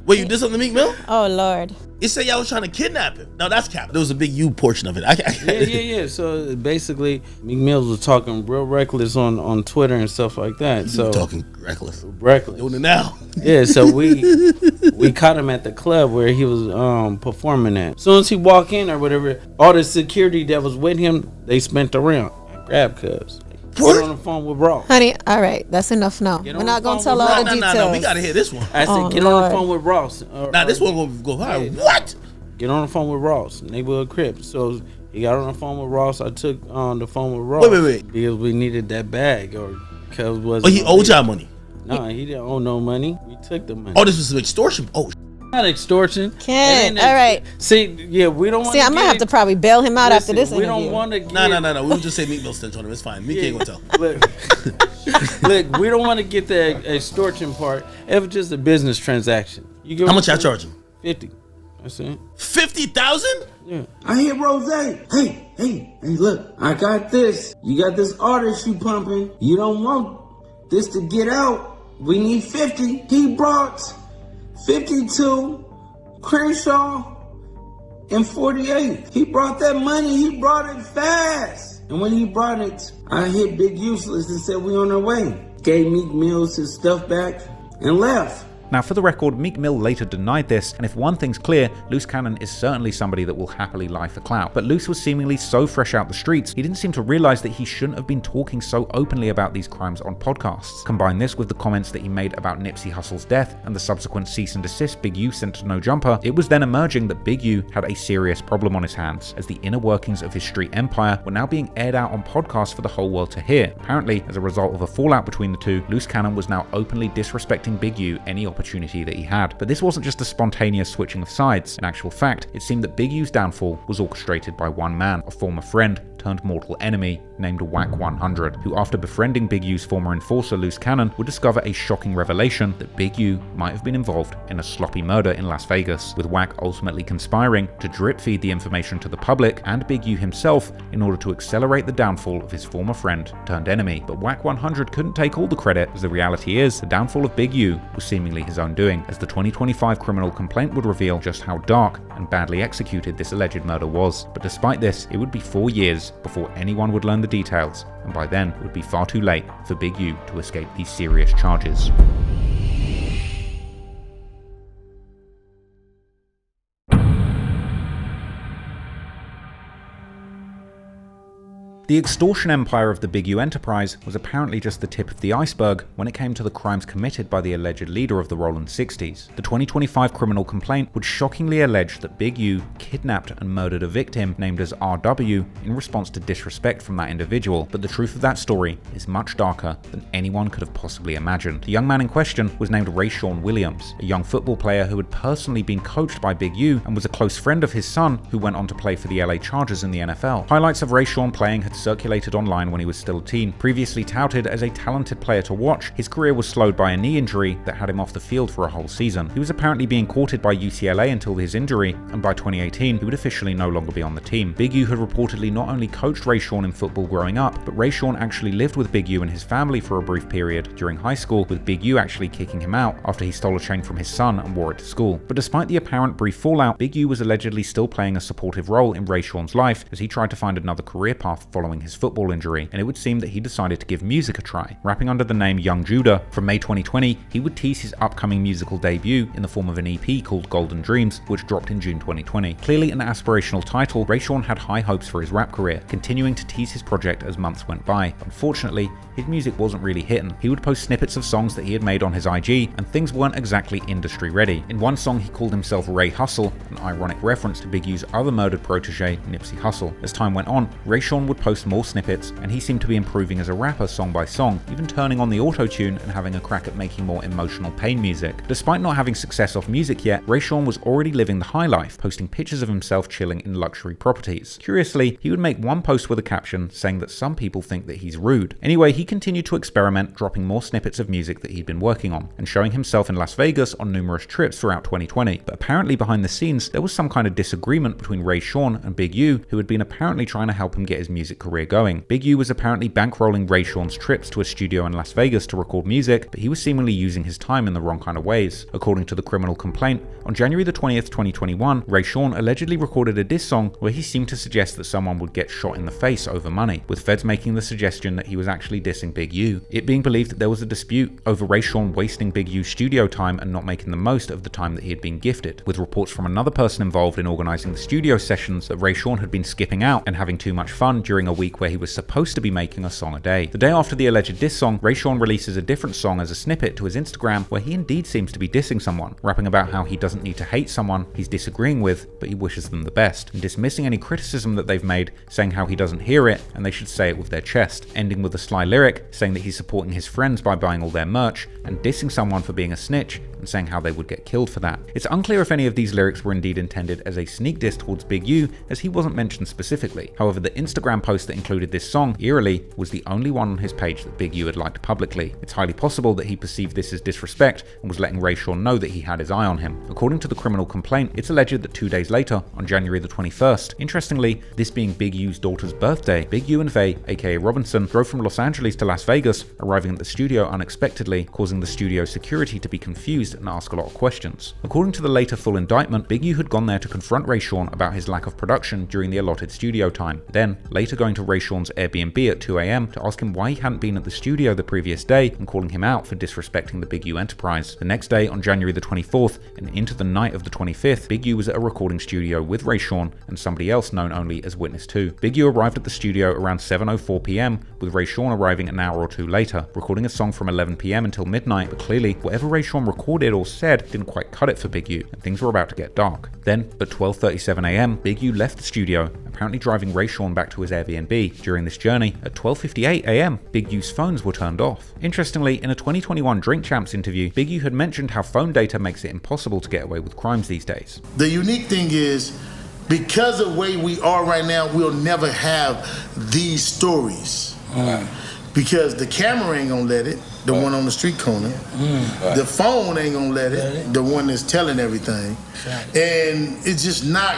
[SPEAKER 13] Wait, you did something to Meek Mill?
[SPEAKER 22] Oh, Lord.
[SPEAKER 13] It said y'all was trying to kidnap him. No, that's cap. There was a big U portion of it.
[SPEAKER 9] Yeah. So basically, Meek Mills was talking real reckless on Twitter and stuff like that. So
[SPEAKER 13] talking reckless.
[SPEAKER 9] Doing
[SPEAKER 13] it now.
[SPEAKER 9] Yeah, so we caught him at the club where he was performing at. As soon as he walked in or whatever, all the security that was with him, they spent around and grabbed Cubs. Get on the phone with Ross.
[SPEAKER 3] Honey, all right, that's enough now. We're not going to tell all the details.
[SPEAKER 13] No, we got to hear this one.
[SPEAKER 9] I said, get on the phone with Ross.
[SPEAKER 13] Now, this one will go high. What?
[SPEAKER 9] Get on the phone with Ross, neighborhood Crip. So he got on the phone with Ross. I took on the phone with Ross.
[SPEAKER 13] Wait.
[SPEAKER 9] Because we needed that bag. Because
[SPEAKER 13] he owed y'all money?
[SPEAKER 9] No, he didn't owe no money. We took the money.
[SPEAKER 13] Oh, this was some extortion? Oh,
[SPEAKER 9] not extortion.
[SPEAKER 3] Ken, all right.
[SPEAKER 9] See, yeah, we don't want to.
[SPEAKER 3] See, I'm going to have to probably bail him out after this
[SPEAKER 9] we
[SPEAKER 3] interview.
[SPEAKER 9] Don't want to.
[SPEAKER 13] No. We would just say Meek Mill snitch on him. It's fine. Meek ain't going to tell.
[SPEAKER 9] Look, we don't want to get the extortion part. It was just a business transaction.
[SPEAKER 13] How much y'all charge him?
[SPEAKER 9] 50. That's it.
[SPEAKER 13] 50,000?
[SPEAKER 9] Yeah.
[SPEAKER 6] I hear Rose. Hey, look, I got this. You got this artist you pumping. You don't want this to get out. We need 50. He brought 52, Crenshaw, and 48. He brought that money. He brought it fast. And when he brought it, I hit Big Useless and said we on our way. Gave Meek Mills his stuff back and left.
[SPEAKER 1] Now, for the record, Meek Mill later denied this, and if one thing's clear, Loose Cannon is certainly somebody that will happily lie for clout. But Loose was seemingly so fresh out the streets, he didn't seem to realize that he shouldn't have been talking so openly about these crimes on podcasts. Combine this with the comments that he made about Nipsey Hussle's death and the subsequent cease and desist Big U sent to No Jumper, it was then emerging that Big U had a serious problem on his hands, as the inner workings of his street empire were now being aired out on podcasts for the whole world to hear. Apparently, as a result of a fallout between the two, Loose Cannon was now openly disrespecting Big U any opportunity that he had. But this wasn't just a spontaneous switching of sides. In actual fact, it seemed that Big U's downfall was orchestrated by one man, a former friend turned mortal enemy named Wack 100, who after befriending Big U's former enforcer Loose Cannon would discover a shocking revelation that Big U might have been involved in a sloppy murder in Las Vegas, with Wack ultimately conspiring to drip feed the information to the public and Big U himself in order to accelerate the downfall of his former friend turned enemy. But Wack 100 couldn't take all the credit, as the reality is the downfall of Big U was seemingly his own doing, as the 2025 criminal complaint would reveal just how dark and badly executed this alleged murder was. But despite this, it would be 4 years before anyone would learn the details, and by then it would be far too late for Big U to escape these serious charges. The extortion empire of the Big U enterprise was apparently just the tip of the iceberg when it came to the crimes committed by the alleged leader of the Rolling 60s. The 2025 criminal complaint would shockingly allege that Big U kidnapped and murdered a victim named as RW in response to disrespect from that individual, but the truth of that story is much darker than anyone could have possibly imagined. The young man in question was named Rayshawn Williams, a young football player who had personally been coached by Big U and was a close friend of his son, who went on to play for the LA Chargers in the NFL. Highlights of Rayshawn playing had circulated online when he was still a teen. Previously touted as a talented player to watch, his career was slowed by a knee injury that had him off the field for a whole season. He was apparently being courted by UCLA until his injury, and by 2018 he would officially no longer be on the team. Big U had reportedly not only coached Rayshawn in football growing up, but Rayshawn actually lived with Big U and his family for a brief period during high school, with Big U actually kicking him out after he stole a chain from his son and wore it to school. But despite the apparent brief fallout, Big U was allegedly still playing a supportive role in Rayshawn's life as he tried to find another career path following his football injury, and it would seem that he decided to give music a try. Rapping under the name Young Judah, from May 2020, he would tease his upcoming musical debut in the form of an EP called Golden Dreams, which dropped in June 2020. Clearly an aspirational title, Rayshawn had high hopes for his rap career, continuing to tease his project as months went by. Unfortunately, his music wasn't really hitting. He would post snippets of songs that he had made on his IG, and things weren't exactly industry ready. In one song, he called himself Ray Hussle, an ironic reference to Big U's other murdered protege, Nipsey Hussle. As time went on, Rayshawn would post more snippets, and he seemed to be improving as a rapper song by song, even turning on the auto-tune and having a crack at making more emotional pain music. Despite not having success off music yet, Rayshawn was already living the high life, posting pictures of himself chilling in luxury properties. Curiously, he would make one post with a caption saying that some people think that he's rude. Anyway, he continued to experiment, dropping more snippets of music that he'd been working on, and showing himself in Las Vegas on numerous trips throughout 2020. But apparently behind the scenes, there was some kind of disagreement between Rayshawn and Big U, who had been apparently trying to help him get his music career going. Big U was apparently bankrolling Rayshawn's trips to a studio in Las Vegas to record music, but he was seemingly using his time in the wrong kind of ways. According to the criminal complaint, on January the 20th, 2021, Rayshawn allegedly recorded a diss song where he seemed to suggest that someone would get shot in the face over money, with feds making the suggestion that he was actually dissing Big U. It being believed that there was a dispute over Rayshawn wasting Big U's studio time and not making the most of the time that he had been gifted, with reports from another person involved in organizing the studio sessions that Rayshawn had been skipping out and having too much fun during during a week where he was supposed to be making a song a day. The day after the alleged diss song, Rayshawn releases a different song as a snippet to his Instagram where he indeed seems to be dissing someone, rapping about how he doesn't need to hate someone he's disagreeing with, but he wishes them the best, and dismissing any criticism that they've made, saying how he doesn't hear it and they should say it with their chest, ending with a sly lyric saying that he's supporting his friends by buying all their merch, and dissing someone for being a snitch and saying how they would get killed for that. It's unclear if any of these lyrics were indeed intended as a sneak diss towards Big U, as he wasn't mentioned specifically. However, the Instagram post that included this song, eerily, was the only one on his page that Big U had liked publicly. It's highly possible that he perceived this as disrespect and was letting Rayshawn know that he had his eye on him. According to the criminal complaint, it's alleged that 2 days later, on January the 21st, interestingly, this being Big U's daughter's birthday, Big U and Vay, aka Robinson, drove from Los Angeles to Las Vegas, arriving at the studio unexpectedly, causing the studio security to be confused and ask a lot of questions. According to the later full indictment, Big U had gone there to confront Rayshawn about his lack of production during the allotted studio time, then later going to Rayshawn's Airbnb at 2 AM to ask him why he hadn't been at the studio the previous day and calling him out for disrespecting the Big U enterprise. The next day, on January the 24th and into the night of the 25th, Big U was at a recording studio with Rayshawn and somebody else known only as Witness 2. Big U arrived at the studio around 7:04 PM, with Rayshawn arriving an hour or two later, recording a song from 11 PM until midnight, but clearly whatever Rayshawn recorded or said didn't quite cut it for Big U, and things were about to get dark. Then, at 12:37 AM, Big U left the studio, apparently driving Rayshawn back to his Airbnb. During this journey, at 12:58 AM, Big U's phones were turned off. Interestingly, in a 2021 Drink Champs interview, Big U had mentioned how phone data makes it impossible to get away with crimes these days.
[SPEAKER 2] The unique thing is, because of the way we are right now, we'll never have these stories. Because the camera ain't gonna let it, the one on the street corner. The phone ain't gonna let it, the one that's telling everything. And it's just not,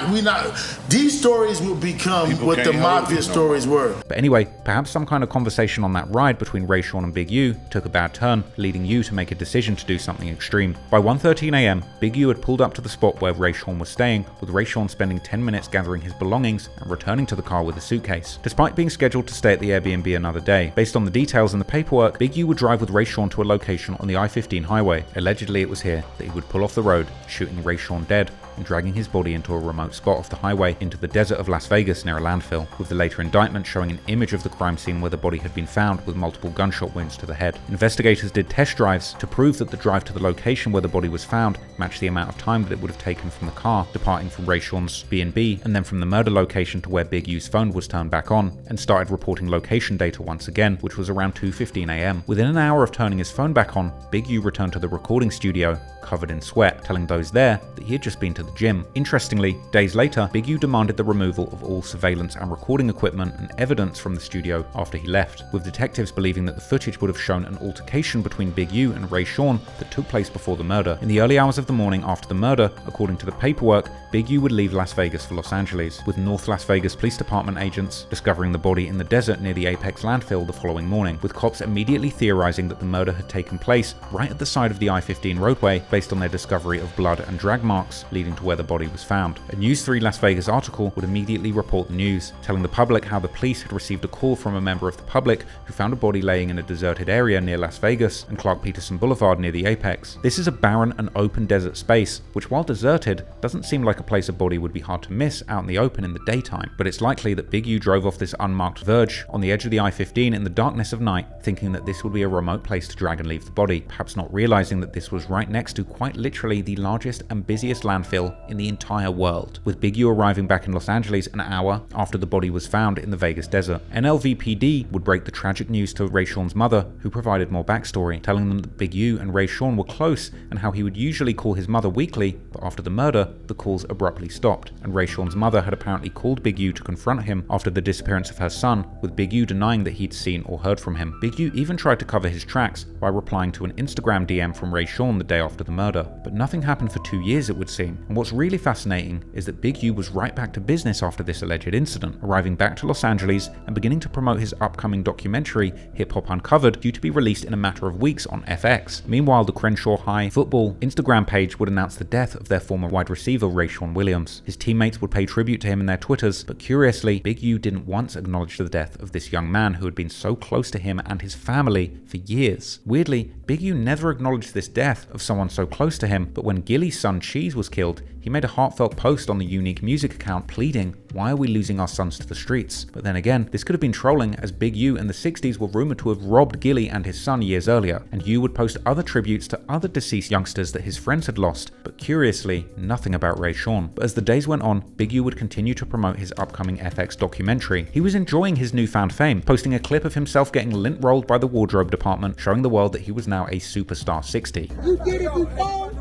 [SPEAKER 2] these stories will become what the mafia stories were.
[SPEAKER 1] But anyway, perhaps some kind of conversation on that ride between Rayshawn and Big U took a bad turn, leading U to make a decision to do something extreme. By 1:13 AM, Big U had pulled up to the spot where Rayshawn was staying, with Rayshawn spending 10 minutes gathering his belongings and returning to the car with a suitcase. Despite being scheduled to stay at the Airbnb another day, based on the details in the paperwork, Big U would drive with Rayshawn to a location on the I-15 highway. Allegedly, it was here that he would pull off the road, shooting Rayshawn dead and dragging his body into a remote spot off the highway into the desert of Las Vegas near a landfill, with the later indictment showing an image of the crime scene where the body had been found with multiple gunshot wounds to the head. Investigators did test drives to prove that the drive to the location where the body was found matched the amount of time that it would have taken from the car departing from Rayshawn's B&B and then from the murder location to where Big U's phone was turned back on, and started reporting location data once again, which was around 2:15 AM. Within an hour of turning his phone back on, Big U returned to the recording studio covered in sweat, telling those there that he had just been to the gym. Interestingly, days later, Big U demanded the removal of all surveillance and recording equipment and evidence from the studio after he left, with detectives believing that the footage would have shown an altercation between Big U and Rayshawn that took place before the murder. In the early hours of the morning after the murder, according to the paperwork, Big U would leave Las Vegas for Los Angeles, with North Las Vegas Police Department agents discovering the body in the desert near the Apex landfill the following morning, with cops immediately theorizing that the murder had taken place right at the side of the I-15 roadway based on their discovery of blood and drag marks leading to where the body was found. A News 3 Las Vegas article would immediately report the news, telling the public how the police had received a call from a member of the public who found a body laying in a deserted area near Las Vegas and Clark Peterson Boulevard near the Apex. This is a barren and open desert space, which while deserted, doesn't seem like a place a body would be hard to miss out in the open in the daytime, but it's likely that Big U drove off this unmarked verge on the edge of the I-15 in the darkness of night, thinking that this would be a remote place to drag and leave the body, perhaps not realizing that this was right next to quite literally the largest and busiest landfill in the entire world, with Big U arriving back in Los Angeles an hour after the body was found in the Vegas desert. NLVPD would break the tragic news to Rayshawn's mother, who provided more backstory, telling them that Big U and Rayshawn were close and how he would usually call his mother weekly, but after the murder, the calls abruptly stopped, and Rayshawn's mother had apparently called Big U to confront him after the disappearance of her son, with Big U denying that he'd seen or heard from him. Big U even tried to cover his tracks by replying to an Instagram DM from Rayshawn the day after the murder, but nothing happened for 2 years it would seem. And what's really fascinating is that Big U was right back to business after this alleged incident, arriving back to Los Angeles and beginning to promote his upcoming documentary Hip Hop Uncovered, due to be released in a matter of weeks on FX. Meanwhile, the Crenshaw High football Instagram page would announce the death of their former wide receiver Rayshawn Williams. His teammates would pay tribute to him in their Twitters, but curiously, Big U didn't once acknowledge the death of this young man who had been so close to him and his family for years. Weirdly, Big U never acknowledged this death of someone so close to him, but when Gilly's son Cheese was killed, killed, he made a heartfelt post on the Unique Music account pleading, "Why are we losing our sons to the streets?" But then again, this could have been trolling, as Big U in the 60s were rumored to have robbed Gilly and his son years earlier, and U would post other tributes to other deceased youngsters that his friends had lost, but curiously, nothing about Rayshawn. But as the days went on, Big U would continue to promote his upcoming FX documentary. He was enjoying his newfound fame, posting a clip of himself getting lint rolled by the wardrobe department, showing the world that he was now a superstar 60.
[SPEAKER 7] You get it before?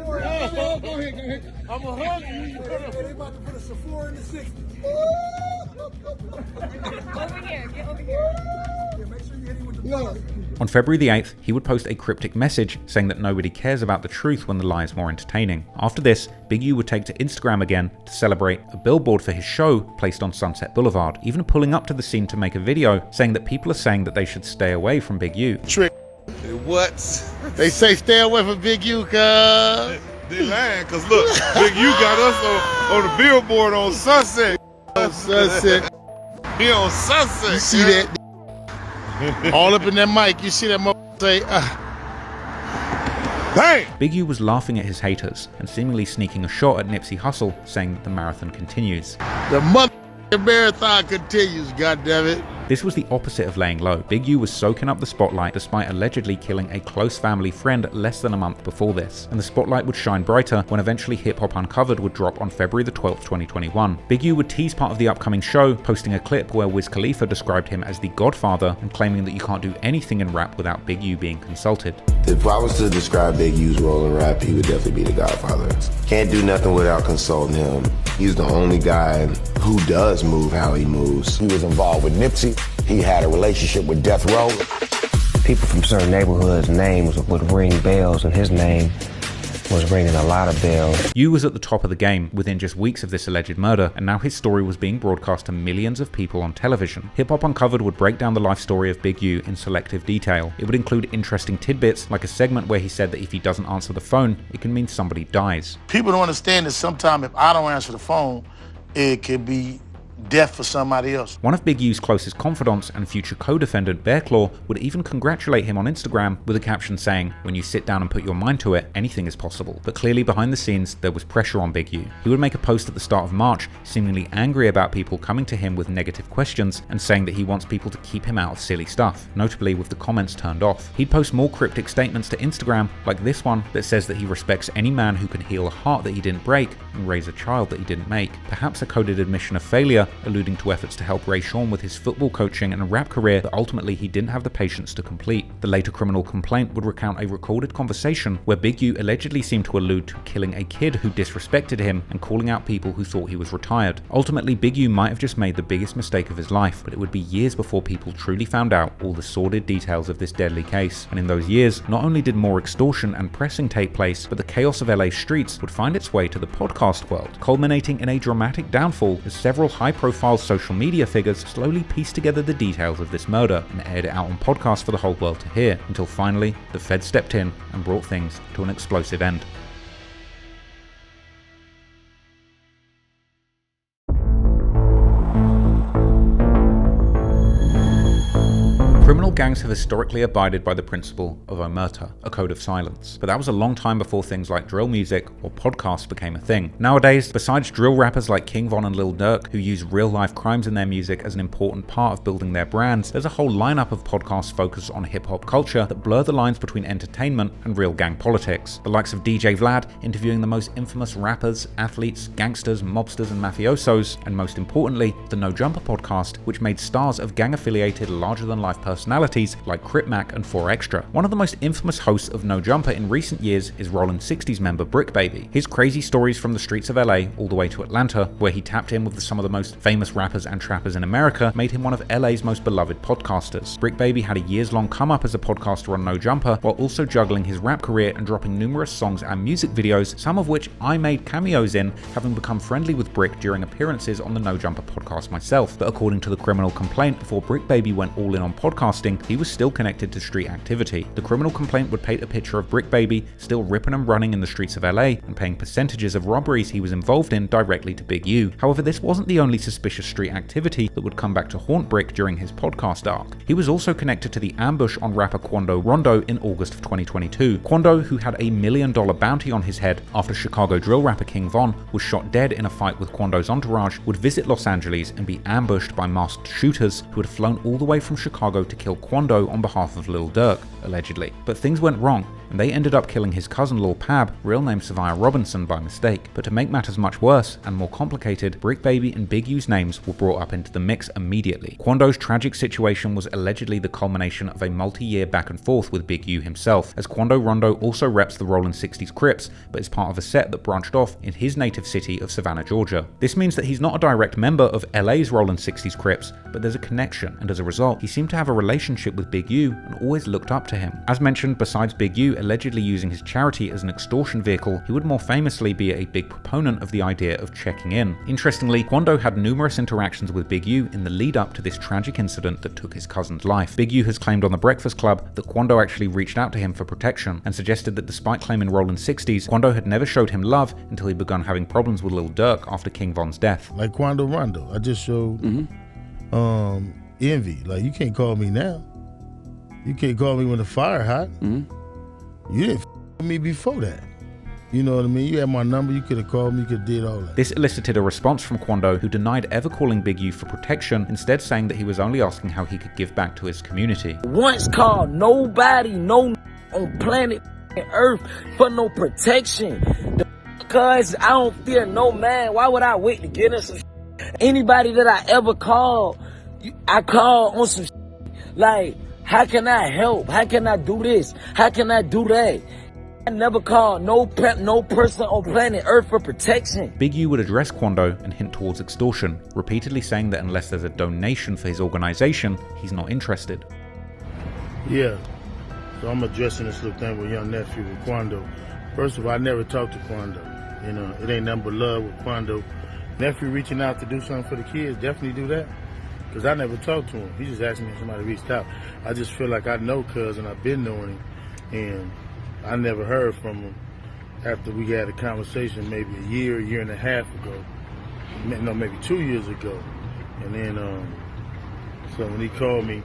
[SPEAKER 7] Go ahead. I'm a hug you. They about to put a Sephora in the 60s. Over here, get over here. Yeah, make sure you hit him with the
[SPEAKER 1] On February the 8th, he would post a cryptic message saying that nobody cares about the truth when the lie is more entertaining. After this, Big U would take to Instagram again to celebrate a billboard for his show placed on Sunset Boulevard, even pulling up to the scene to make a video saying that people are saying that they should stay away from Big U.
[SPEAKER 2] Trick.
[SPEAKER 11] What?
[SPEAKER 2] They say stay away from Big U, cuz.
[SPEAKER 11] They lying, cause look, Big U got us on the billboard on Sunset.
[SPEAKER 2] Sunset.
[SPEAKER 11] He on Sunset.
[SPEAKER 2] You see that? All up in that mic, you see that say,
[SPEAKER 11] Dang!
[SPEAKER 1] Big U was laughing at his haters and seemingly sneaking a shot at Nipsey Hussle, saying that the marathon continues.
[SPEAKER 2] The marathon continues, goddammit.
[SPEAKER 1] This was the opposite of laying low. Big U was soaking up the spotlight despite allegedly killing a close family friend less than a month before this, and the spotlight would shine brighter when eventually Hip Hop Uncovered would drop on February the 12th, 2021. Big U would tease part of the upcoming show, posting a clip where Wiz Khalifa described him as the Godfather and claiming that you can't do anything in rap without Big U being consulted.
[SPEAKER 12] If I was to describe Big U's role in rap, he would definitely be the Godfather. Can't do nothing without consulting him. He's the only guy who does move how he moves. He was involved with Nipsey. He had a relationship with Death Row.
[SPEAKER 22] People from certain neighborhoods' names would ring bells, and his name was ringing a lot of bells.
[SPEAKER 1] U was at the top of the game within just weeks of this alleged murder, and now his story was being broadcast to millions of people on television. Hip Hop Uncovered would break down the life story of Big U in selective detail. It would include interesting tidbits, like a segment where he said that if he doesn't answer the phone, it can mean somebody dies.
[SPEAKER 2] People don't understand that sometimes if I don't answer the phone, it could be death for somebody else.
[SPEAKER 1] One of Big U's closest confidants and future co-defendant Bearclaw would even congratulate him on Instagram with a caption saying, "When you sit down and put your mind to it, anything is possible." But clearly behind the scenes, there was pressure on Big U. He would make a post at the start of March, seemingly angry about people coming to him with negative questions and saying that he wants people to keep him out of silly stuff, notably with the comments turned off. He'd post more cryptic statements to Instagram, like this one that says that he respects any man who can heal a heart that he didn't break and raise a child that he didn't make. Perhaps a coded admission of failure, alluding to efforts to help Rayshawn with his football coaching and a rap career that ultimately he didn't have the patience to complete. The later criminal complaint would recount a recorded conversation where Big U allegedly seemed to allude to killing a kid who disrespected him and calling out people who thought he was retired. Ultimately, Big U might have just made the biggest mistake of his life, but it would be years before people truly found out all the sordid details of this deadly case. And in those years, not only did more extortion and pressing take place, but the chaos of LA streets would find its way to the podcast world, culminating in a dramatic downfall as several high-profile social media figures slowly pieced together the details of this murder and aired it out on podcasts for the whole world to hear, until finally the feds stepped in and brought things to an explosive end. Criminal gangs have historically abided by the principle of omerta, a code of silence, but that was a long time before things like drill music or podcasts became a thing. Nowadays, besides drill rappers like King Von and Lil Durk, who use real-life crimes in their music as an important part of building their brands, there's a whole lineup of podcasts focused on hip-hop culture that blur the lines between entertainment and real gang politics. The likes of DJ Vlad interviewing the most infamous rappers, athletes, gangsters, mobsters, and mafiosos, and most importantly, the No Jumper podcast, which made stars of gang-affiliated larger-than-life personalities like Crip and 4 Extra. One of the most infamous hosts of No Jumper in recent years is Rollin' 60s member Brick Baby. His crazy stories from the streets of LA all the way to Atlanta, where he tapped in with some of the most famous rappers and trappers in America, made him one of LA's most beloved podcasters. Brick Baby had a years-long come-up as a podcaster on No Jumper, while also juggling his rap career and dropping numerous songs and music videos, some of which I made cameos in, having become friendly with Brick during appearances on the No Jumper podcast myself. But according to the criminal complaint, before Brick Baby went all in on podcasting, boasting he was still connected to street activity. The criminal complaint would paint a picture of Brick Baby still ripping and running in the streets of LA and paying percentages of robberies he was involved in directly to Big U. However, this wasn't the only suspicious street activity that would come back to haunt Brick during his podcast arc. He was also connected to the ambush on rapper Quando Rondo in August of 2022. Quando, who had $1 million bounty on his head after Chicago drill rapper King Von was shot dead in a fight with Quando's entourage, would visit Los Angeles and be ambushed by masked shooters who had flown all the way from Chicago to kill Quando on behalf of Lil Durk, allegedly. But things went wrong, and they ended up killing his cousin Lil Pab, real name Savia Robinson, by mistake. But to make matters much worse and more complicated, Brick Baby and Big U's names were brought up into the mix immediately. Quando's tragic situation was allegedly the culmination of a multi-year back and forth with Big U himself, as Quando Rondo also reps the Rollin' 60s Crips, but is part of a set that branched off in his native city of Savannah, Georgia. This means that he's not a direct member of LA's Rollin' 60s Crips, but there's a connection, and as a result, he seemed to have a relationship with Big U and always looked up to him. As mentioned, besides Big U allegedly using his charity as an extortion vehicle, he would more famously be a big proponent of the idea of checking in. Interestingly, Quando had numerous interactions with Big U in the lead up to this tragic incident that took his cousin's life. Big U has claimed on The Breakfast Club that Quando actually reached out to him for protection and suggested that despite claiming Rollin' 60s, Quando had never showed him love until he begun having problems with Lil Durk after King Von's death.
[SPEAKER 8] Like Quando Rondo, I just showed envy. Like, you can't call me now. You can't call me when the fire hot. You didn't with me before that. You know what I mean? You had my number, you could have called me, you could have did all that.
[SPEAKER 1] This elicited a response from Quando, who denied ever calling Big U for protection, instead saying that he was only asking how he could give back to his community.
[SPEAKER 10] Once called nobody, no on planet Earth for no protection. Because I don't fear no man. Why would I wait to get in some Anybody that I ever called, I call on some like, how can I help? How can I do this? How can I do that? I never called no person on planet Earth for protection.
[SPEAKER 1] Big U would address Quando and hint towards extortion, repeatedly saying that unless there's a donation for his organization, he's not interested.
[SPEAKER 2] Yeah, so I'm addressing this little thing with young nephew with Quando. First of all, I never talked to Quando. You know, it ain't nothing but love with Quando. Nephew reaching out to do something for the kids, definitely do that. Because I never talked to him. He just asked me if somebody reached out. I just feel like I know Cuz and I've been knowing him. And I never heard from him after we had a conversation maybe a year and a half ago. No, maybe 2 years ago. And then, so when he called me,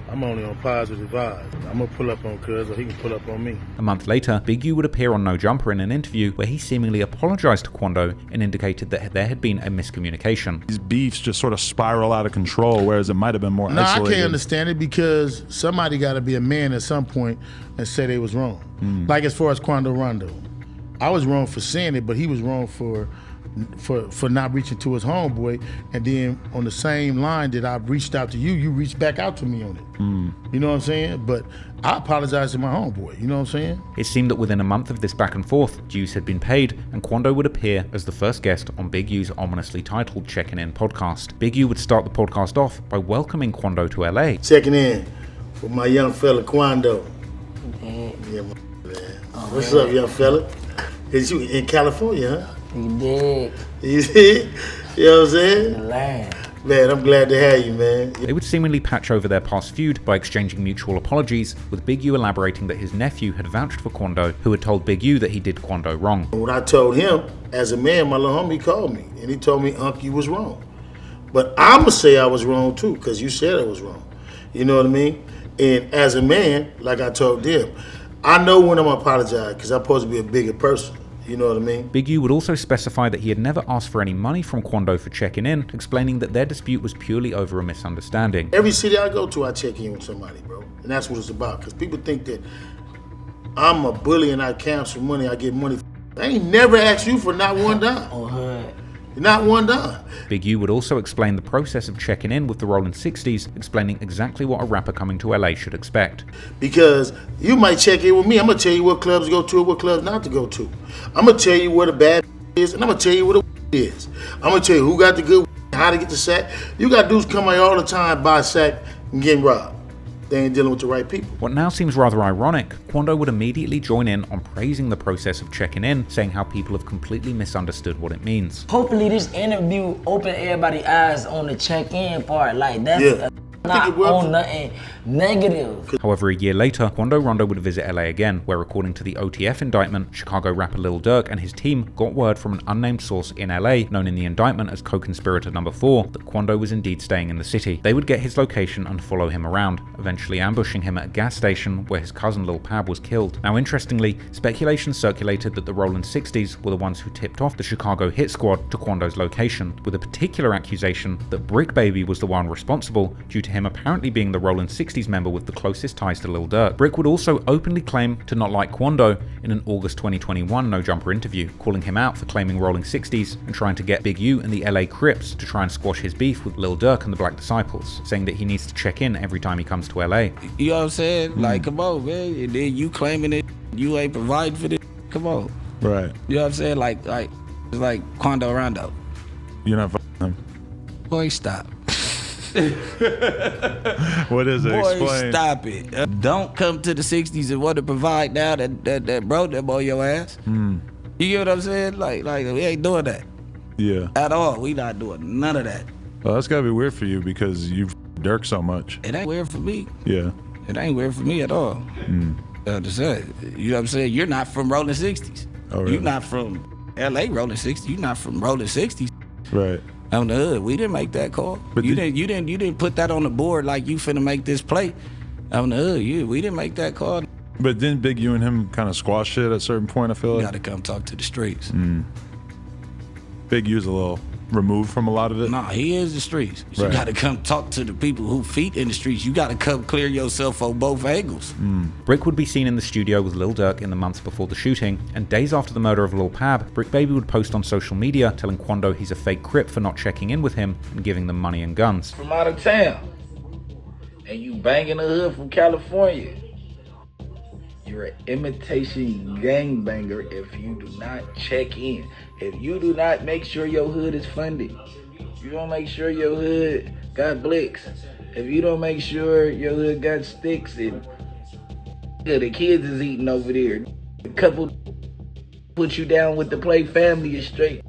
[SPEAKER 2] I'm only on positive vibes. I'm gonna pull up on Cuz, or he can pull up on me.
[SPEAKER 1] A month later, Big U would appear on No Jumper in an interview where he seemingly apologized to Quando and indicated that there had been a miscommunication.
[SPEAKER 21] These beefs just sort of spiral out of control, whereas it might have been more isolated.
[SPEAKER 2] I can't understand it because somebody got to be a man at some point and say they was wrong. Like as far as Quando Rondo, I was wrong for saying it, but he was wrong for not reaching to his homeboy, and then on the same line that I reached out to you, you reached back out to me on it. You know what I'm saying? But I apologized to my homeboy, you know what I'm saying?
[SPEAKER 1] It seemed that within a month of this back and forth, dues had been paid, and Quando would appear as the first guest on Big U's ominously titled Checking In podcast. Big U would start the podcast off by welcoming Quando to LA.
[SPEAKER 2] Checking in with my young fella Quando. Yeah, man. What's up, young fella? Is you in California, huh?
[SPEAKER 10] You dig?
[SPEAKER 2] You see? You know what I'm saying? Man, I'm glad to have you, man.
[SPEAKER 1] They would seemingly patch over their past feud by exchanging mutual apologies, with Big U elaborating that his nephew had vouched for Quando, who had told Big U that he did Quando wrong.
[SPEAKER 2] When I told him, as a man, my little homie called me, and he told me, Unc, you was wrong. But I'ma say I was wrong too, because you said I was wrong. You know what I mean? And as a man, like I told them, I know when I'm gonna apologize, because I'm supposed to be a bigger person. You know what I mean?
[SPEAKER 1] Big U would also specify that he had never asked for any money from Quando for checking in, explaining that their dispute was purely over a misunderstanding.
[SPEAKER 2] Every city I go to, I check in with somebody, bro. And that's what it's about. Because people think that I'm a bully and I cancel money, I get money. I ain't never asked you for not one dime. Not one dime.
[SPEAKER 1] Big U would also explain the process of checking in with the Rollin' 60s, explaining exactly what a rapper coming to LA should expect.
[SPEAKER 2] Because you might check in with me, I'm going to tell you what clubs to go to and what clubs not to go to. I'm going to tell you where the bad is, and I'm going to tell you where the is. I'm going to tell you who got the good, how to get the sack. You got dudes come out all the time, buy a sack, and getting robbed. They ain't dealing with the right people.
[SPEAKER 1] What now seems rather ironic, Quando would immediately join in on praising the process of checking in, saying how people have completely misunderstood what it means.
[SPEAKER 10] Hopefully this interview opened everybody's eyes on the check-in part. Like, that's Not on nothing negative.
[SPEAKER 1] However, a year later, Quando Rondo would visit LA again, where according to the OTF indictment, Chicago rapper Lil Durk and his team got word from an unnamed source in LA, known in the indictment as co-conspirator number 4, that Quando was indeed staying in the city. They would get his location and follow him around, eventually ambushing him at a gas station where his cousin Lil Pab was killed. Now interestingly, speculation circulated that the Rollin' 60s were the ones who tipped off the Chicago hit squad to Quando's location, with a particular accusation that Brick Baby was the one responsible due to him apparently being the Rollin' 60s member with the closest ties to Lil Durk. Brick would also openly claim to not like Quando in an August 2021 No Jumper interview, calling him out for claiming Rolling 60s and trying to get Big U and the LA Crips to try and squash his beef with Lil Durk and the Black Disciples, saying that he needs to check in every time he comes to LA.
[SPEAKER 6] You know what I'm saying? Like, come on, man. And then you claiming it, you ain't providing for this. Come on.
[SPEAKER 21] Right.
[SPEAKER 6] You know what I'm saying? It's like Quando Rondo.
[SPEAKER 21] You're not him.
[SPEAKER 6] Boy, stop.
[SPEAKER 21] What is it?
[SPEAKER 6] Boy,
[SPEAKER 21] Explain.
[SPEAKER 6] stop it. Don't come to the 60s and want to provide now that bro them on your ass. You get what I'm saying? Like we ain't doing that.
[SPEAKER 21] Yeah.
[SPEAKER 6] At all. We not doing none of that.
[SPEAKER 21] Well, that's gotta be weird for you because you've Dirk so much.
[SPEAKER 6] It ain't weird for me.
[SPEAKER 21] Yeah.
[SPEAKER 6] It ain't weird for me at all. Just say, you know what I'm saying? You're not from Rolling 60s.
[SPEAKER 21] Oh, really?
[SPEAKER 6] You're not from LA Rolling 60s. You're not from Rolling 60s.
[SPEAKER 21] Right.
[SPEAKER 6] On the hood, we didn't make that call. But you didn't put that on the board like you finna make this play. On the hood, we didn't make that call.
[SPEAKER 21] But didn't Big U and him kind of squash shit at a certain point, I feel like?
[SPEAKER 6] You gotta come talk to the streets.
[SPEAKER 21] Big U's a little removed from a lot of it.
[SPEAKER 6] Nah, he is the streets. You
[SPEAKER 21] Right.
[SPEAKER 6] gotta come talk to the people who feet in the streets. You gotta come clear yourself on both angles.
[SPEAKER 1] Brick would be seen in the studio with Lil Durk in the months before the shooting, and days after the murder of Lil Pab, Brick Baby would post on social media telling Quando he's a fake Crip for not checking in with him and giving them money and guns.
[SPEAKER 10] From out of town, and you banging the hood from California, you're an imitation gangbanger if you do not check in. If you do not make sure your hood is funded, you don't make sure your hood got blicks, if you don't make sure your hood got sticks and the kids is eating over there, a couple put you down with the play family is straight,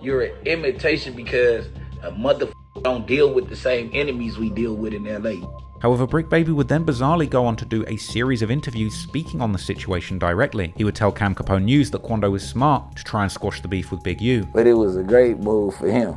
[SPEAKER 10] you're an imitation because a motherfucker don't deal with the same enemies we deal with in LA.
[SPEAKER 1] However, Brick Baby would then bizarrely go on to do a series of interviews speaking on the situation directly. He would tell Cam Capone News that Quando was smart to try and squash the beef with Big U.
[SPEAKER 10] But it was a great move for him,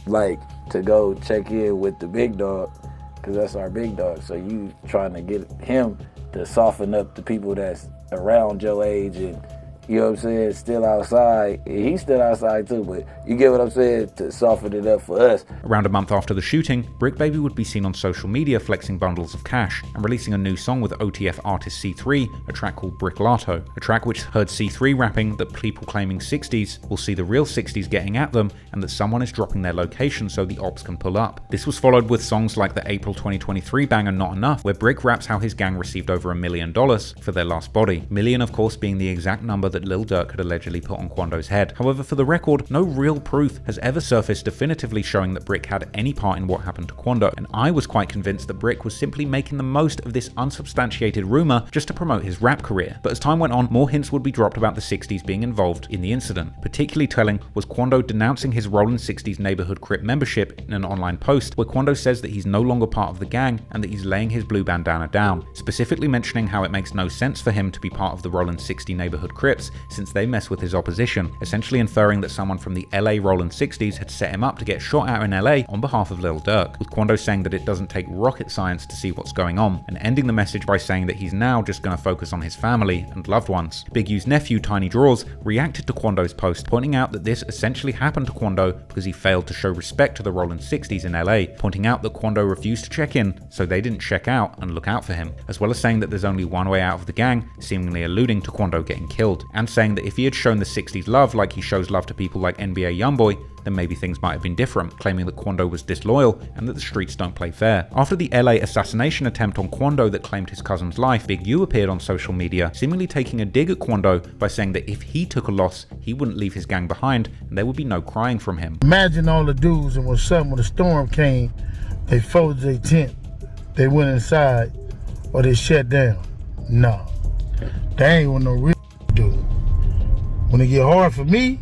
[SPEAKER 10] like to go check in with the big dog, because that's our big dog. So you trying to get him to soften up the people that's around your age and, you know what I'm saying, still outside. He's still outside too, but you get what I'm saying, to soften it up for us.
[SPEAKER 1] Around a month after the shooting, Brick Baby would be seen on social media flexing bundles of cash and releasing a new song with OTF artist C3, a track called Brick Lato, a track which heard C3 rapping that people claiming 60s will see the real 60s getting at them and that someone is dropping their location so the ops can pull up. This was followed with songs like the April 2023 banger Not Enough, where Brick raps how his gang received over $1 million for their last body. Million, of course, being the exact number that Lil Durk had allegedly put on Quando's head. However, for the record, no real proof has ever surfaced definitively showing that Brick had any part in what happened to Quando, and I was quite convinced that Brick was simply making the most of this unsubstantiated rumor just to promote his rap career. But as time went on, more hints would be dropped about the 60s being involved in the incident. Particularly telling was Quando denouncing his Rollin' 60s neighborhood Crip membership in an online post where Quando says that he's no longer part of the gang and that he's laying his blue bandana down, specifically mentioning how it makes no sense for him to be part of the Rollin' 60 neighborhood Crips since they mess with his opposition, essentially inferring that someone from the LA Rollin' 60s had set him up to get shot out in LA on behalf of Lil Durk, with Quando saying that it doesn't take rocket science to see what's going on, and ending the message by saying that he's now just going to focus on his family and loved ones. Big U's nephew, Tiny Draws, reacted to Quando's post, pointing out that this essentially happened to Quando because he failed to show respect to the Rollin' 60s in LA, pointing out that Quando refused to check in, so they didn't check out and look out for him, as well as saying that there's only one way out of the gang, seemingly alluding to Quando getting killed, and saying that if he had shown the 60s love like he shows love to people like NBA Youngboy, then maybe things might have been different, claiming that Quando was disloyal and that the streets don't play fair. After the LA assassination attempt on Quando that claimed his cousin's life, Big U appeared on social media, seemingly taking a dig at Quando by saying that if he took a loss, he wouldn't leave his gang behind and there would be no crying from him.
[SPEAKER 8] Imagine all the dudes, and when the storm came, they folded their tent, they went inside, or they shut down. No, that ain't what no real do. When it get hard for me,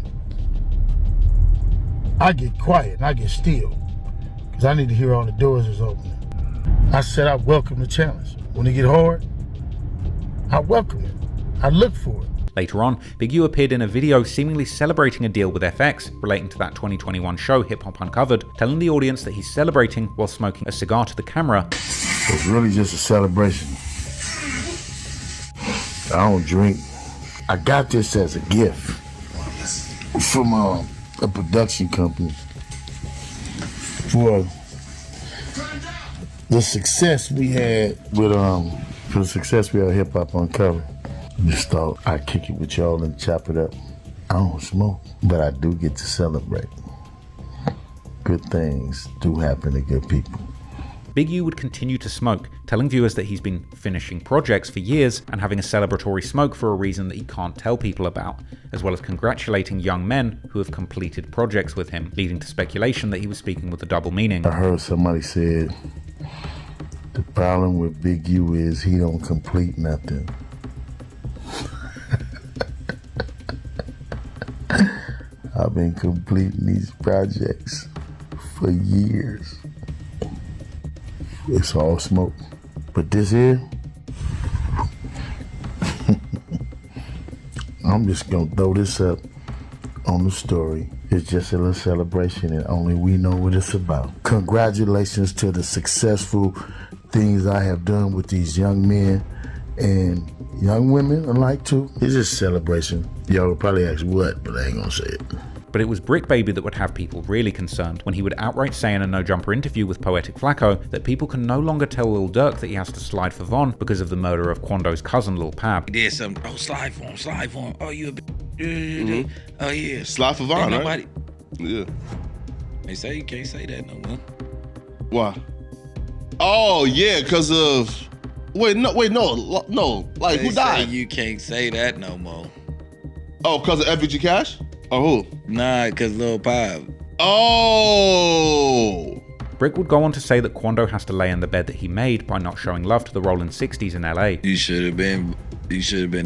[SPEAKER 8] I get quiet and I get still, because I need to hear all the doors is opening. I said I welcome the challenge. When it get hard, I welcome it. I look for it.
[SPEAKER 1] Later on, Big U appeared in a video seemingly celebrating a deal with FX relating to that 2021 show Hip Hop Uncovered, telling the audience that he's celebrating while smoking a cigar to the camera.
[SPEAKER 8] It's really just a celebration. I don't drink. I got this as a gift from a production company for the success we had with Hip Hop Uncovered. Just thought I'd kick it with y'all and chop it up. I don't smoke, but I do get to celebrate. Good things do happen to good people.
[SPEAKER 1] Big U would continue to smoke, telling viewers that he's been finishing projects for years and having a celebratory smoke for a reason that he can't tell people about, as well as congratulating young men who have completed projects with him, leading to speculation that he was speaking with a double meaning.
[SPEAKER 8] I heard somebody said, the problem with Big U is he don't complete nothing. I've been completing these projects for years. It's all smoke. But this here, I'm just gonna throw this up on the story. It's just a little celebration and only we know what it's about. Congratulations to the successful things I have done with these young men and young women alike too. It's just a celebration. Y'all will probably ask what, but I ain't gonna say it.
[SPEAKER 1] But it was Brick Baby that would have people really concerned when he would outright say in a No Jumper interview with Poetic Flacco that people can no longer tell Lil Durk that he has to slide for Von because of the murder of Quando's cousin Lil Pab.
[SPEAKER 10] He did something. Oh, slide for him. Oh, you a bitch. Oh, yeah.
[SPEAKER 11] Slide for Von,
[SPEAKER 10] Ain't
[SPEAKER 11] right? Yeah.
[SPEAKER 10] They say you can't say that no more.
[SPEAKER 11] Why? Oh, yeah, because of... Wait, no. Like,
[SPEAKER 10] They
[SPEAKER 11] who died?
[SPEAKER 10] say you can't say that no more.
[SPEAKER 11] Oh, because of FBG Cash? Or who?
[SPEAKER 10] Nah, because Lil Pab.
[SPEAKER 11] Oh!
[SPEAKER 1] Brick would go on to say that Quando has to lay in the bed that he made by not showing love to the Rollin' 60s in LA.
[SPEAKER 10] You should have been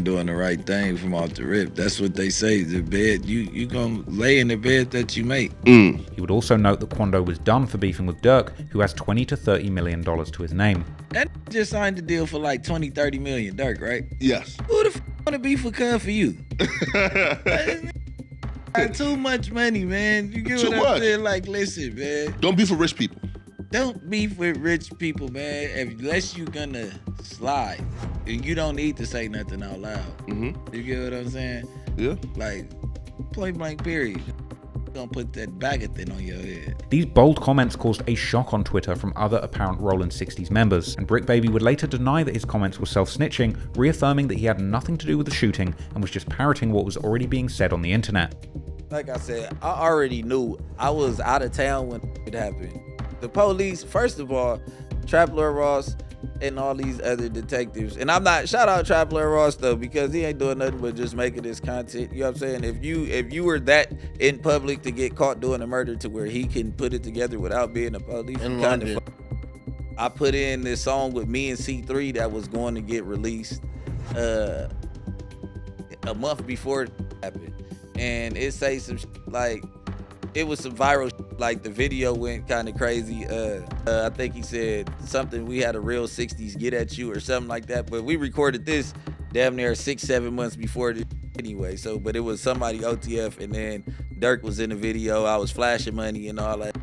[SPEAKER 10] doing the right thing from off the rip. That's what they say. The bed, you gonna lay in the bed that you make.
[SPEAKER 1] He would also note that Quando was done for beefing with Durk, who has $20 to $30 million to his name.
[SPEAKER 10] That just signed the deal for like 20-30 million, Durk, right?
[SPEAKER 11] Yes.
[SPEAKER 10] Who the f wanna beef with Cuz for you? Too much money, man. You get what I'm saying? Like, listen, man.
[SPEAKER 11] Don't beef with rich people.
[SPEAKER 10] Don't beef with rich people, man. Unless you're gonna slide, and you don't need to say nothing out loud. You get what I'm saying?
[SPEAKER 11] Yeah.
[SPEAKER 10] Like, point blank, period. Gonna put that bagger thing on your head.
[SPEAKER 1] These bold comments caused a shock on Twitter from other apparent Rollin' 60s members, and Brick Baby would later deny that his comments were self-snitching, reaffirming that he had nothing to do with the shooting and was just parroting what was already being said on the internet.
[SPEAKER 15] Like I said, I already knew I was out of town when it happened. The police, first of all, Trap Lord Ross and all these other detectives, and I'm not, shout out Trap Lord Ross though, because he ain't doing nothing but just making this content. You know what I'm saying? If you were that in public to get caught doing a murder to where he can put it together without being a police,
[SPEAKER 20] In
[SPEAKER 15] kind of.
[SPEAKER 20] London.
[SPEAKER 15] I put in this song with me and C3 that was going to get released a month before it happened. And it say some like, it was some viral like the video went kind of crazy. I think he said something, we had a real 60s get at you or something like that. But we recorded this damn near 6-7 months before this anyway. So, but it was somebody OTF, and then Durk was in the video. I was flashing money and all that.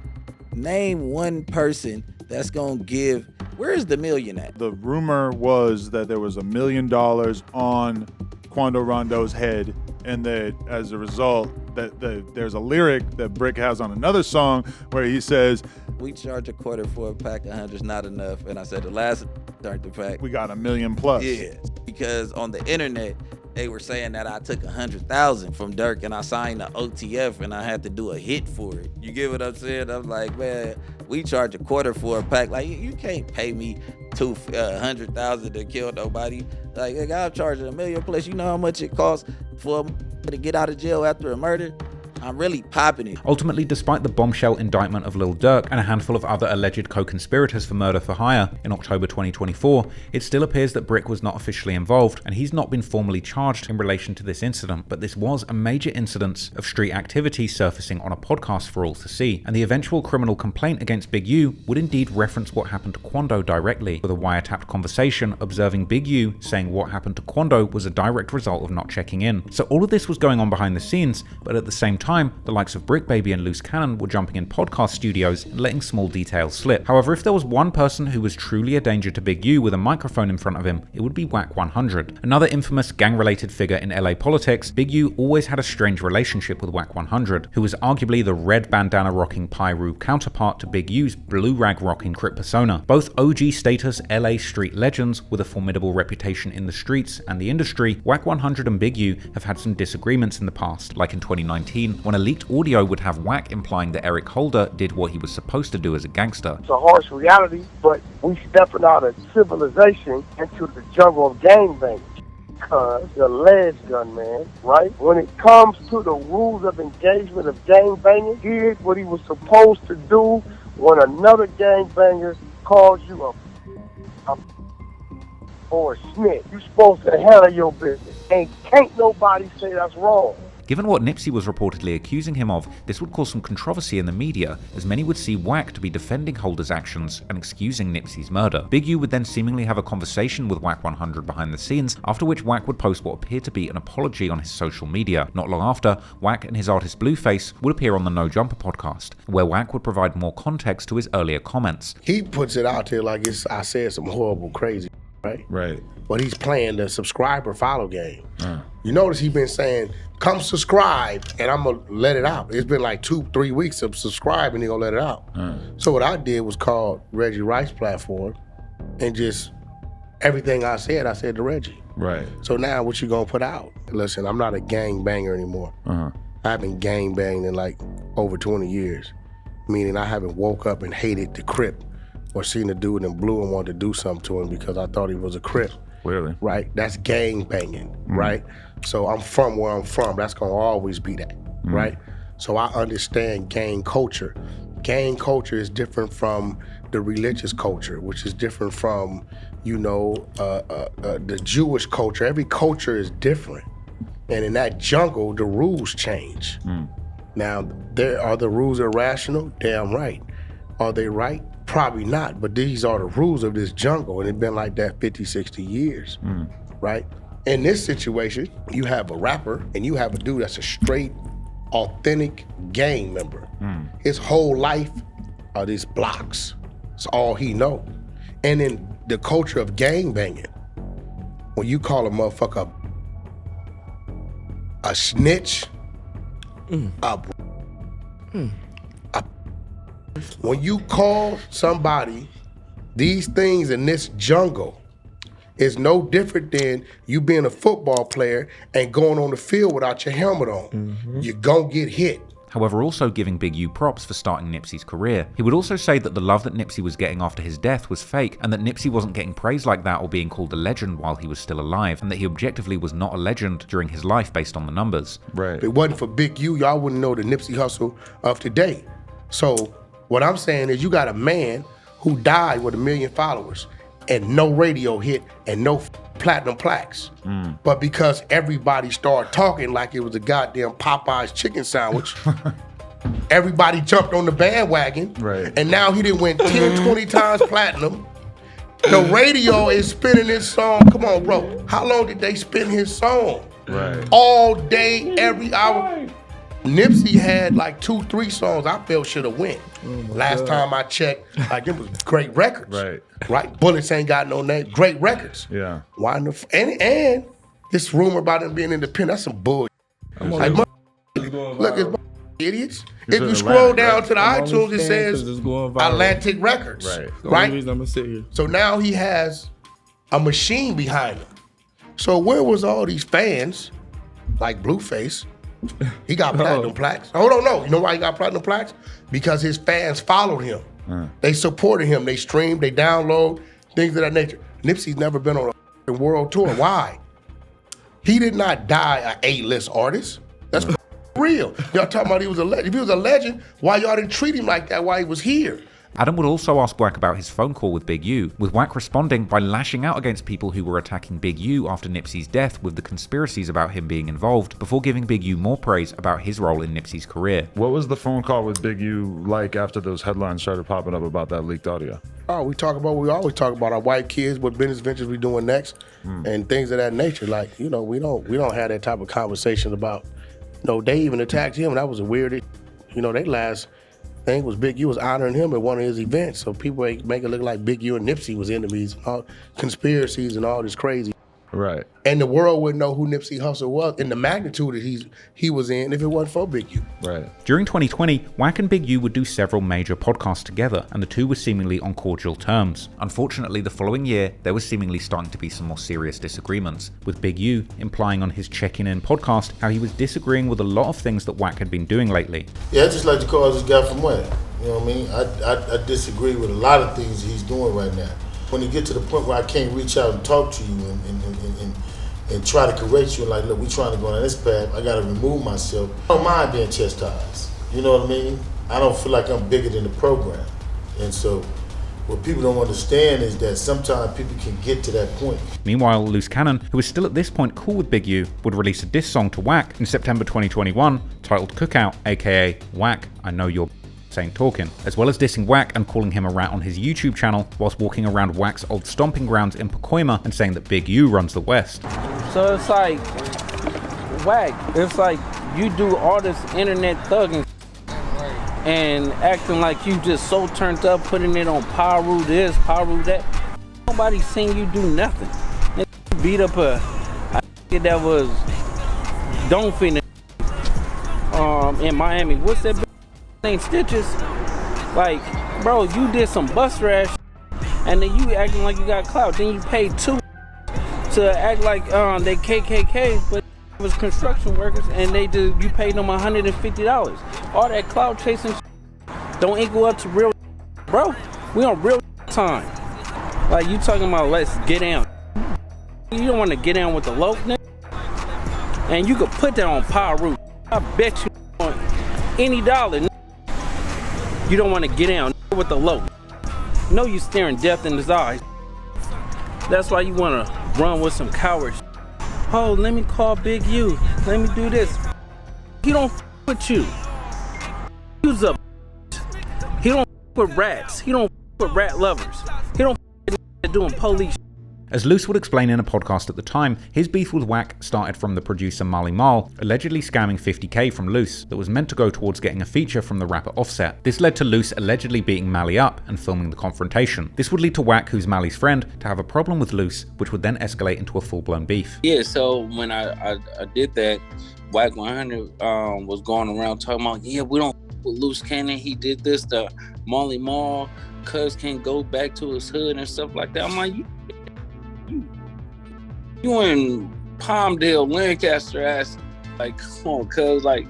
[SPEAKER 15] Name one person that's gonna give, where's the million at?
[SPEAKER 21] The rumor was that there was $1 million on Quando Rondo's head, and that as a result, that there's a lyric that Brick has on another song where he says,
[SPEAKER 15] "We charge a quarter for a pack of 100's not enough," and I said the last turned the pack.
[SPEAKER 21] We got $1 million plus.
[SPEAKER 15] Yeah, because on the internet they were saying that I took 100,000 from Durk and I signed the OTF and I had to do a hit for it. You get what I'm saying? I'm like, man, we charge a quarter for a pack. Like, you can't pay me 100,000 to kill nobody. Like, I'm charging $1 million plus. You know how much it costs for to get out of jail after a murder? I'm really popping it.
[SPEAKER 1] Ultimately, despite the bombshell indictment of Lil Durk and a handful of other alleged co-conspirators for murder for hire in October 2024, it still appears that Brick was not officially involved, and he's not been formally charged in relation to this incident, but this was a major incidence of street activity surfacing on a podcast for all to see, and the eventual criminal complaint against Big U would indeed reference what happened to Quando directly, with a wiretapped conversation observing Big U saying what happened to Quando was a direct result of not checking in. So all of this was going on behind the scenes, but at the same time, the likes of Brick Baby and Loose Cannon were jumping in podcast studios and letting small details slip. However, if there was one person who was truly a danger to Big U with a microphone in front of him, it would be Wack 100. Another infamous gang-related figure in LA politics, Big U always had a strange relationship with Wack 100, who was arguably the red bandana-rocking Pyru counterpart to Big U's blue rag-rocking Crip persona. Both OG status LA street legends with a formidable reputation in the streets and the industry, Wack 100 and Big U have had some disagreements in the past, like in 2019, when a leaked audio would have Wack implying that Eric Holder did what he was supposed to do as a gangster.
[SPEAKER 17] It's a harsh reality, but we stepping out of civilization into the jungle of gangbanging. Because the ledge gun, man, right? When it comes to the rules of engagement of gangbanging, he did what he was supposed to do when another gangbanger calls you a or a snitch. You supposed to handle your business. And can't nobody say that's wrong.
[SPEAKER 1] Given what Nipsey was reportedly accusing him of, this would cause some controversy in the media, as many would see Wack to be defending Holder's actions and excusing Nipsey's murder. Big U would then seemingly have a conversation with Wack 100 behind the scenes, after which Wack would post what appeared to be an apology on his social media. Not long after, Wack and his artist Blueface would appear on the No Jumper podcast, where Wack would provide more context to his earlier comments.
[SPEAKER 18] He puts it out there like I said some horrible, crazy, right? Right. But he's playing the subscriber follow game. You notice he's been saying, come subscribe, and I'm gonna let it out. It's been like 2-3 weeks of subscribe, and he gonna let it out. So what I did was call Reggie Rice platform, and just everything I said to Reggie. Right. So now what you gonna put out? Listen, I'm not a gang banger anymore. I haven't gang banged in like over 20 years, meaning I haven't woke up and hated the Crip or seen a dude in blue and wanted to do something to him because I thought he was a Crip. Really? Right? That's gang banging, right? So I'm from where I'm from. That's gonna always be that, right? So I understand gang culture. Gang culture is different from the religious culture, which is different from, you know, the Jewish culture. Every culture is different. And in that jungle, the rules change. Now, are the rules irrational? Damn right. Are they right? Probably not, but these are the rules of this jungle, and it's been like that 50, 60 years, right? In this situation, you have a rapper and you have a dude that's a straight, authentic gang member. His whole life are these blocks. It's all he know. And in the culture of gang banging, when you call a motherfucker a snitch, when you call somebody these things in this jungle, it's no different than you being a football player and going on the field without your helmet on. You're gonna get hit.
[SPEAKER 1] However, also giving Big U props for starting Nipsey's career. He would also say that the love that Nipsey was getting after his death was fake, and that Nipsey wasn't getting praise like that or being called a legend while he was still alive, and that he objectively was not a legend during his life based on the numbers.
[SPEAKER 18] Right. If it wasn't for Big U, y'all wouldn't know the Nipsey Hussle of today. So what I'm saying is you got a man who died with 1 million followers and no radio hit and no platinum plaques. But because everybody started talking like it was a goddamn Popeye's chicken sandwich, everybody jumped on the bandwagon. Right. And now he done went 10, 20 times platinum. The radio is spinning his song. Come on, bro. How long did they spin his song? Right. All day, every hour. Nipsey had like 2-3 songs I felt should have went. Last time I checked, like it was great records. Right. Bullets ain't got no name. Great records. Yeah. Why in the and this rumor about him being independent, that's some bullshit. Like, look, it's idiots. If you scroll down to the iTunes, it says Atlantic Records. Right. The only reason I'm gonna sit here. So now he has a machine behind him. So where was all these fans, like Blueface? He got platinum plaques. Hold on, no. You know why he got platinum plaques? Because his fans followed him. They supported him. They streamed, they download, things of that nature. Nipsey's never been on a world tour. Why? He did not die an A-list artist. That's real. Y'all talking about he was a legend. If he was a legend, why y'all didn't treat him like that while he was here?
[SPEAKER 1] Adam would also ask Wack about his phone call with Big U, with Wack responding by lashing out against people who were attacking Big U after Nipsey's death with the conspiracies about him being involved, before giving Big U more praise about his role in Nipsey's career.
[SPEAKER 21] What was the phone call with Big U like after those headlines started popping up about that leaked audio?
[SPEAKER 18] Oh, we always talk about our white kids, what business ventures we doing next, and things of that nature. Like, we don't have that type of conversation about, they even attacked him. That was a weird, they last thing was Big U was honoring him at one of his events. So people make it look like Big U and Nipsey was enemies, all conspiracies and all this crazy.
[SPEAKER 21] Right.
[SPEAKER 18] And the world wouldn't know who Nipsey Hussle was in the magnitude that he was in if it wasn't for Big U.
[SPEAKER 21] Right.
[SPEAKER 1] During 2020, Wack and Big U would do several major podcasts together, and the two were seemingly on cordial terms. Unfortunately, the following year, there was seemingly starting to be some more serious disagreements, with Big U implying on his Checking In podcast how he was disagreeing with a lot of things that Wack had been doing lately.
[SPEAKER 2] Yeah, I just like to call this guy from where? You know what I mean? I disagree with a lot of things he's doing right now. When you get to the point where I can't reach out and talk to you and try to correct you and like, look, we trying to go down this path, I got to remove myself. I don't mind being chastised. You know what I mean? I don't feel like I'm bigger than the program. And so what people don't understand is that sometimes people can get to that point.
[SPEAKER 1] Meanwhile, Loose Cannon, who was still at this point cool with Big U, would release a diss song to Wack in September 2021 titled Cookout, aka Wack, I Know You're Ain't Talking, as well as dissing Wack and calling him a rat on his YouTube channel whilst walking around Wack's old stomping grounds in Pacoima and saying that Big U runs the West.
[SPEAKER 9] So it's like, Wack, it's like you do all this internet thugging and acting like you just so turned up, putting it on Paru this, Paru that. Nobody seen you do nothing. They beat up a that was don't fin in Miami. What's that name? Stitches. Like, bro, you did some bus rash and then you acting like you got clout. Then you paid $2 to act like they KKK, but it was construction workers and you paid them $150. All that clout chasing don't equal up to real, bro. We on real time. Like, you talking about let's get down. You don't want to get down with the low, nigga. And you could put that on Paru. I bet you on any dollar, nigga. You don't want to get down with the low. No, you staring death in his eyes. That's why you want to run with some cowards. Oh, let me call Big U. Let me do this. He don't with you. He's a. He don't with rats. He don't with rat lovers. He don't doing police.
[SPEAKER 1] As Luce would explain in a podcast at the time, his beef with Wack started from the producer Marley Marl allegedly scamming $50K from Luce that was meant to go towards getting a feature from the rapper Offset. This led to Luce allegedly beating Mally up and filming the confrontation. This would lead to Wack, who's Mally's friend, to have a problem with Luce, which would then escalate into a full-blown beef.
[SPEAKER 14] Yeah, so when I did that, Wack 100 was going around talking about, yeah, we don't with Loose Cannon, he did this to Marley Marl, cuz can't go back to his hood and stuff like that. I'm like, you in Palmdale, Lancaster ass, like, come on, cuz, like,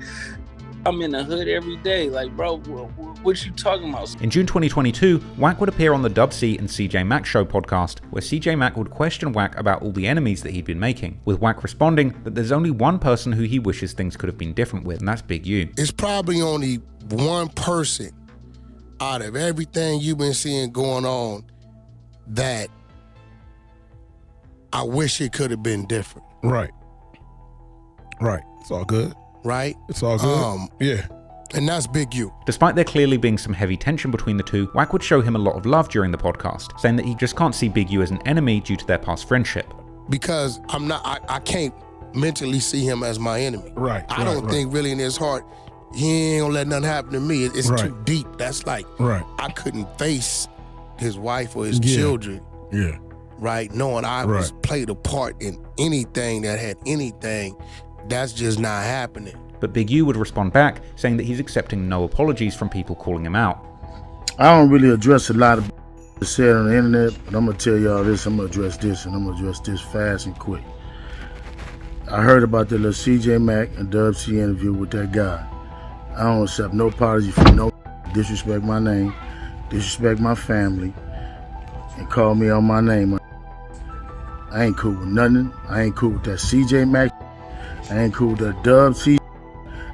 [SPEAKER 14] I'm in the hood every day. Like, bro, what you talking about?
[SPEAKER 1] In June 2022, Wack would appear on the Dub C and CJ Mack Show podcast, where CJ Mack would question Wack about all the enemies that he'd been making, with Wack responding that there's only one person who he wishes things could have been different with, and that's Big U.
[SPEAKER 18] It's probably only one person out of everything you've been seeing going on that I wish it could have been different.
[SPEAKER 7] Right. It's all good.
[SPEAKER 18] Right?
[SPEAKER 7] It's all good. Yeah.
[SPEAKER 18] And that's Big U.
[SPEAKER 1] Despite there clearly being some heavy tension between the two, Wack would show him a lot of love during the podcast, saying that he just can't see Big U as an enemy due to their past friendship.
[SPEAKER 18] Because I can't mentally see him as my enemy.
[SPEAKER 7] Right.
[SPEAKER 18] I don't think really in his heart, he ain't gonna let nothing happen to me. It's too deep. That's like, I couldn't face his wife or his children.
[SPEAKER 7] Yeah.
[SPEAKER 18] Right, knowing I was played a part in anything that had anything, that's just not happening.
[SPEAKER 1] But Big U would respond back, saying that he's accepting no apologies from people calling him out.
[SPEAKER 8] I don't really address a lot of said on the internet, but I'm gonna tell y'all this, I'm gonna address this, and I'm gonna address this fast and quick. I heard about the little CJ Mack and Dub C interview with that guy. I don't accept no apology for no disrespect my name, disrespect my family, and call me on my name. I ain't cool with nothing. I ain't cool with that CJ Mack. I ain't cool with that Dub C.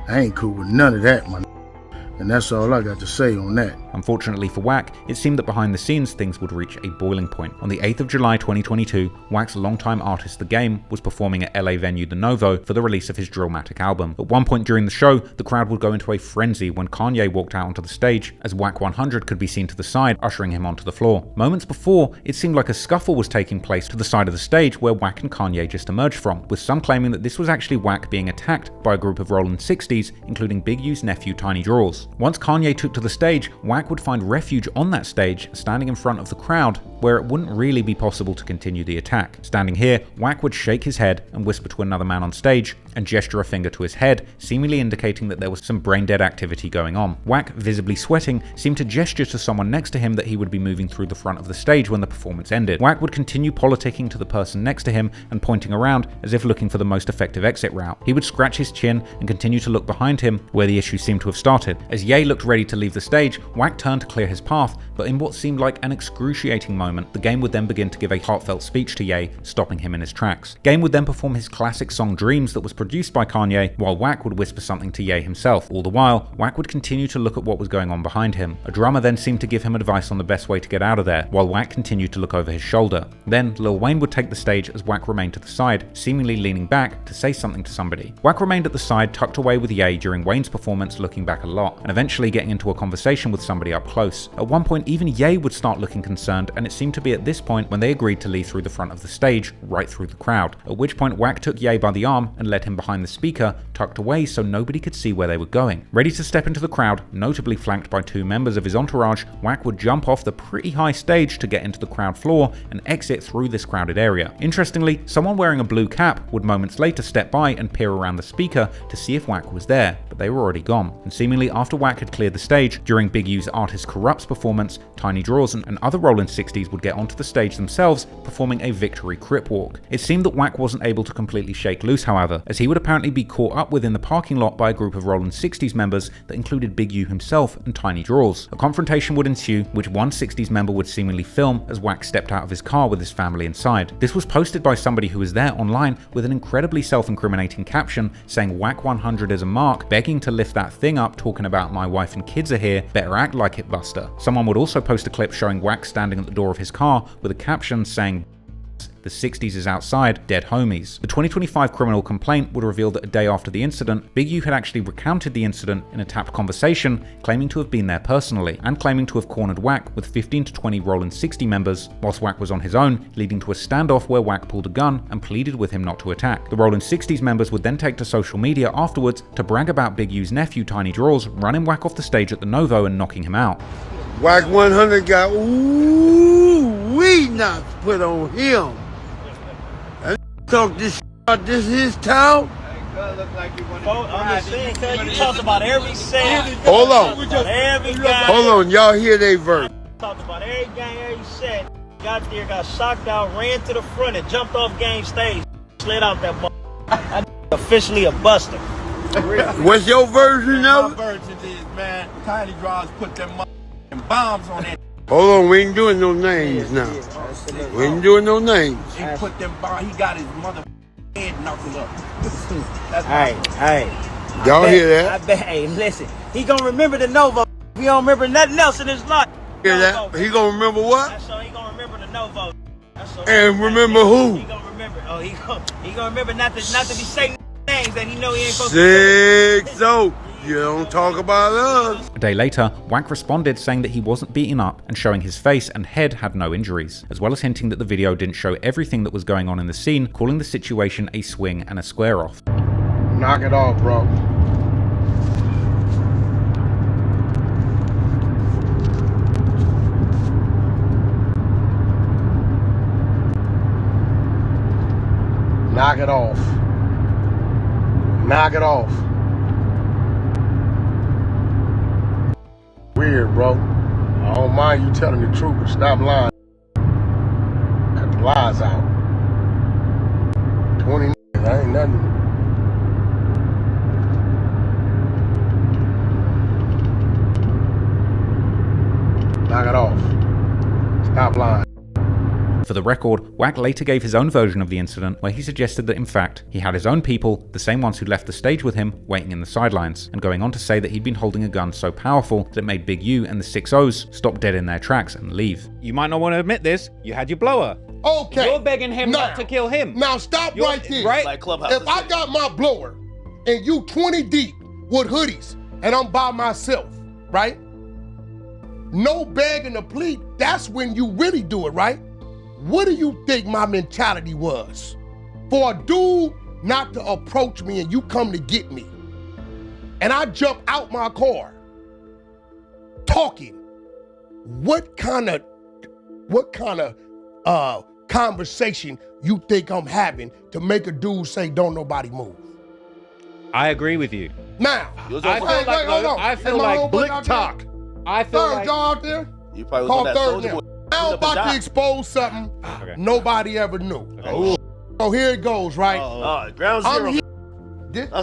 [SPEAKER 8] I ain't cool with none of that, man. And that's all I got to say on that.
[SPEAKER 1] Unfortunately for Wack, it seemed that behind the scenes things would reach a boiling point. On the 8th of July 2022, Wack's longtime artist The Game was performing at LA venue The Novo for the release of his Drillmatic album. At one point during the show, the crowd would go into a frenzy when Kanye walked out onto the stage, as Wack 100 could be seen to the side, ushering him onto the floor. Moments before, it seemed like a scuffle was taking place to the side of the stage where Wack and Kanye just emerged from, with some claiming that this was actually Wack being attacked by a group of Rollin 60s, including Big U's nephew Tiny Draws. Once Kanye took to the stage, Wack would find refuge on that stage, standing in front of the crowd, where it wouldn't really be possible to continue the attack. Standing here, Wack would shake his head and whisper to another man on stage, and gesture a finger to his head, seemingly indicating that there was some brain-dead activity going on. Wack, visibly sweating, seemed to gesture to someone next to him that he would be moving through the front of the stage when the performance ended. Wack would continue politicking to the person next to him and pointing around as if looking for the most effective exit route. He would scratch his chin and continue to look behind him, where the issue seemed to have started. As Ye looked ready to leave the stage, Wack turned to clear his path, but in what seemed like an excruciating moment, the Game would then begin to give a heartfelt speech to Ye, stopping him in his tracks. Game would then perform his classic song Dreams that was produced by Kanye, while Wack would whisper something to Ye himself. All the while, Wack would continue to look at what was going on behind him. A drummer then seemed to give him advice on the best way to get out of there, while Wack continued to look over his shoulder. Then, Lil Wayne would take the stage as Wack remained to the side, seemingly leaning back to say something to somebody. Wack remained at the side, tucked away with Ye during Wayne's performance, looking back a lot, and eventually getting into a conversation with somebody up close. At one point, even Ye would start looking concerned, and it seemed to be at this point when they agreed to leave through the front of the stage, right through the crowd. At which point, Wack took Ye by the arm and led him behind the speaker, tucked away so nobody could see where they were going. Ready to step into the crowd, notably flanked by two members of his entourage, Wack would jump off the pretty high stage to get into the crowd floor and exit through this crowded area. Interestingly, someone wearing a blue cap would moments later step by and peer around the speaker to see if Wack was there, but they were already gone. And seemingly after Wack had cleared the stage, during Big U's Artist Corrupt's performance, Tiny Draws and other Rollin 60s would get onto the stage themselves, performing a victory Crip walk. It seemed that Wack wasn't able to completely shake loose, however, as he would apparently be caught up within the parking lot by a group of Rollin 60s members that included Big U himself and Tiny Draws. A confrontation would ensue, which one 60s member would seemingly film as Wack stepped out of his car with his family inside. This was posted by somebody who was there online with an incredibly self-incriminating caption saying Wack 100 is a mark, begging to lift that thing up, talking about my wife and kids are here, better act like it, Buster. Someone would also post a clip showing Wack standing at the door of his car with a caption saying the 60s is outside, dead homies. The 2025 criminal complaint would reveal that a day after the incident, Big U had actually recounted the incident in a tapped conversation, claiming to have been there personally, and claiming to have cornered Wack with 15 to 20 Rollin 60 members, whilst Wack was on his own, leading to a standoff where Wack pulled a gun and pleaded with him not to attack. The Rollin 60s members would then take to social media afterwards to brag about Big U's nephew Tiny Draws running Wack off the stage at the Novo and knocking him out.
[SPEAKER 5] Wack 100 got we not put on him. Talk this about this his town.
[SPEAKER 10] I'm just saying, cuz you talked about every set.
[SPEAKER 5] Hold on.
[SPEAKER 10] Every guy.
[SPEAKER 5] Hold on, y'all hear they verse.
[SPEAKER 10] Talked about every gang, every set. Got there, got shocked out, ran to the front and jumped off game stage. Slid out that ball. I officially a buster.
[SPEAKER 5] What's your version of it?
[SPEAKER 7] My version is, man, Tiny Draws put them bombs on it.
[SPEAKER 5] Hold on, we ain't doing no names now. We ain't doing no names.
[SPEAKER 7] He put them bombs, he got his mother head knuckled up.
[SPEAKER 10] Hey.
[SPEAKER 5] Y'all hear that?
[SPEAKER 10] I bet, hey, listen, he gonna remember the Novo. He don't remember nothing else in his life.
[SPEAKER 5] Hear that? He gonna remember what?
[SPEAKER 10] That's all he gonna remember the Novo.
[SPEAKER 5] And remember who?
[SPEAKER 10] He gonna remember. Oh, he gonna remember not to be saying names that he know he ain't supposed to.
[SPEAKER 5] 6-0. You don't talk about us.
[SPEAKER 1] A day later, Wack responded saying that he wasn't beaten up and showing his face and head had no injuries, as well as hinting that the video didn't show everything that was going on in the scene, calling the situation a swing and a square off.
[SPEAKER 18] Knock it off, bro. Knock it off. Knock it off. Weird, bro. I don't mind you telling the truth, but stop lying. Cut the lies out. 20 that ain't nothing. Knock it off. Stop lying.
[SPEAKER 1] for the record, Wack later gave his own version of the incident where he suggested that in fact, he had his own people, the same ones who left the stage with him, waiting in the sidelines, and going on to say that he'd been holding a gun so powerful that it made Big U and the 6-0s stop dead in their tracks and leave.
[SPEAKER 16] You might not want to admit this, you had your blower.
[SPEAKER 18] Okay.
[SPEAKER 16] You're begging him not to kill him.
[SPEAKER 18] Now stop right there.
[SPEAKER 16] Right?
[SPEAKER 18] If I got my blower and you 20 deep with hoodies and I'm by myself, right? No begging to plead, that's when you really do it, right? What do you think my mentality was? For a dude not to approach me and you come to get me, and I jump out my car, talking, what kind of conversation you think I'm having to make a dude say, don't nobody move?
[SPEAKER 16] I agree with you.
[SPEAKER 18] Now,
[SPEAKER 16] I feel like
[SPEAKER 18] Blick talk.
[SPEAKER 16] I feel
[SPEAKER 18] third
[SPEAKER 16] like
[SPEAKER 18] y'all out there.
[SPEAKER 13] You probably
[SPEAKER 18] Call
[SPEAKER 13] was on that
[SPEAKER 18] third
[SPEAKER 13] Soulja
[SPEAKER 18] now.
[SPEAKER 13] Boy.
[SPEAKER 18] Now I'm about to expose something nobody ever knew. So here it goes, right?
[SPEAKER 13] Ground zero.
[SPEAKER 18] I'm here.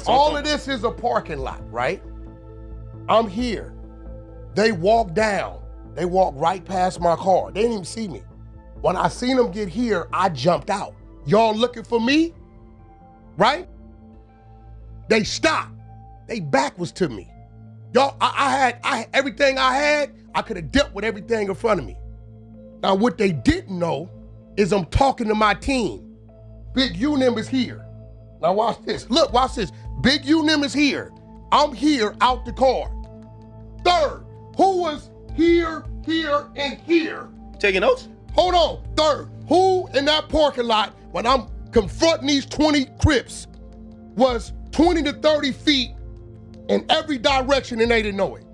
[SPEAKER 18] All of this is a parking lot, right? I'm here. They walk down. They walk right past my car. They didn't even see me. When I seen them get here, I jumped out. Y'all looking for me? Right? They stopped. They back was to me. Y'all, I had everything I had, I could have dealt with everything in front of me. Now, what they didn't know is I'm talking to my team. Big U-Nim is here. Now watch this. Look, watch this. Big U-Nim is here. I'm here out the car. Third, who was here, and here?
[SPEAKER 13] Taking notes?
[SPEAKER 18] Hold on. Third, who in that parking lot when I'm confronting these 20 Crips was 20 to 30 feet in every direction and they didn't know it?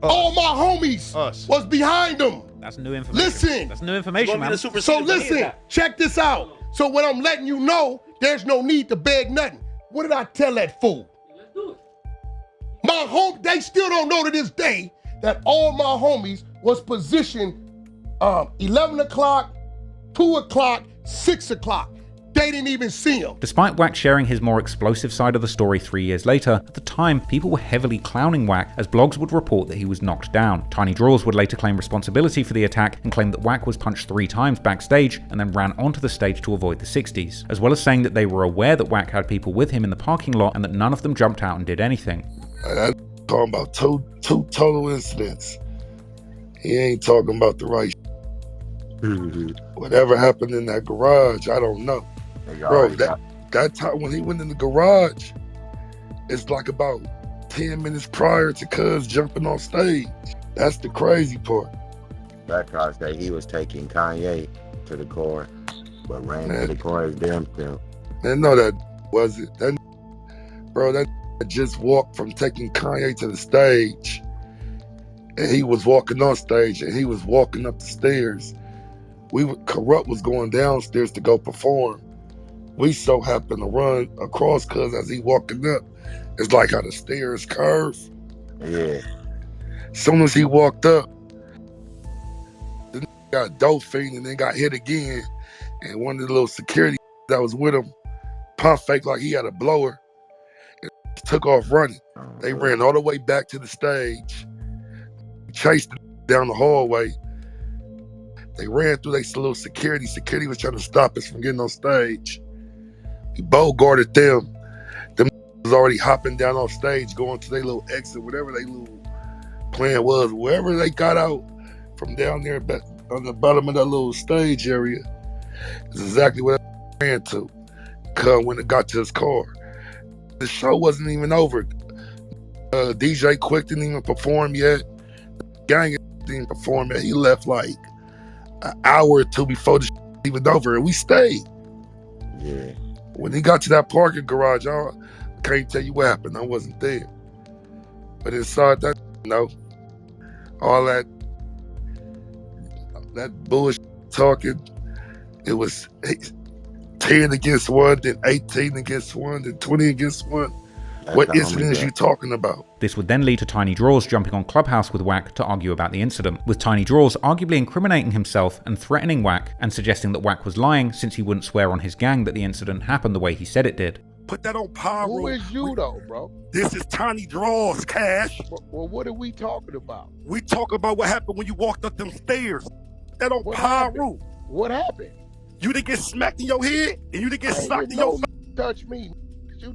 [SPEAKER 18] All my homies was behind them.
[SPEAKER 16] That's new information.
[SPEAKER 18] Listen.
[SPEAKER 16] That's new information, man.
[SPEAKER 18] So listen, check this out. So when I'm letting you know, there's no need to beg nothing. What did I tell that fool? Let's do it. My home, they still don't know to this day that all my homies was positioned 11 o'clock, 2 o'clock, 6 o'clock. They didn't even see him.
[SPEAKER 1] Despite Wack sharing his more explosive side of the story 3 years later, at the time, people were heavily clowning Wack as blogs would report that he was knocked down. Tiny Draws would later claim responsibility for the attack and claim that Wack was punched 3 times backstage and then ran onto the stage to avoid the 60s, as well as saying that they were aware that Wack had people with him in the parking lot and that none of them jumped out and did anything.
[SPEAKER 19] I'm talking about two total incidents. He ain't talking about the right Whatever happened in that garage, I don't know. Bro, that time when he went in the garage, it's like about 10 minutes prior to Cuz jumping on stage. That's the crazy part.
[SPEAKER 12] That car said he was taking Kanye to the car, but ran to the car as damn self.
[SPEAKER 19] Man, no, that wasn't. That just walked from taking Kanye to the stage, and he was walking on stage, and he was walking up the stairs. Corrupt was going downstairs to go perform. We so happened to run across Cuz as he walking up. It's like how the stairs curve.
[SPEAKER 12] Yeah.
[SPEAKER 19] As soon as he walked up, the got dolphin and then got hit again. And one of the little security that was with him pump fake like he had a blower and took off running. They ran all the way back to the stage, chased him down the hallway. They ran through their little security. Security was trying to stop us from getting on stage. We bow guarded them. Them was already hopping down on stage, going to their little exit, whatever their little plan was. Wherever they got out from down there on the bottom of that little stage area is exactly what I ran to. Cuz when it got to his car. The show wasn't even over. DJ Quick didn't even perform yet. The gang didn't even perform yet. He left like an hour or two before the even over, and we stayed.
[SPEAKER 12] Yeah.
[SPEAKER 19] When he got to that parking garage, I can't tell you what happened. I wasn't there. But inside that, all that bullshit talking, it was 10 against 1, then 18 against 1, then 20 against 1. What incident is you talking about?
[SPEAKER 1] This would then lead to Tiny Draws jumping on Clubhouse with Wack to argue about the incident, with Tiny Draws arguably incriminating himself and threatening Wack and suggesting that Wack was lying since he wouldn't swear on his gang that the incident happened the way he said it did.
[SPEAKER 19] Put that on Pyro.
[SPEAKER 18] Who is you though, bro?
[SPEAKER 19] This is Tiny Draws, Cash.
[SPEAKER 18] Well, what are we talking about?
[SPEAKER 19] We talk about what happened when you walked up them stairs.
[SPEAKER 3] that on Pyru.
[SPEAKER 19] What happened?
[SPEAKER 3] You didn't get smacked in your head and you didn't get socked in your face.
[SPEAKER 19] Touch me.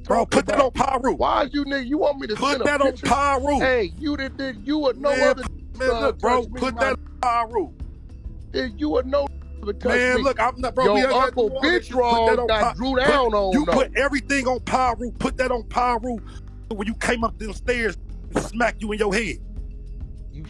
[SPEAKER 3] Bro, put that on Pyru.
[SPEAKER 19] Why is you nigga? You want me to
[SPEAKER 3] put
[SPEAKER 19] send
[SPEAKER 3] that
[SPEAKER 19] a
[SPEAKER 3] on
[SPEAKER 19] picture?
[SPEAKER 3] Pyru?
[SPEAKER 19] Hey, you did you or no
[SPEAKER 3] man,
[SPEAKER 19] other
[SPEAKER 3] man, look, bro, put that on Pyru.
[SPEAKER 19] Did you or no touch
[SPEAKER 3] man,
[SPEAKER 19] me?
[SPEAKER 3] look, I'm not, bro.
[SPEAKER 19] Your uncle bitch wrong got drew down on.
[SPEAKER 3] You put everything on Pyru. Put that on Pyru. When you came up them stairs, smack you in your head.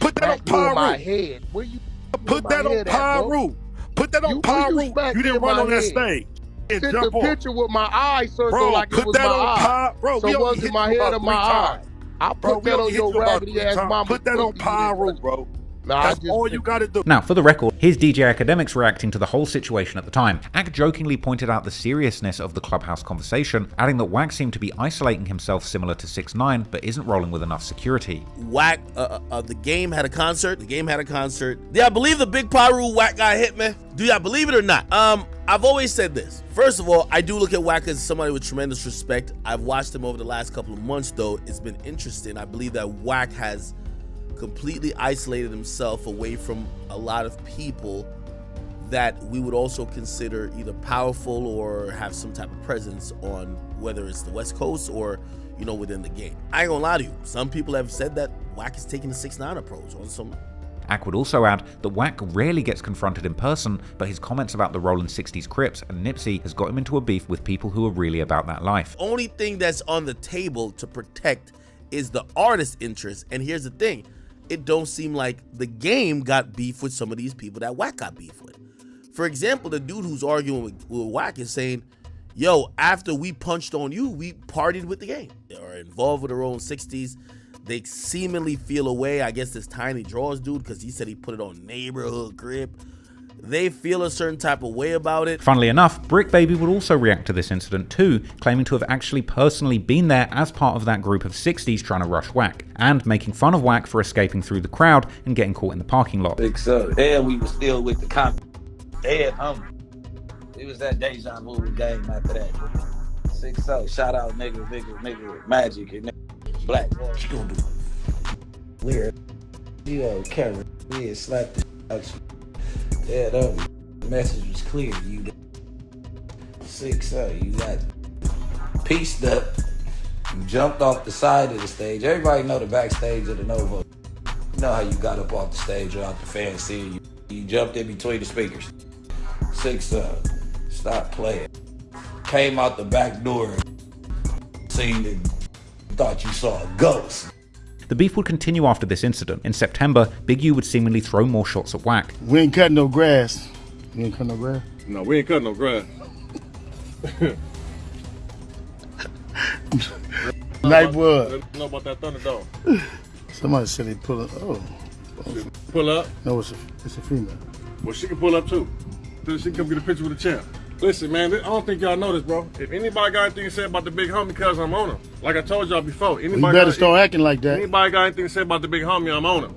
[SPEAKER 3] Put that on Pyru.
[SPEAKER 19] My head. Where you
[SPEAKER 3] put that on Pyru. Put that on Pyru. You didn't run on that stage.
[SPEAKER 19] Sent the picture with my eye circle
[SPEAKER 3] bro,
[SPEAKER 19] like it was my eye.
[SPEAKER 3] Bro,
[SPEAKER 19] so it wasn't my head or my eye. I put that on your raggedy ass mama.
[SPEAKER 3] Put that on Pyru, bro. That's all you gotta do.
[SPEAKER 1] Now, for the record, here's DJ Academics reacting to the whole situation at the time. Ak jokingly pointed out the seriousness of the Clubhouse conversation, adding that Wack seemed to be isolating himself similar to 6ix9ine, but isn't rolling with enough security.
[SPEAKER 13] Wack, the game had a concert. Do y'all believe the big Pyru Wack got hit, man? Do y'all believe it or not? I've always said this. First of all, I do look at Wack as somebody with tremendous respect. I've watched him over the last couple of months, though. It's been interesting. I believe that Wack has completely isolated himself away from a lot of people that we would also consider either powerful or have some type of presence on, whether it's the West Coast or, you know, within the game. I ain't gonna lie to you. Some people have said that Wack is taking the 6ix9ine approach on some.
[SPEAKER 1] Ak would also add that Wack rarely gets confronted in person, but his comments about the Rolling 60s Crips and Nipsey has got him into a beef with people who are really about that life.
[SPEAKER 13] Only thing that's on the table to protect is the artist's interest, and here's the thing. It don't seem like the game got beef with some of these people that Wack got beef with. For example, the dude who's arguing with Wack is saying, yo, after we punched on you, we partied with the game. They are involved with their own 60s. They seemingly feel away. I guess this Tiny Draws dude, because he said he put it on Neighborhood Crip. They feel a certain type of way about it.
[SPEAKER 1] Funnily enough, Brick Baby would also react to this incident too, claiming to have actually personally been there as part of that group of 60s trying to rush Wack, and making fun of Wack for escaping through the crowd and getting caught in the parking lot.
[SPEAKER 10] There we were still with the cop. Dead humble. It was that deja vu game after that. 6-0. Shout out nigga, Magic and nigga Black. What you gonna do? Weird. You Karen. Yeah, slap the out. Yeah, the message was clear. You 6-0. You got pieced up. You jumped off the side of the stage. Everybody know the backstage of the Novo. You know how you got up off the stage without the fans seeing you. You jumped in between the speakers. 6-0. Stop playing. Came out the back door. Seen it. Thought you saw a ghost.
[SPEAKER 1] The beef would continue after this incident. In September, Big U would seemingly throw more shots at Wack.
[SPEAKER 8] We ain't cutting no grass. We ain't cutting no grass?
[SPEAKER 11] No, we ain't cutting no grass.
[SPEAKER 8] Nightwood.
[SPEAKER 11] Let know about that Thunderdome.
[SPEAKER 8] Somebody said they pull up. Oh.
[SPEAKER 11] Pull up?
[SPEAKER 8] No, it's a female.
[SPEAKER 11] Well, she can pull up too. So she can come get a picture with the champ. Listen, man, I don't think y'all know this, bro. If anybody got anything to say about the big homie, cuz I'm on him. Like I told y'all before.
[SPEAKER 8] You better start acting like that.
[SPEAKER 11] Anybody got anything to say about the big homie, I'm on him.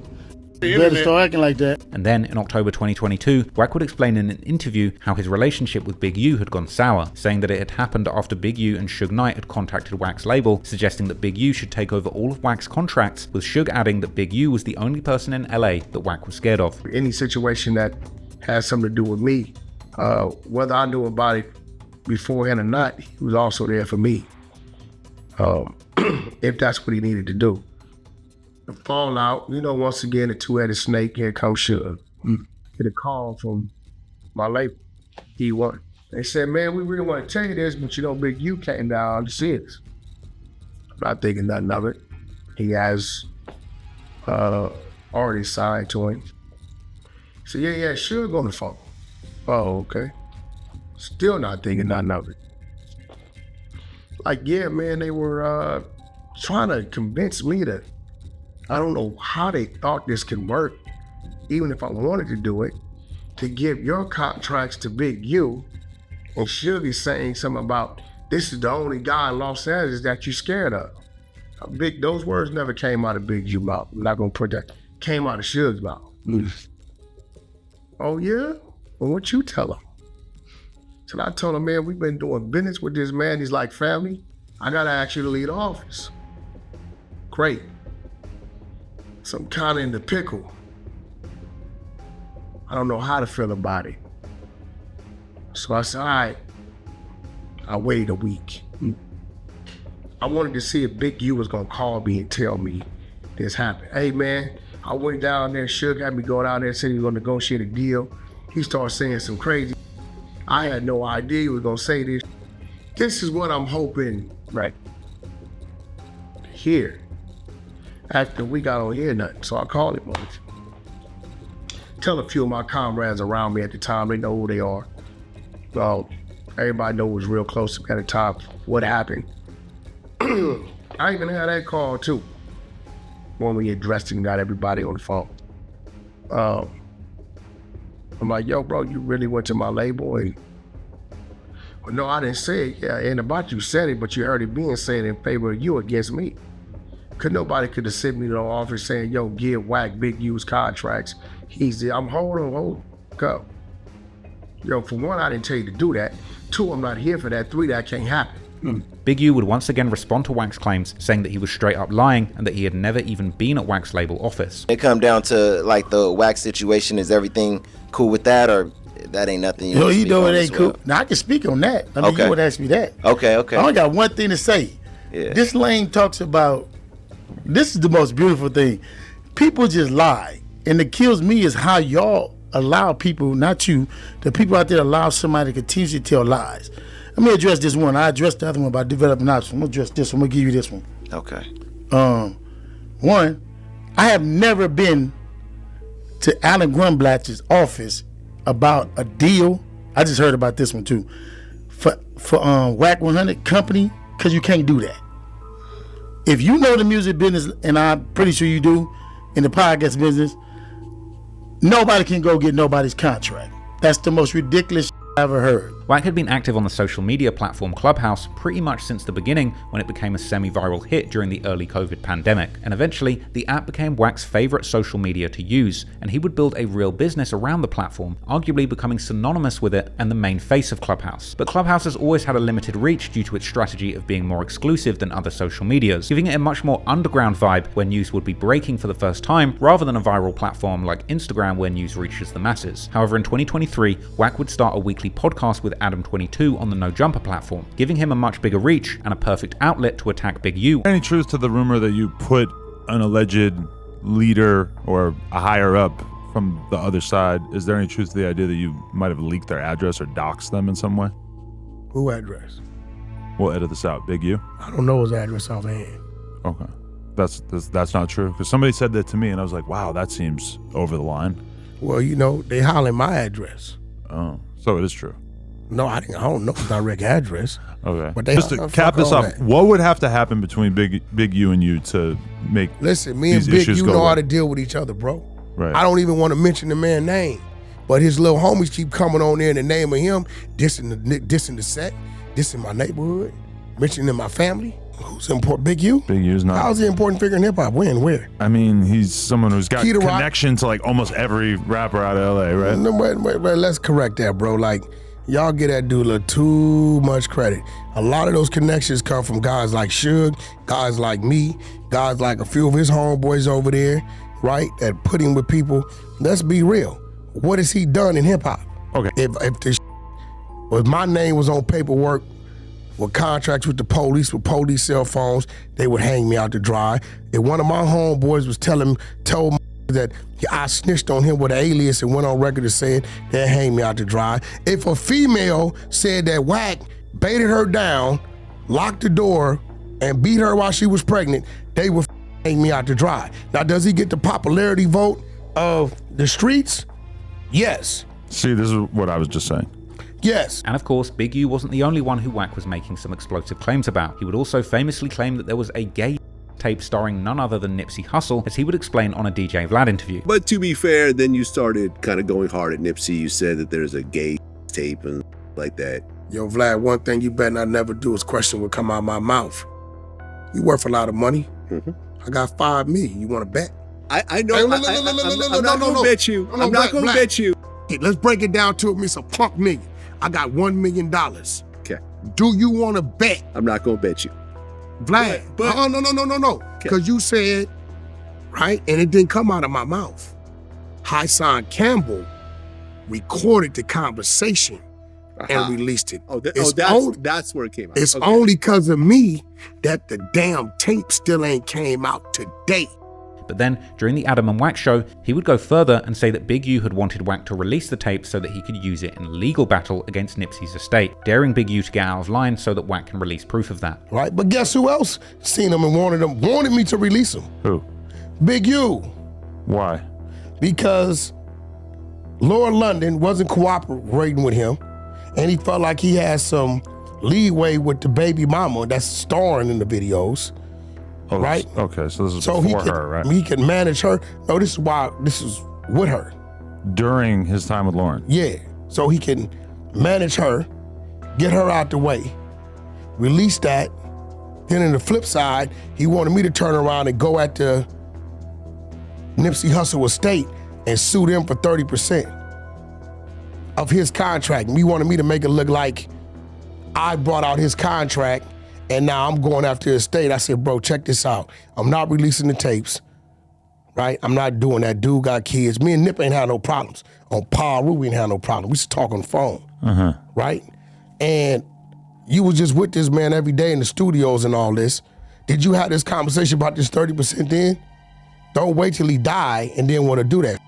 [SPEAKER 8] You better start acting like that.
[SPEAKER 1] And then, in October 2022, Wack would explain in an interview how his relationship with Big U had gone sour, saying that it had happened after Big U and Suge Knight had contacted Wack's label, suggesting that Big U should take over all of Wack's contracts, with Suge adding that Big U was the only person in LA that Wack was scared of.
[SPEAKER 18] Any situation that has something to do with me, whether I knew about it beforehand or not, he was also there for me. If that's what he needed to do. The fallout, once again, the two-headed snake, here comes Suge. Get a call from my label. He won. They said, man, we really want to tell you this, but Big U came down to see us. I'm not thinking nothing of it. He has already signed to him. So yeah, Suge on the phone. Oh, okay. Still not thinking nothing of it. Like, yeah, man, they were trying to convince me that I don't know how they thought this could work, even if I wanted to do it, to give your contracts to Big U, and Suge is saying something about, this is the only guy in Los Angeles that you're scared of. Those words never came out of Big U's mouth. I'm not gonna put that. Came out of Suge's mouth. Oh yeah? Well, what you tell him? So I told him, man, we've been doing business with this man. He's like family. I gotta ask you to lead office. Great. So I'm kind of in the pickle. I don't know how to feel about it. So I said, all right, I waited a week. I wanted to see if Big U was gonna call me and tell me this happened. Hey man, I went down there, Suge had me go down there, said he was gonna negotiate a deal. He started saying some crazy. I had no idea he was gonna say this. This is what I'm hoping, right, to hear. After we got on here nothing, so I called him once. Tell a few of my comrades around me at the time, they know who they are. Well, everybody know was real close to me at the time, what happened. I even had that call too. When we addressed and got everybody on the phone. I'm like, yo, bro, you really went to my label? And well, no, I didn't say it. Yeah, and about you said it, but you heard it being said in favor of you against me. Nobody could have sent me to the office saying, yo, give Whack Big U's contracts. I'm hold on, go. Yo, for one, I didn't tell you to do that. Two, I'm not here for that. Three, that can't happen.
[SPEAKER 1] Big U would once again respond to Wack's claims, saying that he was straight up lying and that he had never even been at Wack's label office.
[SPEAKER 4] It come down to like the Wack situation. Is everything cool with that, or that ain't nothing you
[SPEAKER 8] you know it ain't cool? Now I can speak on that. I mean, you would ask me that.
[SPEAKER 4] Okay.
[SPEAKER 8] I only got one thing to say.
[SPEAKER 4] Yeah.
[SPEAKER 8] This lane talks about, this is the most beautiful thing. People just lie. And it kills me is how y'all allow people, not you, the people out there allow somebody to continuously tell lies. Let me address this one. I addressed the other one about developing options. I'm gonna address this one. I'm gonna give you this one.
[SPEAKER 4] Okay.
[SPEAKER 8] One, I have never been to Alan Grunblatt's office about a deal. I just heard about this one too. For Wack 100 company, because you can't do that. If you know the music business, and I'm pretty sure you do, in the podcast business, nobody can go get nobody's contract. That's the most ridiculous shit I ever heard.
[SPEAKER 1] Wack had been active on the social media platform Clubhouse pretty much since the beginning, when it became a semi-viral hit during the early COVID pandemic, and eventually the app became Wack's favorite social media to use, and he would build a real business around the platform, arguably becoming synonymous with it and the main face of Clubhouse. But Clubhouse has always had a limited reach due to its strategy of being more exclusive than other social medias, giving it a much more underground vibe where news would be breaking for the first time, rather than a viral platform like Instagram where news reaches the masses. However, in 2023, Wack would start a weekly podcast with Adam22 on the No Jumper platform, giving him a much bigger reach and a perfect outlet to attack Big U.
[SPEAKER 21] Any truth to the rumor that you put an alleged leader or a higher up from the other side? Is there any truth to the idea that you might have leaked their address or doxed them in some way?
[SPEAKER 18] Who address?
[SPEAKER 21] We'll edit this out. Big U?
[SPEAKER 18] I don't know his address offhand.
[SPEAKER 21] Okay. That's not true? Because somebody said that to me and I was like, wow, that seems over the line.
[SPEAKER 18] Well, you know, they hollering my address.
[SPEAKER 21] Oh, so it is true.
[SPEAKER 18] No, I don't know his direct address.
[SPEAKER 21] Okay.
[SPEAKER 18] But they
[SPEAKER 21] just to cap this off, what would have to happen between Big U and you to make
[SPEAKER 18] Listen, me and Big U know how to deal with each other, bro.
[SPEAKER 21] Right.
[SPEAKER 18] I don't even want to mention the man's name. But his little homies keep coming on there in the name of him, dissing the set, dissing my neighborhood, mentioning my family. Who's important? Big U?
[SPEAKER 21] Big U's not.
[SPEAKER 18] How's he an important figure in hip hop? When? Where?
[SPEAKER 21] I mean, he's someone who's got connection to like almost every rapper out of LA, right?
[SPEAKER 18] No, wait, let's correct that, bro. Like, y'all get that dude a little too much credit. A lot of those connections come from guys like Suge, guys like me, guys like a few of his homeboys over there, right? That put him with people. Let's be real. What has he done in hip hop?
[SPEAKER 21] Okay.
[SPEAKER 18] If my name was on paperwork with contracts with the police, with police cell phones, they would hang me out to dry. If one of my homeboys was told me that I snitched on him with an alias and went on record to say it, they'd hang me out to dry. If a female said that Wack baited her down, locked the door, and beat her while she was pregnant, they would hang me out to dry. Now, does he get the popularity vote of the streets? Yes.
[SPEAKER 21] See, this is what I was just saying.
[SPEAKER 18] Yes.
[SPEAKER 1] And of course, Big U wasn't the only one who Wack was making some explosive claims about. He would also famously claim that there was a gay tape starring none other than Nipsey Hussle, as he would explain on a DJ Vlad interview.
[SPEAKER 22] But to be fair, then you started kind of going hard at Nipsey. You said that there's a gay tape and like that.
[SPEAKER 18] Yo, Vlad, one thing you better not never do is question what come out of my mouth. You worth a lot of money.
[SPEAKER 22] Mm-hmm.
[SPEAKER 18] I got $5 million. You want to bet?
[SPEAKER 22] I know. I'm not going to bet you. I'm not going to bet you.
[SPEAKER 18] Okay, let's break it down to me. It's a plunk million. I got $1 million.
[SPEAKER 22] Okay.
[SPEAKER 18] Do you want to bet?
[SPEAKER 22] I'm not going to bet you.
[SPEAKER 18] Vlad, no. Because you said, right, and it didn't come out of my mouth. Hassan Campbell recorded the conversation and released it.
[SPEAKER 22] That's where it came out.
[SPEAKER 18] It's only because of me that the damn tape still ain't came out today.
[SPEAKER 1] But then, during the Adam and Wack show, he would go further and say that Big U had wanted Wack to release the tape so that he could use it in a legal battle against Nipsey's estate, daring Big U to get out of line so that Wack can release proof of that.
[SPEAKER 18] Right, but guess who else seen him and wanted me to release him?
[SPEAKER 21] Who?
[SPEAKER 18] Big U.
[SPEAKER 21] Why?
[SPEAKER 18] Because Lord London wasn't cooperating with him, and he felt like he had some leeway with the baby mama that's starring in the videos.
[SPEAKER 21] Oh,
[SPEAKER 18] right?
[SPEAKER 21] Okay, so this is before her, right?
[SPEAKER 18] He can manage her. No, this is with her.
[SPEAKER 21] During his time with Lauren?
[SPEAKER 18] Yeah, so he can manage her, get her out the way, release that. Then in the flip side, he wanted me to turn around and go at the Nipsey Hussle estate and sue them for 30% of his contract. And he wanted me to make it look like I brought out his contract and now I'm going after his estate. I said, bro, check this out. I'm not releasing the tapes, right? I'm not doing that. Dude got kids. Me and Nip ain't had no problems. On Paru, we ain't had no problem. We used to talk on the phone, right? And you was just with this man every day in the studios and all this. Did you have this conversation about this 30% then? Don't wait till he die and then want to do that.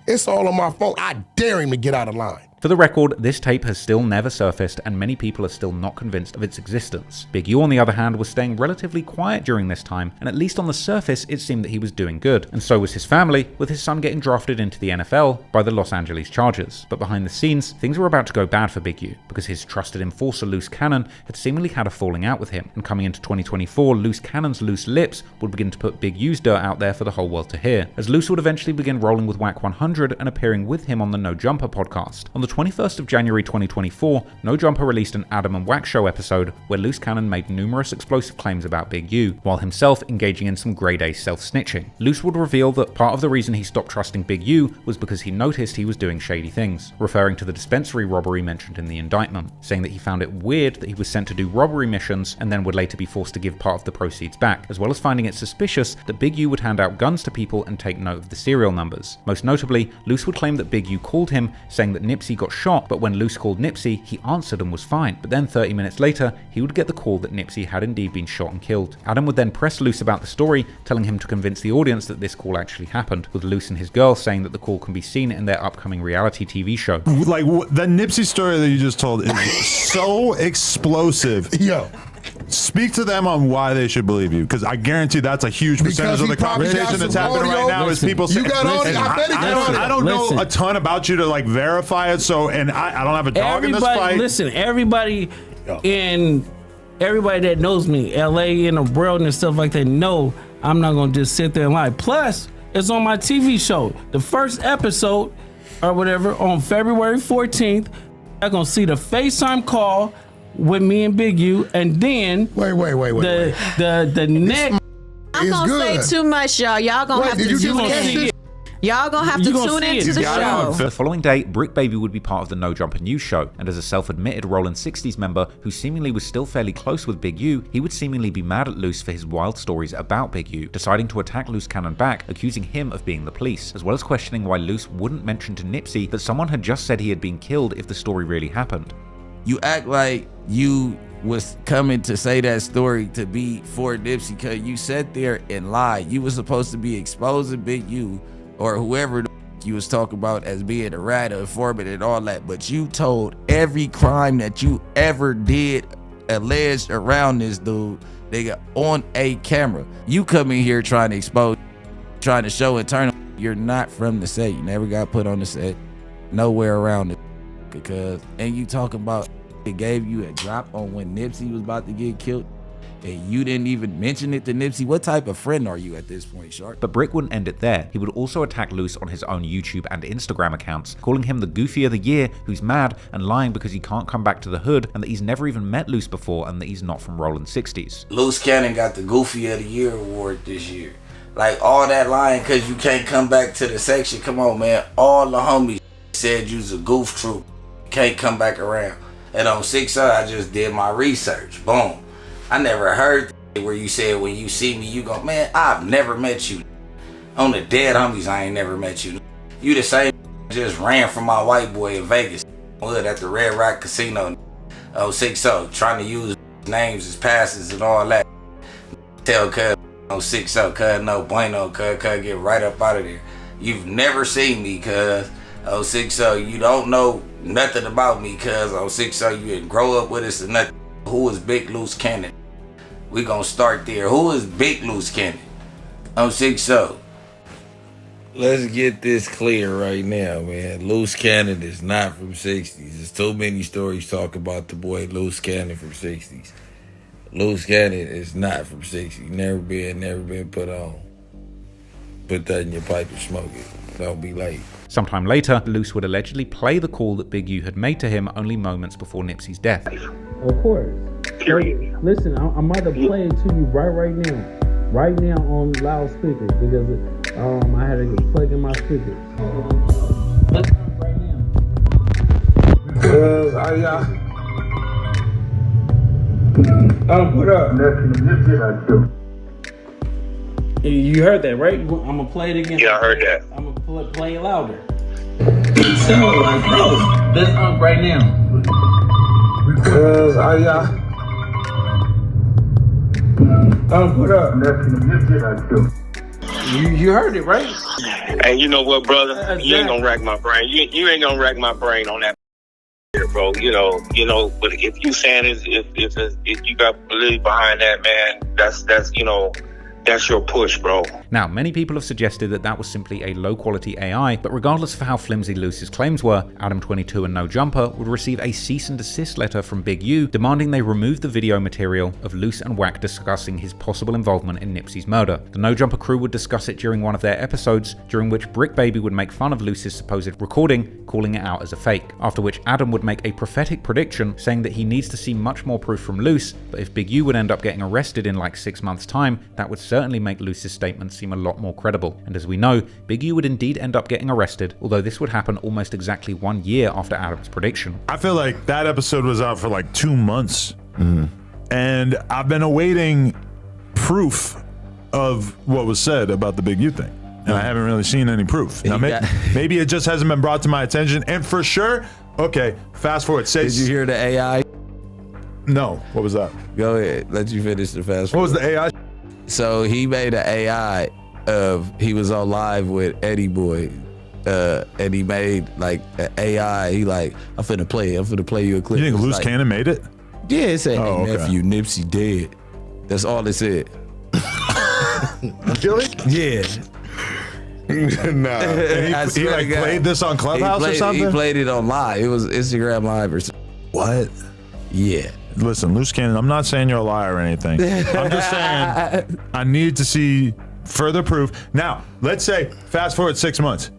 [SPEAKER 18] It's all on my phone. I dare him to get out of line.
[SPEAKER 1] For the record, this tape has still never surfaced and many people are still not convinced of its existence. Big U, on the other hand, was staying relatively quiet during this time, and at least on the surface it seemed that he was doing good, and so was his family, with his son getting drafted into the NFL by the Los Angeles Chargers. But behind the scenes, things were about to go bad for Big U, because his trusted enforcer Loose Cannon had seemingly had a falling out with him, and coming into 2024, Loose Cannon's loose lips would begin to put Big U's dirt out there for the whole world to hear, as Loose would eventually begin rolling with Wack 100 and appearing with him on the No Jumper podcast. On the 21st of January 2024, No Jumper released an Adam and Wack show episode where Loose Cannon made numerous explosive claims about Big U, while himself engaging in some grade A self-snitching. Loose would reveal that part of the reason he stopped trusting Big U was because he noticed he was doing shady things, referring to the dispensary robbery mentioned in the indictment, saying that he found it weird that he was sent to do robbery missions and then would later be forced to give part of the proceeds back, as well as finding it suspicious that Big U would hand out guns to people and take note of the serial numbers. Most notably, Loose would claim that Big U called him, saying that Nipsey got shot, but when Loose called Nipsey, he answered and was fine. But then 30 minutes later, he would get the call that Nipsey had indeed been shot and killed. Adam would then press Loose about the story, telling him to convince the audience that this call actually happened, with Loose and his girl saying that the call can be seen in their upcoming reality TV show.
[SPEAKER 21] Like, the Nipsey story that you just told is so explosive.
[SPEAKER 18] Yo.
[SPEAKER 21] Speak to them on why they should believe you, because I guarantee that's a huge percentage of the conversation that's happening right now. Is people saying, I don't know a ton about you to like verify it, so I don't have a dog in this fight.
[SPEAKER 9] Listen, everybody that knows me, LA and the world and stuff like that, know I'm not gonna just sit there and lie. Plus, it's on my TV show. The first episode or whatever on February 14th, I'm gonna see the FaceTime call with me and Big U, and then
[SPEAKER 18] wait.
[SPEAKER 9] The next.
[SPEAKER 6] I'm gonna say too much, y'all. Y'all gonna have to tune in. Y'all gonna have to tune into the show.
[SPEAKER 1] The following day, Brick Baby would be part of the No Jumper News show, and as a self-admitted Rollin' 60s member who seemingly was still fairly close with Big U, he would seemingly be mad at Loose for his wild stories about Big U, deciding to attack Loose Cannon back, accusing him of being the police, as well as questioning why Loose wouldn't mention to Nipsey that someone had just said he had been killed if the story really happened.
[SPEAKER 15] You act like you was coming to say that story to be for Nipsey, because you sat there and lied. You was supposed to be exposing Big U or whoever you was talking about as being a rat, or informant and all that, but you told every crime that you ever did alleged around this dude, nigga, on a camera. You come in here trying to expose, trying to show internal. You're not from the set. You never got put on the set. Nowhere around it. And you talking about it gave you a drop on when Nipsey was about to get killed, and you didn't even mention it to Nipsey. What type of friend are you at this point, Shark?
[SPEAKER 1] But Brick wouldn't end it there. He would also attack Loose on his own YouTube and Instagram accounts, calling him the Goofy of the Year who's mad and lying because he can't come back to the hood, and that he's never even met Loose before, and that he's not from Rollin' 60s.
[SPEAKER 15] Loose Cannon got the Goofy of the Year award this year. Like, all that lying because you can't come back to the section. Come on, man. All the homies said you was a goof troop. Can't come back around. And on 6 I just did my research. Boom. I never heard where you said when you see me, you go, man, I've never met you. On the dead homies, I ain't never met you. You the same
[SPEAKER 17] just ran from my white boy in Vegas at the Red Rock Casino 060, trying to use names as passes and all that. Tell cuz 060, cuz no bueno, cuz get right up out of there. You've never seen me, cuz 060, you don't know nothing about me, cuz 060, you didn't grow up with us or nothing. Who is Big Loose Cannon? We gonna start there. Who is Big Loose Cannon? 060.
[SPEAKER 15] Let's get this clear right now, man. Loose Cannon is not from 60s. There's too many stories talk about the boy Loose Cannon from 60s. Loose Cannon is not from 60s. Never been put on. Put that in your pipe and smoke it. Don't be late.
[SPEAKER 1] Sometime later, Loose would allegedly play the call that Big U had made to him only moments before Nipsey's death.
[SPEAKER 9] Of course. Period. Listen, I'm about to play it to you right now. Right now on loudspeakers because I had to plug in my speakers. Let's go right now.
[SPEAKER 7] Cause what up?
[SPEAKER 9] You heard that, right? I'm gonna play it again.
[SPEAKER 20] Yeah, I heard that.
[SPEAKER 9] I'm gonna play it louder. So, like, bro, let's right now.
[SPEAKER 7] Cause what up?
[SPEAKER 9] You heard it, right?
[SPEAKER 20] And you know what, brother? You ain't gonna rack my brain. You ain't gonna rack my brain on that, bro. You know. But if you saying if you got belief behind that, man, that's that's your push, bro.
[SPEAKER 1] Now, many people have suggested that that was simply a low-quality AI, but regardless of how flimsy Loose's claims were, Adam22 and No Jumper would receive a cease and desist letter from Big U demanding they remove the video material of Loose and Wack discussing his possible involvement in Nipsey's murder. The No Jumper crew would discuss it during one of their episodes, during which Brick Baby would make fun of Loose's supposed recording, calling it out as a fake, after which Adam would make a prophetic prediction saying that he needs to see much more proof from Loose, but if Big U would end up getting arrested in like 6 months' time, that would certainly make Loose's statement seem a lot more credible. And as we know, Big U would indeed end up getting arrested, although this would happen almost exactly 1 year after Adam's prediction.
[SPEAKER 21] I feel like that episode was out for like 2 months. And I've been awaiting proof of what was said about the Big U thing. And I haven't really seen any proof. Now, maybe it just hasn't been brought to my attention. And for sure, okay, fast forward.
[SPEAKER 15] Did you hear the AI?
[SPEAKER 21] No. What was that?
[SPEAKER 15] Go ahead. Let you finish the fast forward.
[SPEAKER 21] What was the AI?
[SPEAKER 15] So he made an AI of, he was on live with Eddie Boy. And he made like an AI. He like, I'm finna play you a clip.
[SPEAKER 21] You think Loose
[SPEAKER 15] like,
[SPEAKER 21] Cannon made it?
[SPEAKER 15] Yeah, it said,
[SPEAKER 21] Oh,
[SPEAKER 15] hey,
[SPEAKER 21] okay.
[SPEAKER 15] nephew, Nipsey dead. That's all it said.
[SPEAKER 21] Really?
[SPEAKER 15] Yeah.
[SPEAKER 21] Nah. And he like played this on Clubhouse or something?
[SPEAKER 15] He played it on live. It was Instagram Live or something.
[SPEAKER 21] What?
[SPEAKER 15] Yeah.
[SPEAKER 21] Listen, Loose Cannon, I'm not saying you're a liar or anything. I'm just saying I need to see further proof. Now, let's say fast forward 6 months.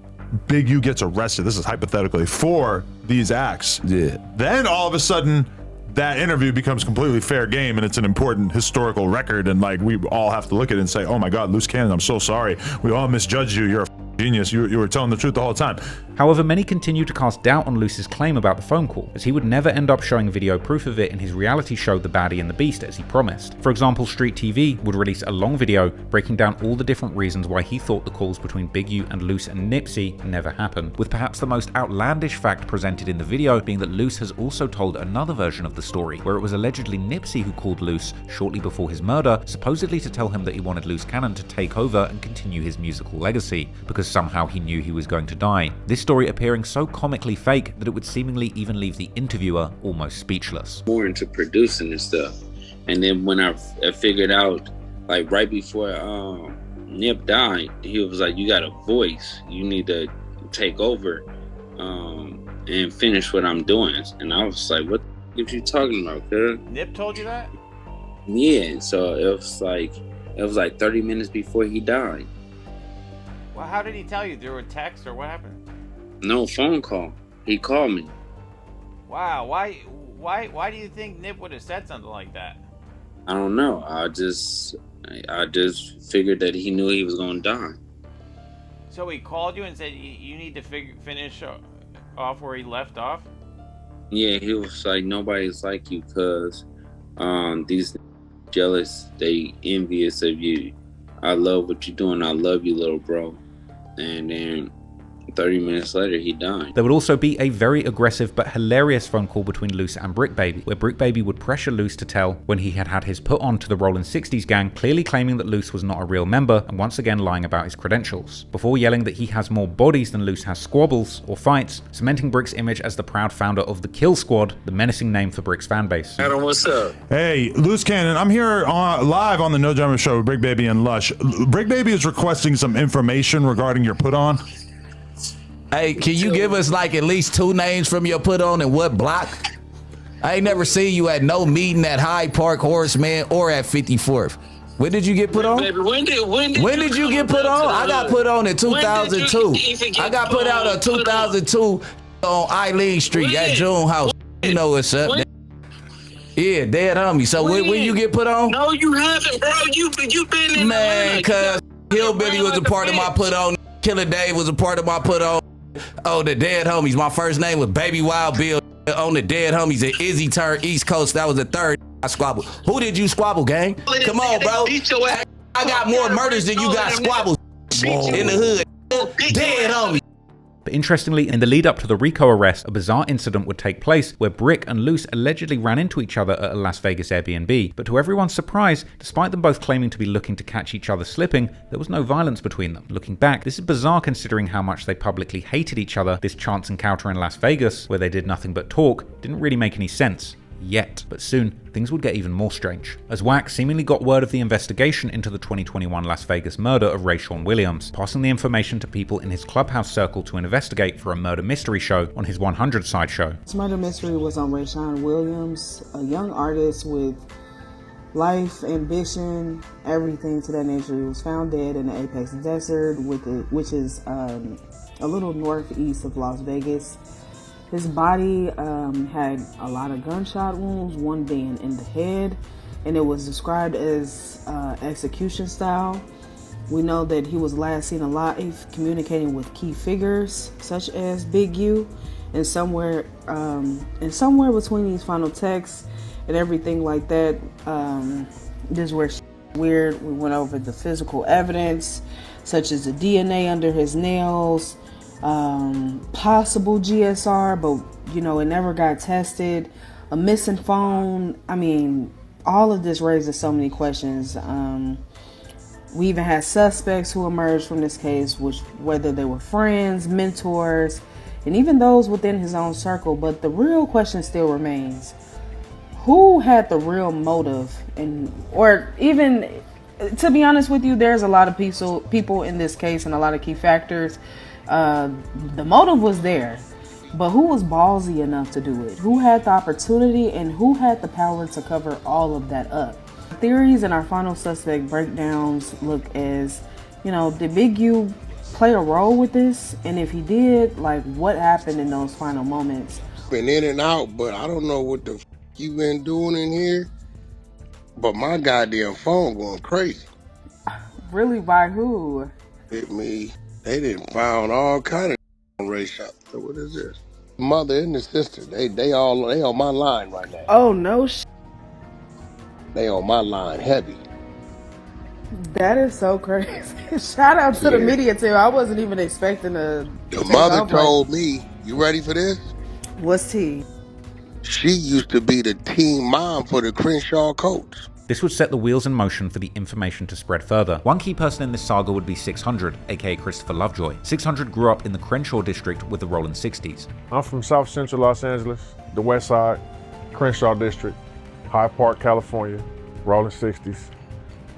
[SPEAKER 21] Big U gets arrested. This is hypothetically for these acts.
[SPEAKER 15] Yeah.
[SPEAKER 21] Then all of a sudden, that interview becomes completely fair game and it's an important historical record. And like, we all have to look at it and say, oh my God, Loose Cannon, I'm so sorry. We all misjudged you. You're a genius. You were telling the truth the whole time.
[SPEAKER 1] However, many continue to cast doubt on Loose's claim about the phone call, as he would never end up showing video proof of it in his reality show The Baddie and the Beast as he promised. For example, Street TV would release a long video breaking down all the different reasons why he thought the calls between Big U and Loose and Nipsey never happened, with perhaps the most outlandish fact presented in the video being that Loose has also told another version of the story, where it was allegedly Nipsey who called Loose shortly before his murder, supposedly to tell him that he wanted Loose Cannon to take over and continue his musical legacy, because somehow he knew he was going to die. This story appearing so comically fake that it would seemingly even leave the interviewer almost speechless.
[SPEAKER 14] More into producing and stuff. And then when I figured out, like right before Nip died, he was like, you got a voice. You need to take over and finish what I'm doing. And I was like, what the f*** you talking about, cuz?
[SPEAKER 16] Nip told you that?
[SPEAKER 14] Yeah, so it was like 30 minutes before he died.
[SPEAKER 16] Well, how did he tell you? Through a text or what happened?
[SPEAKER 14] No, phone call. He called me.
[SPEAKER 16] Wow, why do you think Nip would have said something like that?
[SPEAKER 14] I don't know. I just figured that he knew he was gonna die.
[SPEAKER 16] So he called you and said you need to finish off where he left off?
[SPEAKER 14] Yeah, he was like, nobody's like you, cuz these jealous, they envious of you. I love what you're doing. I love you, little bro. And then 30 minutes later, he died.
[SPEAKER 1] There would also be a very aggressive but hilarious phone call between Luce and Brick Baby, where Brick Baby would pressure Luce to tell when he had his put on to the Rollin' 60s gang, clearly claiming that Luce was not a real member and once again lying about his credentials, before yelling that he has more bodies than Luce has squabbles or fights, cementing Brick's image as the proud founder of the Kill Squad, the menacing name for Brick's fanbase.
[SPEAKER 20] Adam, what's up?
[SPEAKER 21] Hey, Loose Cannon, I'm here live on the No Drama Show with Brick Baby and Lush. Brick Baby is requesting some information regarding your put on.
[SPEAKER 15] Hey, can you give us like at least 2 names from your put on and what block? I ain't never seen you at no meeting at Hyde Park, Horace Mann, or at 54th. When did you get put on?
[SPEAKER 20] Baby, when did
[SPEAKER 15] you get put on? I got put on in 2002. I got put out in 2002 on Eileen Street at June House. You know what's up. Yeah, dead homie. So when you get put on?
[SPEAKER 20] No, you haven't, bro. You been in
[SPEAKER 15] Man, cuz Hillbilly was a part of my put on. Killer Dave was a part of my put on. Oh, the dead homies. My first name was Baby Wild Bill. On the dead homies at Izzy turned East Coast. That was the 3rd I squabbled. Who did you squabble, gang? Come on, bro. I got more murders than you got squabbles in the hood. Dead homies.
[SPEAKER 1] But interestingly, in the lead up to the Rico arrest, a bizarre incident would take place where Brick and Luce allegedly ran into each other at a Las Vegas Airbnb. But to everyone's surprise, despite them both claiming to be looking to catch each other slipping, there was no violence between them. Looking back, this is bizarre considering how much they publicly hated each other. This chance encounter in Las Vegas, where they did nothing but talk, didn't really make any sense. Yet. But soon, things would get even more strange, as Wack seemingly got word of the investigation into the 2021 Las Vegas murder of Rayshawn Williams, passing the information to people in his clubhouse circle to investigate for a murder mystery show on his 100 side show.
[SPEAKER 2] This murder mystery was on Rayshawn Williams, a young artist with life, ambition, everything to that nature. He was found dead in the Apex Desert, which is a little northeast of Las Vegas. His body had a lot of gunshot wounds, one being in the head, and it was described as execution style. We know that he was last seen alive communicating with key figures such as Big U, and somewhere between these final texts and everything like that, this is where weird. We went over the physical evidence, such as the DNA under his nails, possible GSR, but it never got tested. A missing phone. I mean, all of this raises so many questions. We even had suspects who emerged from this case, whether they were friends, mentors, and even those within his own circle. But the real question still remains: who had the real motive? Or even, to be honest with you, there's a lot of people in this case and a lot of key factors. The motive was there, but who was ballsy enough to do it? Who had the opportunity and who had the power to cover all of that up? Theories and our final suspect breakdowns look as, did Big U play a role with this? And if he did, what happened in those final moments?
[SPEAKER 18] Been in and out, but I don't know what the you been doing in here. But my goddamn phone going crazy.
[SPEAKER 2] Really? By who?
[SPEAKER 18] Hit me. They didn't found all kind of on Rayshawn. So what is this? Mother and the sister. They on my line right now.
[SPEAKER 2] Oh no.
[SPEAKER 18] They on my line heavy.
[SPEAKER 2] That is so crazy. Shout out to the media too. I wasn't even expecting
[SPEAKER 18] The mother told me, you ready for this?
[SPEAKER 2] What's T?
[SPEAKER 18] She used to be the team mom for the Crenshaw Colts.
[SPEAKER 1] This would set the wheels in motion for the information to spread further. One key person in this saga would be 600, aka Christopher Lovejoy. 600 grew up in the Crenshaw district with the Rollin' 60s.
[SPEAKER 11] I'm from South Central Los Angeles, the West Side, Crenshaw district, Hyde Park, California, Rollin' 60s.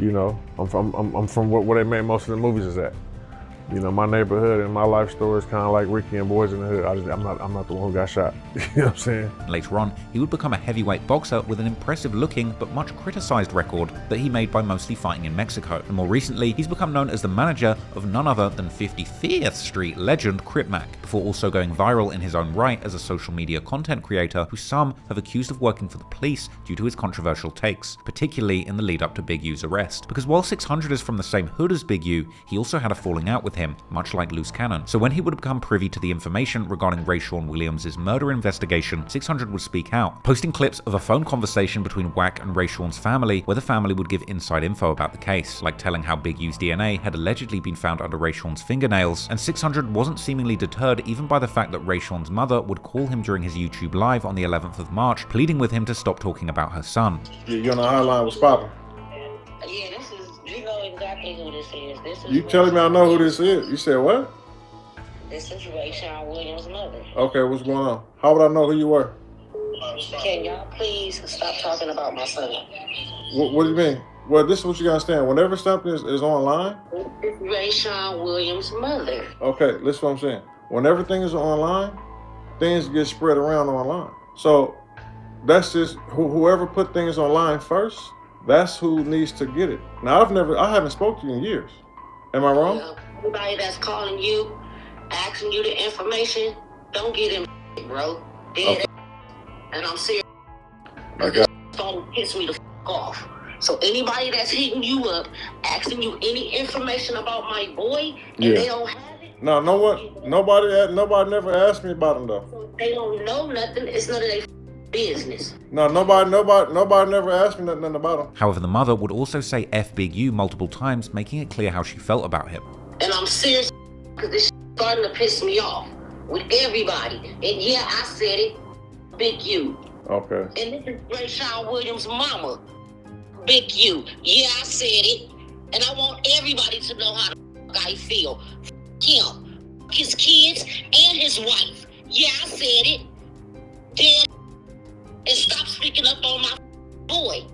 [SPEAKER 11] I'm from where they made most of the movies is at. My neighborhood and my life story is kind of like Ricky and Boys in the Hood. I'm not the one who got shot. You know what I'm saying?
[SPEAKER 1] Later on, he would become a heavyweight boxer with an impressive looking but much criticized record that he made by mostly fighting in Mexico. And more recently, he's become known as the manager of none other than 55th Street legend Crip before also going viral in his own right as a social media content creator who some have accused of working for the police due to his controversial takes, particularly in the lead up to Big U's arrest. Because while 600 is from the same hood as Big U, he also had a falling out with with him, much like loose cannon. So when he would become privy to the information regarding Rayshawn Williams' murder investigation, 600 would speak out, posting clips of a phone conversation between Wack and Rayshawn's family, where the family would give inside info about the case, like telling how Big U's DNA had allegedly been found under Rayshawn's fingernails, and 600 wasn't seemingly deterred even by the fact that Rayshawn's mother would call him during his YouTube live on the 11th of March, pleading with him to stop talking about her son.
[SPEAKER 11] Yeah, you on the hotline with Papa?
[SPEAKER 5] Yeah, this is, you know exactly who this is. This is
[SPEAKER 11] You telling me I know who this is? You said what?
[SPEAKER 5] This is Rayshawn Williams' mother.
[SPEAKER 11] Okay, what's going on? How would I know who you were?
[SPEAKER 5] Can y'all please stop talking about my son?
[SPEAKER 11] What do you mean? Well, this is what you gotta understand. Whenever something is online,
[SPEAKER 5] This is Rayshawn Williams' mother.
[SPEAKER 11] okay, listen what I'm saying. When everything is online, things get spread around online. So that's just whoever put things online first, that's who needs to get it. Now I haven't spoke to you in years. Am I wrong?
[SPEAKER 5] Anybody that's calling you, asking you the information, don't get him, bro. Dead.
[SPEAKER 11] Okay.
[SPEAKER 5] And I'm serious.
[SPEAKER 11] Okay.
[SPEAKER 5] It's gonna piss me the off. So anybody that's hitting you up, asking you any information about my boy, and they don't have it.
[SPEAKER 11] No, know what? Nobody never asked me about him though.
[SPEAKER 5] So they don't know nothing. It's none of their business.
[SPEAKER 11] No, nobody never asked me nothing about him.
[SPEAKER 1] However, the mother would also say F Big U multiple times, making it clear how she felt about him.
[SPEAKER 5] And I'm serious because this starting to piss me off with everybody. And yeah, I said it, Big U.
[SPEAKER 11] Okay.
[SPEAKER 5] And this is Rayshawn Williams' mama, Big U. Yeah, I said it. And I want everybody to know how the fuck I feel. Him, his kids, and his wife. Yeah, I said it. Dead. And stop speaking up on my boy.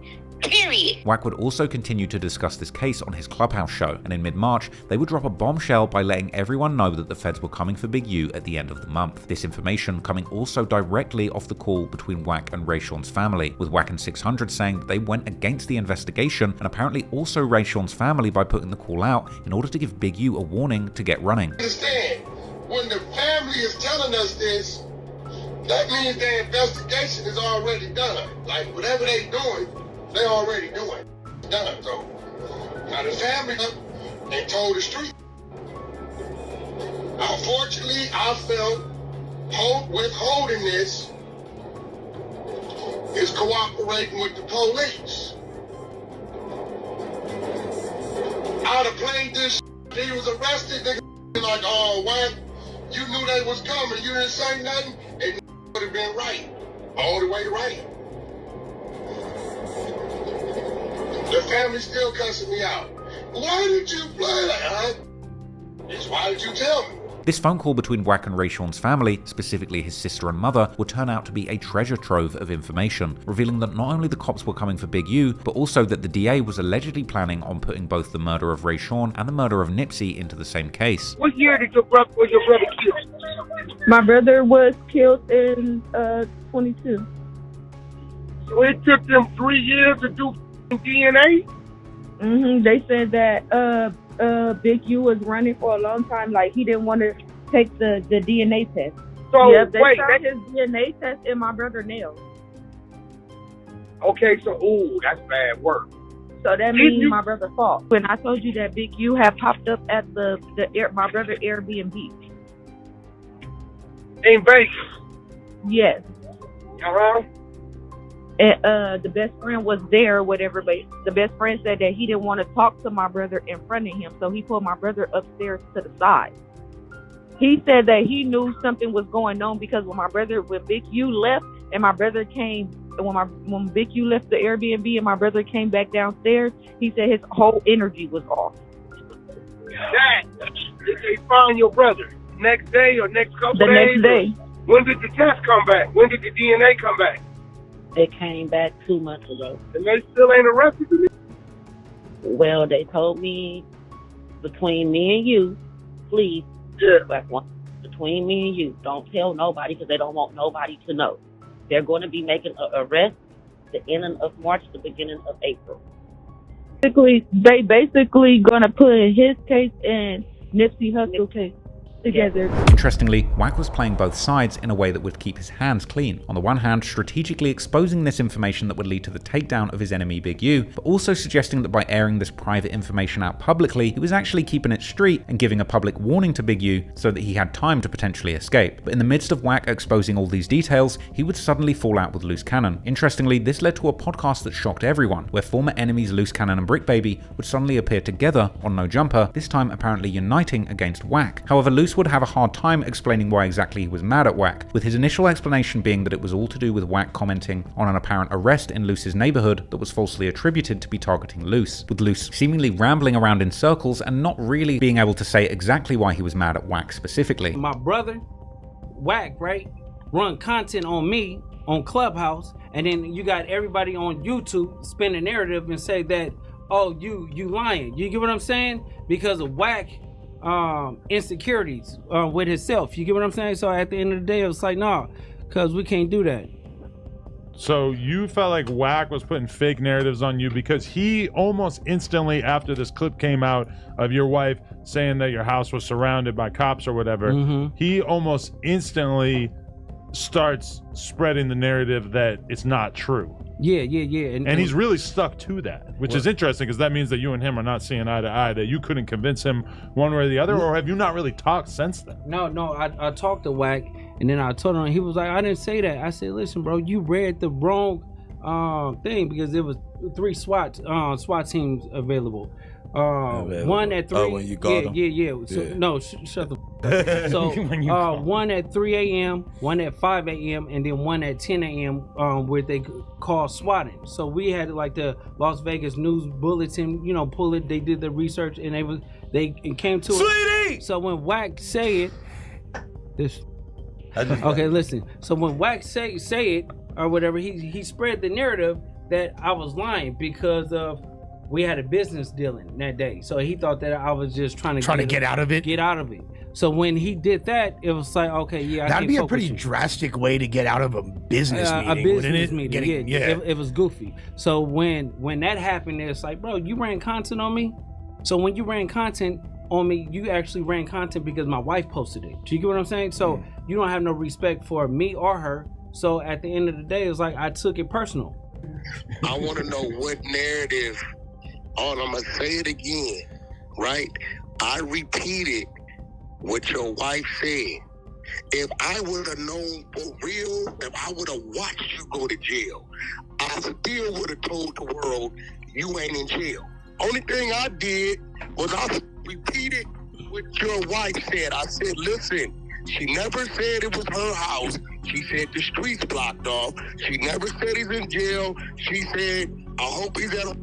[SPEAKER 5] Period.
[SPEAKER 1] Wack would also continue to discuss this case on his Clubhouse show, and in mid-March, they would drop a bombshell by letting everyone know that the feds were coming for Big U at the end of the month. This information coming also directly off the call between Wack and Rayshawn's family, with Wack and 600 saying that they went against the investigation, and apparently also Rayshawn's family by putting the call out in order to give Big U a warning to get running.
[SPEAKER 12] Understand, when the family is telling us this, that means their investigation is already done. Like, whatever they doing, they already doing. Done, so. Now the family, they told the street. Unfortunately, I felt withholding this is cooperating with the police. I'd have played this he was arrested, nigga like, oh, what? You knew they was coming, you didn't say nothing, and would have been right. All the way right. The family's still cussing me out. Why did you play that, huh? It's why did you tell me?
[SPEAKER 1] This phone call between Wack and Rayshawn's family, specifically his sister and mother, would turn out to be a treasure trove of information, revealing that not only the cops were coming for Big U, but also that the DA was allegedly planning on putting both the murder of Rayshawn and the murder of Nipsey into the same case.
[SPEAKER 7] What year did your brother killed?
[SPEAKER 23] My brother was killed in 22.
[SPEAKER 7] So it took them 3 years to do DNA?
[SPEAKER 23] They said that Big U was running for a long time, like he didn't want to take the DNA test.
[SPEAKER 7] So
[SPEAKER 23] yep, they
[SPEAKER 7] wait,
[SPEAKER 23] found his DNA test in my brother's nails.
[SPEAKER 7] Okay, so that's bad work.
[SPEAKER 23] So that means my brother fought. When I told you that Big U had popped up at my brother Airbnb.
[SPEAKER 7] In Vegas?
[SPEAKER 23] Yes.
[SPEAKER 7] Uh-huh.
[SPEAKER 23] And the best friend was there, whatever, but the best friend said that he didn't want to talk to my brother in front of him, so he pulled my brother upstairs to the side. He said that he knew something was going on because when Big U left and my brother came, when Big U left the Airbnb and my brother came back downstairs, he said his whole energy was off.
[SPEAKER 7] Did they find your brother? Next day or next couple days?
[SPEAKER 23] The next day.
[SPEAKER 7] When did the test come back? When did the DNA come back?
[SPEAKER 23] It came back 2 months ago.
[SPEAKER 7] And they still ain't arrested me?
[SPEAKER 23] Well, they told me between me and you, please, between me and you, don't tell nobody because they don't want nobody to know. They're going to be making an arrest the ending of March, the beginning of April. They basically going to put his case and Nipsey Hussle case. together.
[SPEAKER 1] Interestingly, Wack was playing both sides in a way that would keep his hands clean. On the one hand, strategically exposing this information that would lead to the takedown of his enemy Big U, but also suggesting that by airing this private information out publicly, he was actually keeping it street and giving a public warning to Big U so that he had time to potentially escape. But in the midst of Wack exposing all these details, he would suddenly fall out with Loose Cannon. Interestingly, this led to a podcast that shocked everyone, where former enemies Loose Cannon and Brick Baby would suddenly appear together on No Jumper, this time apparently uniting against Wack. However, Loose would have a hard time explaining why exactly he was mad at Wack, with his initial explanation being that it was all to do with Wack commenting on an apparent arrest in Loose's neighborhood that was falsely attributed to be targeting Loose, with Loose seemingly rambling around in circles and not really being able to say exactly why he was mad at Wack specifically.
[SPEAKER 9] My brother, Wack, right, run content on me on Clubhouse, and then you got everybody on YouTube spin a narrative and say that, oh, you lying. You get what I'm saying? Because of Wack insecurities with himself. You get what I'm saying? So at the end of the day, it was like, nah, because we can't do that.
[SPEAKER 21] So you felt like Wack was putting fake narratives on you because he almost instantly after this clip came out of your wife saying that your house was surrounded by cops or whatever, he almost instantly starts spreading the narrative that it's not true.
[SPEAKER 9] Yeah.
[SPEAKER 21] And he's really stuck to that, which is interesting because that means that you and him are not seeing eye to eye, that you couldn't convince him one way or the other, or have you not really talked since then?
[SPEAKER 9] No, I talked to Wack, and then I told him, he was like, I didn't say that. I said, listen, bro, you read the wrong thing because there was 3 SWAT teams available. One at 3.
[SPEAKER 3] Oh, when you called them?
[SPEAKER 9] Yeah. So, no, shut the. So one at 3 a.m., one at 5 a.m., and then one at 10 a.m. Where they call swatting. So we had like the Las Vegas News Bulletin, pull it. They did the research and they came to
[SPEAKER 3] Sweetie!
[SPEAKER 9] it. So when Wack say it, this. Okay, listen. So when Wack say it or whatever, he spread the narrative that I was lying because of. We had a business dealing that day, so he thought that I was just trying to get out of it. Get out of it. So when he did that, it was like, okay, yeah,
[SPEAKER 13] that'd be a pretty drastic way to get out of a business meeting.
[SPEAKER 9] A business
[SPEAKER 13] wouldn't it?
[SPEAKER 9] meeting, It was goofy. So when that happened, it's like, bro, you ran content on me. So when you ran content on me, you actually ran content because my wife posted it. Do you get what I'm saying? So you don't have no respect for me or her. So at the end of the day, it's like I took it personal.
[SPEAKER 12] I want to know what narrative. I'm going to say it again, right? I repeated what your wife said. If I would have known for real, if I would have watched you go to jail, I still would have told the world you ain't in jail. Only thing I did was I repeated what your wife said. I said, listen, she never said it was her house. She said the streets blocked off. She never said he's in jail. She said, I hope he's at a...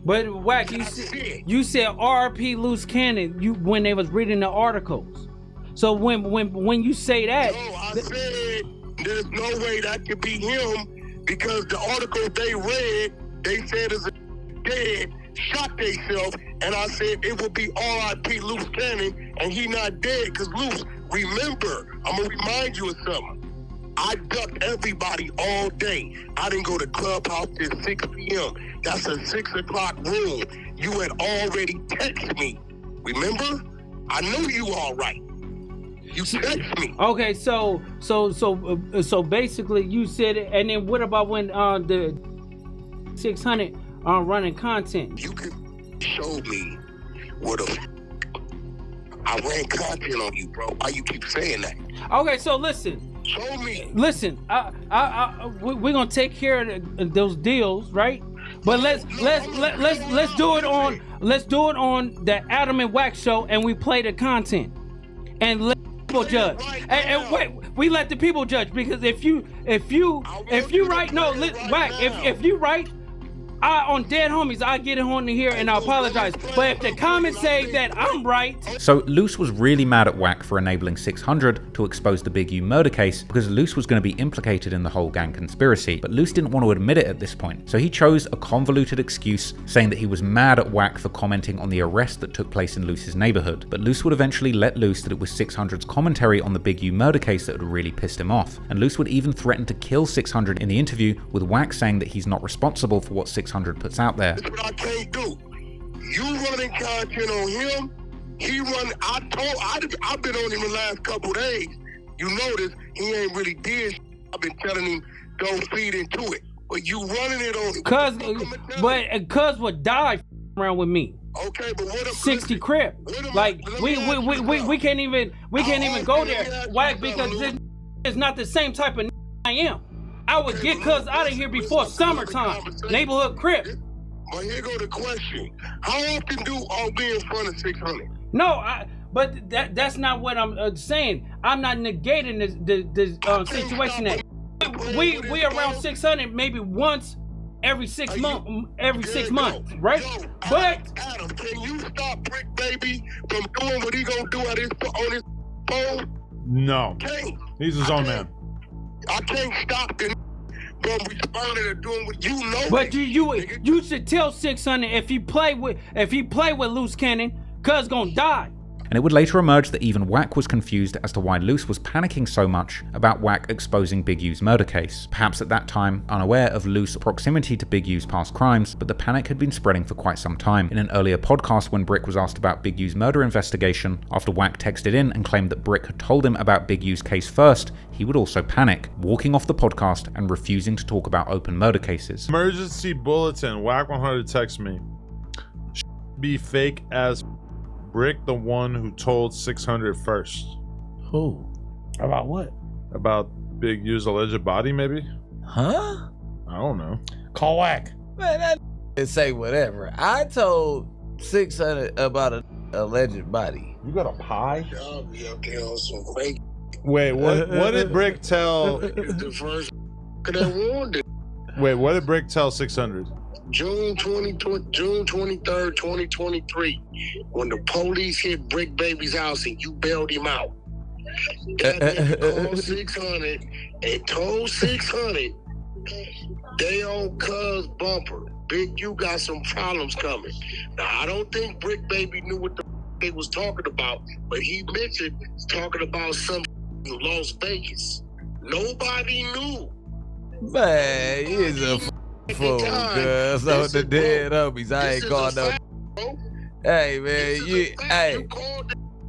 [SPEAKER 9] But Wack, you said RP Loose Cannon when they was reading the articles. So when you say that,
[SPEAKER 12] no, I said there's no way that could be him because the article they read, they said is dead, shot themselves, and I said it would be RIP Loose Cannon, and he not dead because Loose. Remember, I'm gonna remind you of something. I ducked everybody all day. I didn't go to Clubhouse till 6 p.m. That's a 6 o'clock room. You had already texted me. Remember? I knew you all right. You texted me.
[SPEAKER 9] Okay, so basically you said it, and then what about when the 600 running content?
[SPEAKER 12] You can show me what I ran content on you, bro. Why you keep saying that?
[SPEAKER 9] Okay, so listen.
[SPEAKER 12] Show me.
[SPEAKER 9] Listen, we're gonna take care of those deals, right? But let's do it on the Adam and Wack show, and we play the content, and let people judge. And wait, we let the people judge because if you right, no, Wack, if you right. On Dead Homies, I get it on here and I apologize. But if the comments say that I'm right.
[SPEAKER 1] So Loose was really mad at Wack for enabling 600 to expose the Big U murder case because Loose was going to be implicated in the whole gang conspiracy. But Loose didn't want to admit it at this point. So he chose a convoluted excuse saying that he was mad at Wack for commenting on the arrest that took place in Loose's neighborhood. But Loose would eventually let loose that it was 600's commentary on the Big U murder case that had really pissed him off. And Loose would even threaten to kill 600 in the interview, with Wack saying that he's not responsible for what 600 puts out there.
[SPEAKER 12] That's what I can't do. You running content on him, He run. I've been on him the last couple of days. You notice he ain't really did. I've been telling him don't feed into it, but you running it on him.
[SPEAKER 9] Cuz would die around with me.
[SPEAKER 12] Okay, but what if
[SPEAKER 9] 60 Crip? Like we can't even go there, Wack, because this is not the same type of I am. I would get cuz out of here before summertime. Neighborhood Crip.
[SPEAKER 12] Well, here go the question: how often do all be in front of 600?
[SPEAKER 9] No, but that's not what I'm saying. I'm not negating this situation that we around 600 maybe once every 6 months. Right? But
[SPEAKER 12] Adam, can you stop Brick Baby from doing what he gonna do on his phone?
[SPEAKER 21] No, he's his own man.
[SPEAKER 12] I can't stop him from responding or doing what you know.
[SPEAKER 9] But you should tell 600 if he play with Loose Cannon, cuz gonna die.
[SPEAKER 1] And it would later emerge that even Wack was confused as to why Loose was panicking so much about Wack exposing Big U's murder case. Perhaps at that time unaware of Loose's proximity to Big U's past crimes, but the panic had been spreading for quite some time. In an earlier podcast, when Brick was asked about Big U's murder investigation, after Wack texted in and claimed that Brick had told him about Big U's case first, he would also panic, walking off the podcast and refusing to talk about open murder cases.
[SPEAKER 21] Emergency bulletin, Wack 100 text me. Be fake as Brick the one who told 600 first.
[SPEAKER 13] Who? About what?
[SPEAKER 21] About Big U's alleged body, maybe?
[SPEAKER 15] Huh?
[SPEAKER 21] I don't know.
[SPEAKER 13] Call Wack.
[SPEAKER 15] Man, that say whatever. I told 600 about an alleged body.
[SPEAKER 21] You got a pie?
[SPEAKER 12] Y'all be up there on some fake.
[SPEAKER 21] Wait, what did Brick tell?
[SPEAKER 12] The first that warned it.
[SPEAKER 21] Wait, what did Brick tell 600?
[SPEAKER 12] June 23rd, 2023, when the police hit Brick Baby's house and you bailed him out. That nigga called 600 and told 600 they on cuz bumper. Big U got some problems coming. Now, I don't think Brick Baby knew what the they was talking about, but he mentioned talking about some in Las Vegas. Nobody knew.
[SPEAKER 15] Man, he's a fool, cuz on the dead homies. I ain't called no. Hey man,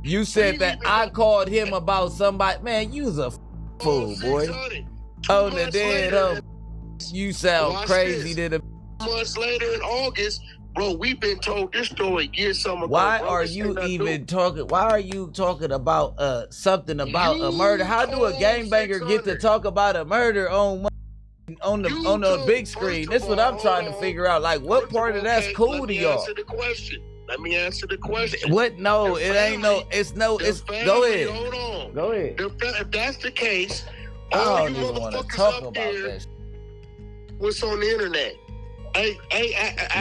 [SPEAKER 15] you said that I called him about somebody. Man, you's a fool, boy. On the dead homies. You sound crazy to the.
[SPEAKER 12] Months later in August, bro, we've been told this story years some ago.
[SPEAKER 15] Why are you even talking? Why are you talking about something about a murder? How do a gangbanger get to talk about a murder on the big screen? That's what I'm trying to figure out. Like, what part of that's cool to y'all?
[SPEAKER 12] Let me answer the question.
[SPEAKER 15] What? No, it ain't no. It's no. It's go ahead.
[SPEAKER 12] Hold on.
[SPEAKER 15] Go ahead.
[SPEAKER 12] If that's the case,
[SPEAKER 15] I don't even want to talk about that.
[SPEAKER 12] What's on the internet?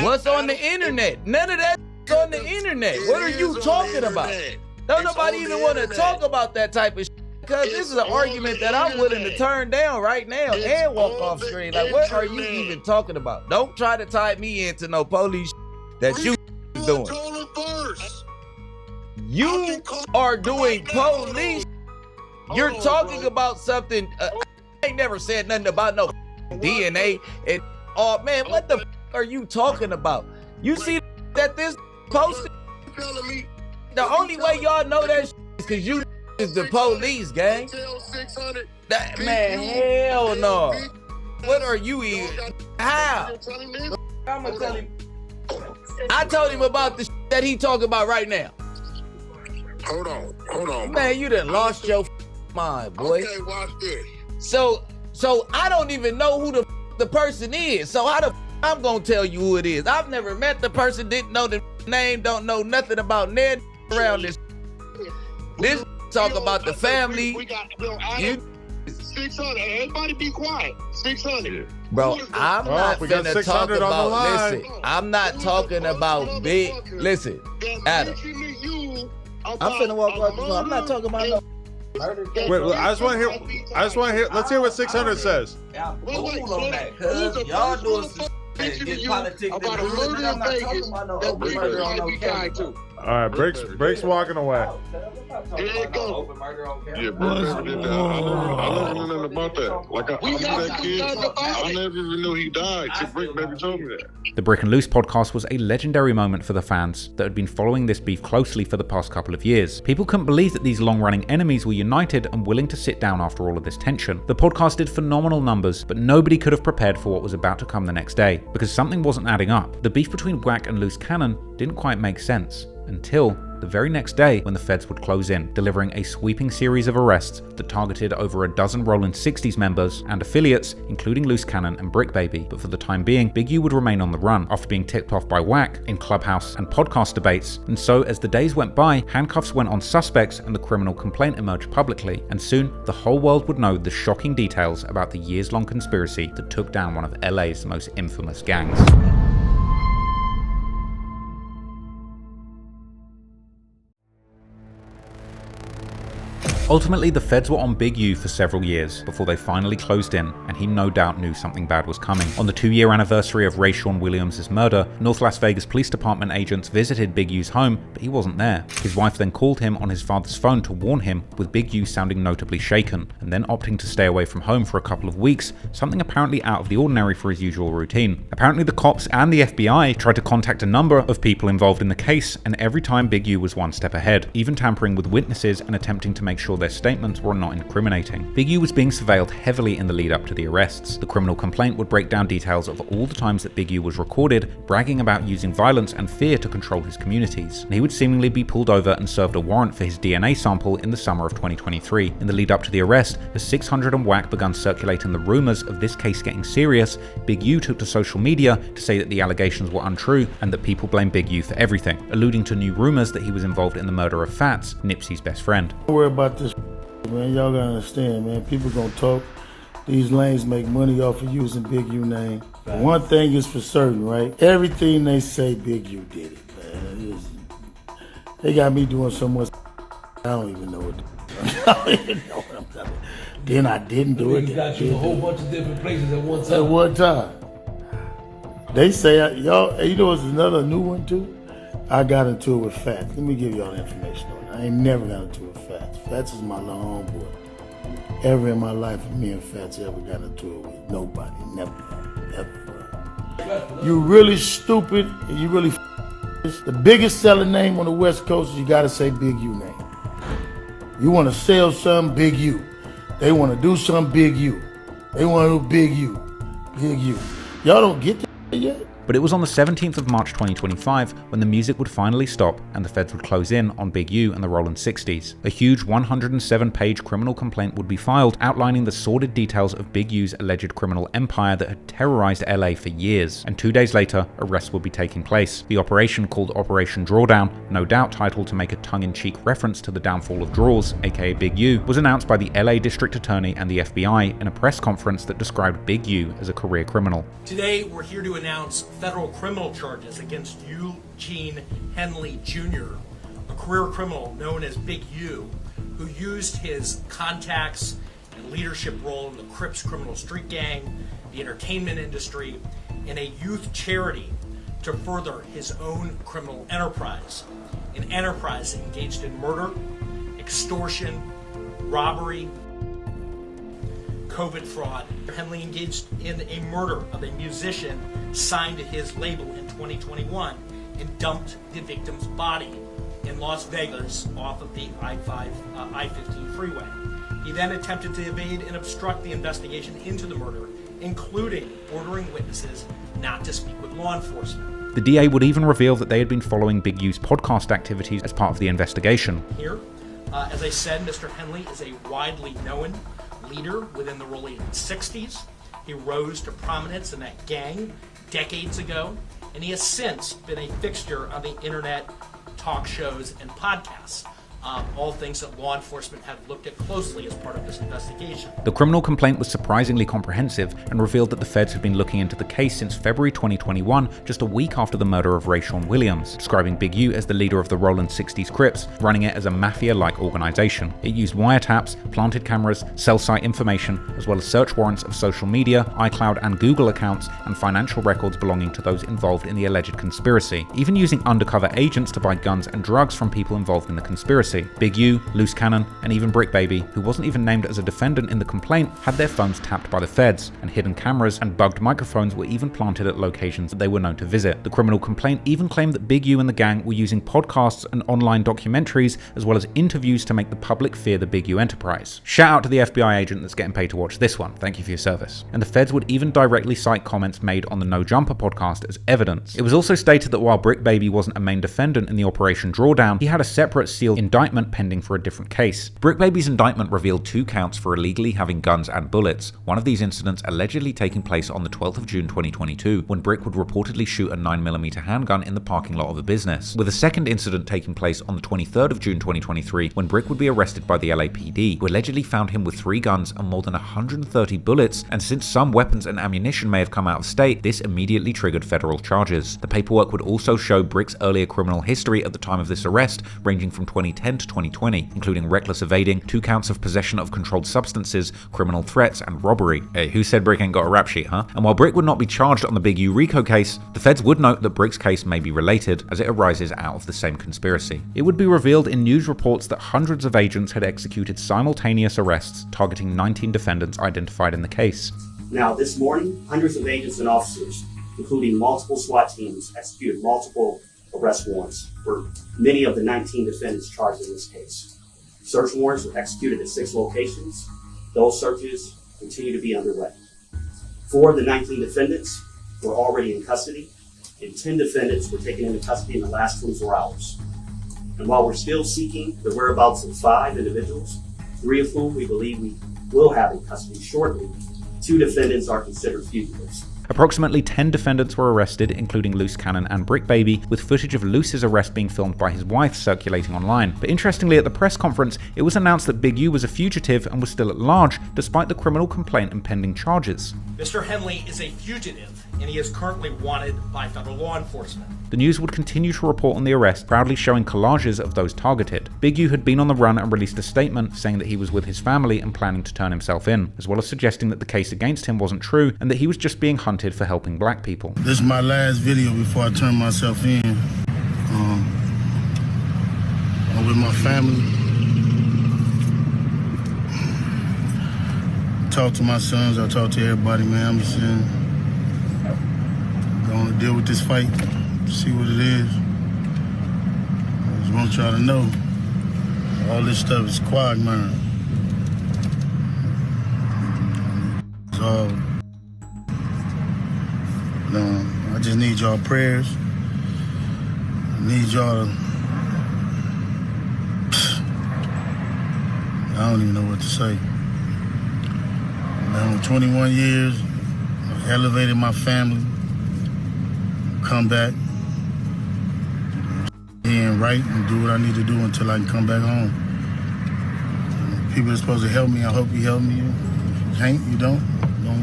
[SPEAKER 15] What's on the internet? None of that's on the internet. What are you talking about? Don't nobody even want to talk about that type of shit. Because this is an argument that I'm willing to turn down right now and walk off screen. Like, what are you even talking about? Don't try to tie me into no police that you doing. You are doing police. You're talking about something. I ain't never said nothing about no DNA. And oh man, what the are you talking about? You see that this posted? The only way y'all know that is because you is the police, gang. That man, hell no. What are you even? How? I'm gonna tell him. I told him about the that he talking about right now.
[SPEAKER 12] Hold on.
[SPEAKER 15] Man, you done lost your mind, boy.
[SPEAKER 12] Okay, watch this.
[SPEAKER 15] So I don't even know who the person is. So how the I'm gonna tell you who it is? I've never met the person, didn't know the name, don't know nothing about Ned around this. This talk about the family.
[SPEAKER 12] We got 600. Everybody be quiet. 600.
[SPEAKER 15] Bro, I'm not finna talk about, listen, I'm not talking about big, listen, Adam. I'm finna walk off the phone. I'm not talking about no murder case.
[SPEAKER 21] Wait, I just want to hear, let's hear what 600 says.
[SPEAKER 15] Y'all cool on that, cuz y'all doing some shit, get politics
[SPEAKER 12] about a murder in Vegas that we murder on no camera.
[SPEAKER 21] All right, Brick's walking away.
[SPEAKER 12] Here you go. Yeah, Brick did that. I never knew nothing about that. Like, I knew that kid. I never even knew he died till Brick baby told me that.
[SPEAKER 1] The Brick and Loose podcast was a legendary moment for the fans that had been following this beef closely for the past couple of years. People couldn't believe that these long-running enemies were united and willing to sit down after all of this tension. The podcast did phenomenal numbers, but nobody could have prepared for what was about to come the next day, because something wasn't adding up. The beef between Wack and Loose Cannon didn't quite make sense, until the very next day when the feds would close in, delivering a sweeping series of arrests that targeted over a dozen Rollin 60s members and affiliates, including Loose Cannon and Brick Baby. But for the time being, Big U would remain on the run after being tipped off by Wack in Clubhouse and podcast debates. And so as the days went by, handcuffs went on suspects and the criminal complaint emerged publicly, and soon the whole world would know the shocking details about the years-long conspiracy that took down one of LA's most infamous gangs. Ultimately, the feds were on Big U for several years before they finally closed in, and he no doubt knew something bad was coming. On the 2-year anniversary of Rayshawn Williams' murder, North Las Vegas Police Department agents visited Big U's home, but he wasn't there. His wife then called him on his father's phone to warn him, with Big U sounding notably shaken, and then opting to stay away from home for a couple of weeks, something apparently out of the ordinary for his usual routine. Apparently the cops and the FBI tried to contact a number of people involved in the case, and every time Big U was one step ahead, even tampering with witnesses and attempting to make sure their statements were not incriminating. Big U was being surveilled heavily in the lead up to the arrests. The criminal complaint would break down details of all the times that Big U was recorded, bragging about using violence and fear to control his communities. And he would seemingly be pulled over and served a warrant for his DNA sample in the summer of 2023. In the lead up to the arrest, as 600 and Wack begun circulating the rumors of this case getting serious, Big U took to social media to say that the allegations were untrue and that people blame Big U for everything, alluding to new rumors that he was involved in the murder of Fats, Nipsey's best friend.
[SPEAKER 8] Don't worry about this, man. Y'all gotta understand, man. People gonna talk. These lanes make money off of using Big U name. One thing is for certain, right? Everything they say, Big U did it, man. They got me doing so much. I don't even know what. I don't even know what I'm talking about. Then I didn't do it.
[SPEAKER 3] Got you a whole bunch of different places at one time.
[SPEAKER 8] At one time. They say, y'all, you know, it's another new one too. I got into it with Fats. Let me give y'all the information on it. I ain't never got into it with Fats. Fats is my little homeboy. Ever in my life, me and Fats ever got into it with nobody. Never. You really stupid and you really the biggest selling name on the West Coast, you gotta say Big U name. You wanna sell something, Big U. They wanna do something, Big U. They wanna do Big U. Big U. Y'all don't get that yet?
[SPEAKER 1] But it was on the 17th of March 2025 when the music would finally stop and the feds would close in on Big U and the Rollin 60s. A huge 107-page criminal complaint would be filed outlining the sordid details of Big U's alleged criminal empire that had terrorized LA for years, and 2 days later, arrests would be taking place. The operation, called Operation Drawdown, no doubt titled to make a tongue-in-cheek reference to the downfall of Draws, aka Big U, was announced by the LA District Attorney and the FBI in a press conference that described Big U as a career criminal.
[SPEAKER 10] Today, we're here to announce federal criminal charges against Eugene Henley Jr., a career criminal known as Big U, who used his contacts and leadership role in the Crip's criminal street gang, the entertainment industry, and a youth charity to further his own criminal enterprise. An enterprise engaged in murder, extortion, robbery, COVID fraud. Henley engaged in a murder of a musician signed to his label in 2021 and dumped the victim's body in Las Vegas off of the I-15 freeway. He then attempted to evade and obstruct the investigation into the murder, including ordering witnesses not to speak with law enforcement.
[SPEAKER 1] The DA would even reveal that they had been following Big U's podcast activities as part of the investigation.
[SPEAKER 10] Here, as I said, Mr. Henley is a widely known leader within the Rollin 60s. He rose to prominence in that gang decades ago, and he has since been a fixture on the internet, talk shows, and podcasts. all things that law enforcement had looked at closely as part of this investigation.
[SPEAKER 1] The criminal complaint was surprisingly comprehensive and revealed that the feds had been looking into the case since February 2021, just a week after the murder of Rayshawn Williams, describing Big U as the leader of the Roland 60s Crips, running it as a mafia-like organization. It used wiretaps, planted cameras, cell site information, as well as search warrants of social media, iCloud and Google accounts, and financial records belonging to those involved in the alleged conspiracy, even using undercover agents to buy guns and drugs from people involved in the conspiracy. Big U, Loose Cannon, and even Brick Baby, who wasn't even named as a defendant in the complaint, had their phones tapped by the feds, and hidden cameras and bugged microphones were even planted at locations that they were known to visit. The criminal complaint even claimed that Big U and the gang were using podcasts and online documentaries, as well as interviews to make the public fear the Big U enterprise. Shout out to the FBI agent that's getting paid to watch this one. Thank you for your service. And the feds would even directly cite comments made on the No Jumper podcast as evidence. It was also stated that while Brick Baby wasn't a main defendant in the Operation Drawdown, he had a separate sealed indictment pending for a different case. Brick Baby's indictment revealed 2 counts for illegally having guns and bullets, one of these incidents allegedly taking place on the 12th of June 2022, when Brick would reportedly shoot a 9mm handgun in the parking lot of a business, with a second incident taking place on the 23rd of June 2023, when Brick would be arrested by the LAPD, who allegedly found him with 3 guns and more than 130 bullets, and since some weapons and ammunition may have come out of state, this immediately triggered federal charges. The paperwork would also show Brick's earlier criminal history at the time of this arrest, ranging from 2010 to 2020, including reckless evading, 2 counts of possession of controlled substances, criminal threats, and robbery. Hey, who said Brick ain't got a rap sheet, huh? And while Brick would not be charged on the Big U RICO case, the feds would note that Brick's case may be related, as it arises out of the same conspiracy. It would be revealed in news reports that hundreds of agents had executed simultaneous arrests targeting 19 defendants identified in the case.
[SPEAKER 4] Now, this morning, hundreds of agents and officers, including multiple SWAT teams, executed multiple arrest warrants for many of the 19 defendants charged in this case. Search warrants were executed at 6 locations. Those searches continue to be underway. 4 of the 19 defendants were already in custody, and 10 defendants were taken into custody in the last 24 hours. And while we're still seeking the whereabouts of 5 individuals, 3 of whom we believe we will have in custody shortly, 2 defendants are considered fugitives.
[SPEAKER 1] Approximately 10 defendants were arrested, including Loose Cannon and Brick Baby, with footage of Loose's arrest being filmed by his wife circulating online. But interestingly, at the press conference, it was announced that Big U was a fugitive and was still at large, despite the criminal complaint and pending charges.
[SPEAKER 10] Mr. Henley is a fugitive, and he is currently wanted by federal law enforcement.
[SPEAKER 1] The news would continue to report on the arrest, proudly showing collages of those targeted. Big U had been on the run and released a statement saying that he was with his family and planning to turn himself in, as well as suggesting that the case against him wasn't true and that he was just being hunted for helping black people.
[SPEAKER 8] This is my last video before I turn myself in. I'm with my family. Talk to my sons, I talk to everybody, man. I'm just saying, going to deal with this fight, see what it is. I just want y'all to know, all this stuff is quagmire. It's all, I just need y'all prayers. I need y'all to, I don't even know what to say. Now, 21 years, I've elevated my family, come back, and right and do what I need to do until I can come back home. People are supposed to help me, I hope you help me. If you can't, you don't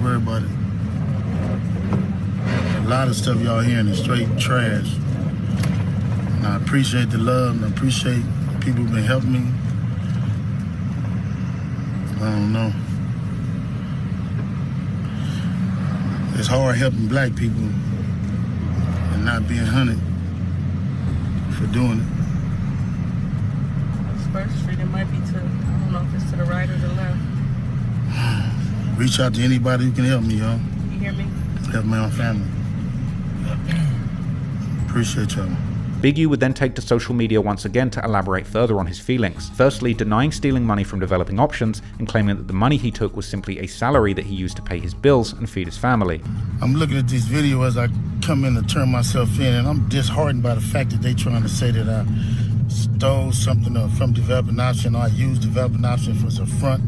[SPEAKER 8] worry about it. A lot of stuff y'all hearing is straight trash. And I appreciate the love, and I appreciate the people who've been helping me. I don't know. It's hard helping black people and not being hunted for doing it.
[SPEAKER 2] First Street, it might be to, I don't know if it's to the right or the left.
[SPEAKER 8] Reach out to anybody who can help me, y'all.
[SPEAKER 2] You hear me?
[SPEAKER 8] Help my own family. Appreciate y'all.
[SPEAKER 1] Big U would then take to social media once again to elaborate further on his feelings, firstly denying stealing money from developing options and claiming that the money he took was simply a salary that he used to pay his bills and feed his family.
[SPEAKER 8] I'm looking at this video as I come in to turn myself in, and I'm disheartened by the fact that they trying to say that I stole something from Developing Option, or I used Developing Option for some front.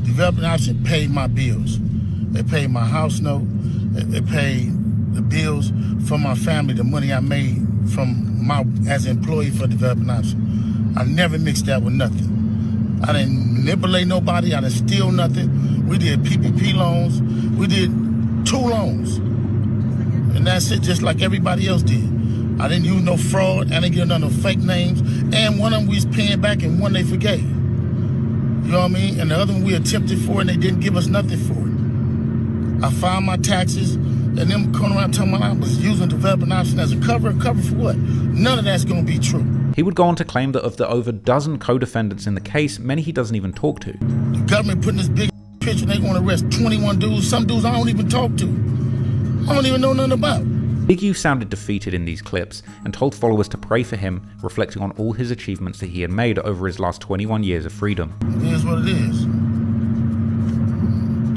[SPEAKER 8] Developing Option paid my bills. They paid my house note. They paid the bills for my family, the money I made from as an employee for Developing Option. I never mixed that with nothing. I didn't manipulate nobody. I didn't steal nothing. We did PPP loans. We did 2 loans. And that's it, just like everybody else did. I didn't use no fraud. I didn't give none of fake names. And one of them we was paying back and one they forgave. You know what I mean? And the other one we attempted for and they didn't give us nothing for it. I filed my taxes and them coming around telling me I was using developing option as a cover. Cover for what? None of that's going to be true.
[SPEAKER 1] He would go on to claim that of the over dozen co-defendants in the case, many he doesn't even talk to.
[SPEAKER 8] The government putting this big picture, they want to arrest 21 dudes. Some dudes I don't even talk to. I don't even know nothing about.
[SPEAKER 1] Big U sounded defeated in these clips and told followers to pray for him, reflecting on all his achievements that he had made over his last 21 years of freedom.
[SPEAKER 8] It is what it is.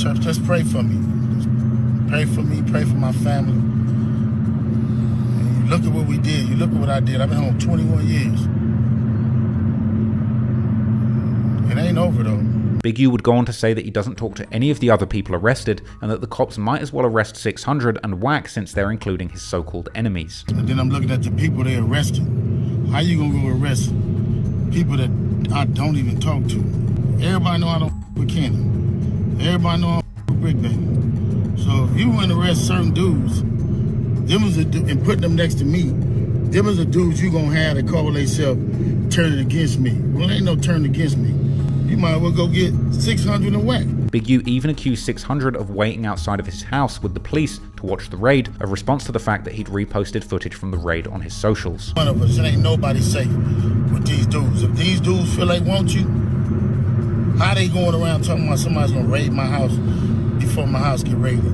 [SPEAKER 8] Church, just pray for me. Just pray for me, pray for my family. And you look at what we did. You look at what I did. I've been home 21 years. It ain't over though.
[SPEAKER 1] Big U would go on to say that he doesn't talk to any of the other people arrested and that the cops might as well arrest 600 and Wack since they're including his so-called enemies.
[SPEAKER 8] And then I'm looking at the people they arrested. How you gonna go arrest people that I don't even talk to? Everybody know I don't with Cannon. Everybody know I don't with Brick Baby. So if you want to arrest certain dudes, and put them next to me, them is the dudes you gonna have that call themselves turning against me. Well, ain't no turning against me. You might as well go get 600 and Wack.
[SPEAKER 1] Big U even accused 600 of waiting outside of his house with the police to watch the raid, a response to the fact that he'd reposted footage from the raid on his socials.
[SPEAKER 8] One of us, it ain't nobody safe with these dudes. If these dudes feel they want you, how they going around talking about somebody's gonna raid my house before my house get raided?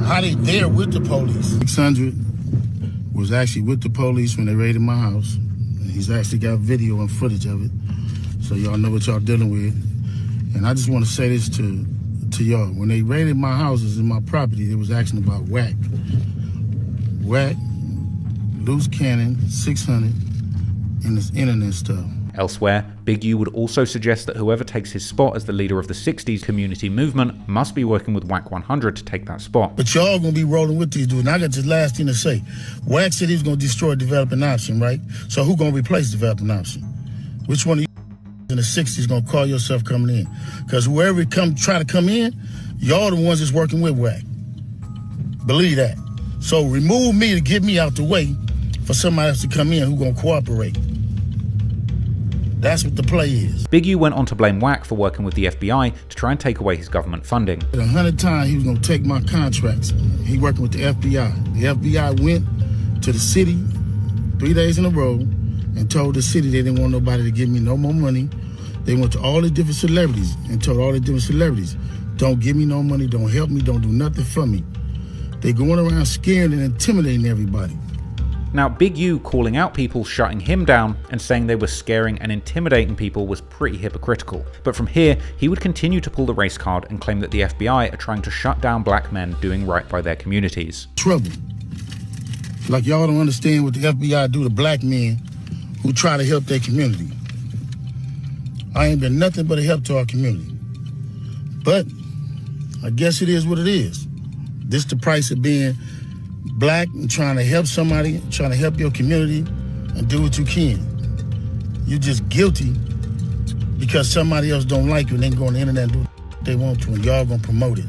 [SPEAKER 8] How they there with the police? 600 was actually with the police when they raided my house. He's actually got video and footage of it. So y'all know what y'all dealing with. And I just want to say this to y'all. When they raided my houses and my property, they was asking about Wack. Wack, loose cannon, 600, and this internet stuff.
[SPEAKER 1] Elsewhere, Big U would also suggest that whoever takes his spot as the leader of the 60s community movement must be working with Wack 100 to take that spot.
[SPEAKER 8] But y'all gonna be rolling with these dudes. And I got this last thing to say. Wack said he was gonna destroy developing option, right? So who gonna replace developing option? Which one of you in the 60s gonna call yourself coming in? Because whoever try to come in, y'all the ones that's working with Wack. Believe that. So remove me to get me out the way for somebody else to come in who gonna cooperate. That's what the play is.
[SPEAKER 1] Big U went on to blame Wack for working with the FBI to try and take away his government funding.
[SPEAKER 8] 100 times he was gonna take my contracts. He working with the FBI. The FBI went to the city 3 days in a row and told the city they didn't want nobody to give me no more money. They went to all the different celebrities and told all the different celebrities, don't give me no money, don't help me, don't do nothing for me. They going around scaring and intimidating everybody.
[SPEAKER 1] Now, Big U calling out people shutting him down and saying they were scaring and intimidating people was pretty hypocritical. But from here, he would continue to pull the race card and claim that the FBI are trying to shut down black men doing right by their communities.
[SPEAKER 8] Trouble. Like y'all don't understand what the FBI do to black men who try to help their community. I ain't been nothing but a help to our community. But I guess it is what it is. This the price of being black and trying to help somebody, trying to help your community and do what you can. You're just guilty because somebody else don't like you and they can go on the internet and do what they want to and y'all gonna promote it.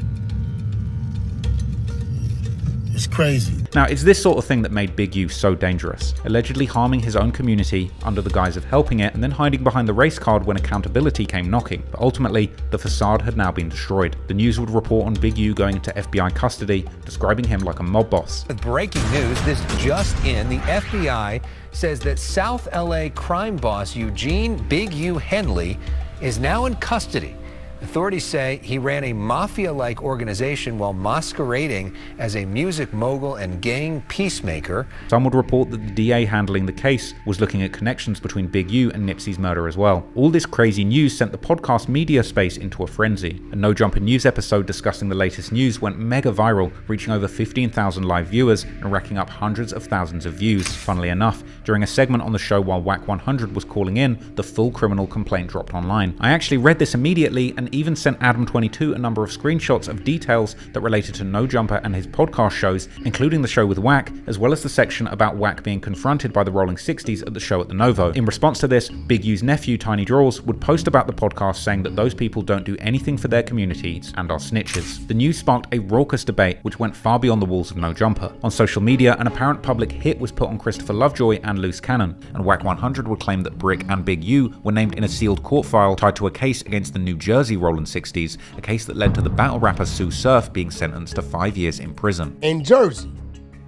[SPEAKER 8] It's crazy.
[SPEAKER 1] Now, it's this sort of thing that made Big U so dangerous, allegedly harming his own community under the guise of helping it and then hiding behind the race card when accountability came knocking. But ultimately, the facade had now been destroyed. The news would report on Big U going into FBI custody, describing him like a mob boss.
[SPEAKER 6] With breaking news, this just in, the FBI says that South LA crime boss Eugene Big U Henley is now in custody. Authorities say he ran a mafia-like organization while masquerading as a music mogul and gang peacemaker.
[SPEAKER 1] Some would report that the DA handling the case was looking at connections between Big U and Nipsey's murder as well. All this crazy news sent the podcast media space into a frenzy. A No Jumper News episode discussing the latest news went mega viral, reaching over 15,000 live viewers and racking up hundreds of thousands of views. Funnily enough, during a segment on the show while Wack 100 was calling in, the full criminal complaint dropped online. I actually read this immediately and even sent Adam22 a number of screenshots of details that related to No Jumper and his podcast shows, including the show with Wack, as well as the section about Wack being confronted by the Rolling 60s at the show at the Novo. In response to this, Big U's nephew, Tiny Draws, would post about the podcast saying that those people don't do anything for their communities and are snitches. The news sparked a raucous debate which went far beyond the walls of No Jumper. On social media, an apparent public hit was put on Christopher Lovejoy and Loose Cannon, and Wack 100 would claim that Brick and Big U were named in a sealed court file tied to a case against the New Jersey Rolling 60s, a case that led to the battle rapper Sue Surf being sentenced to 5 years in prison.
[SPEAKER 18] In Jersey.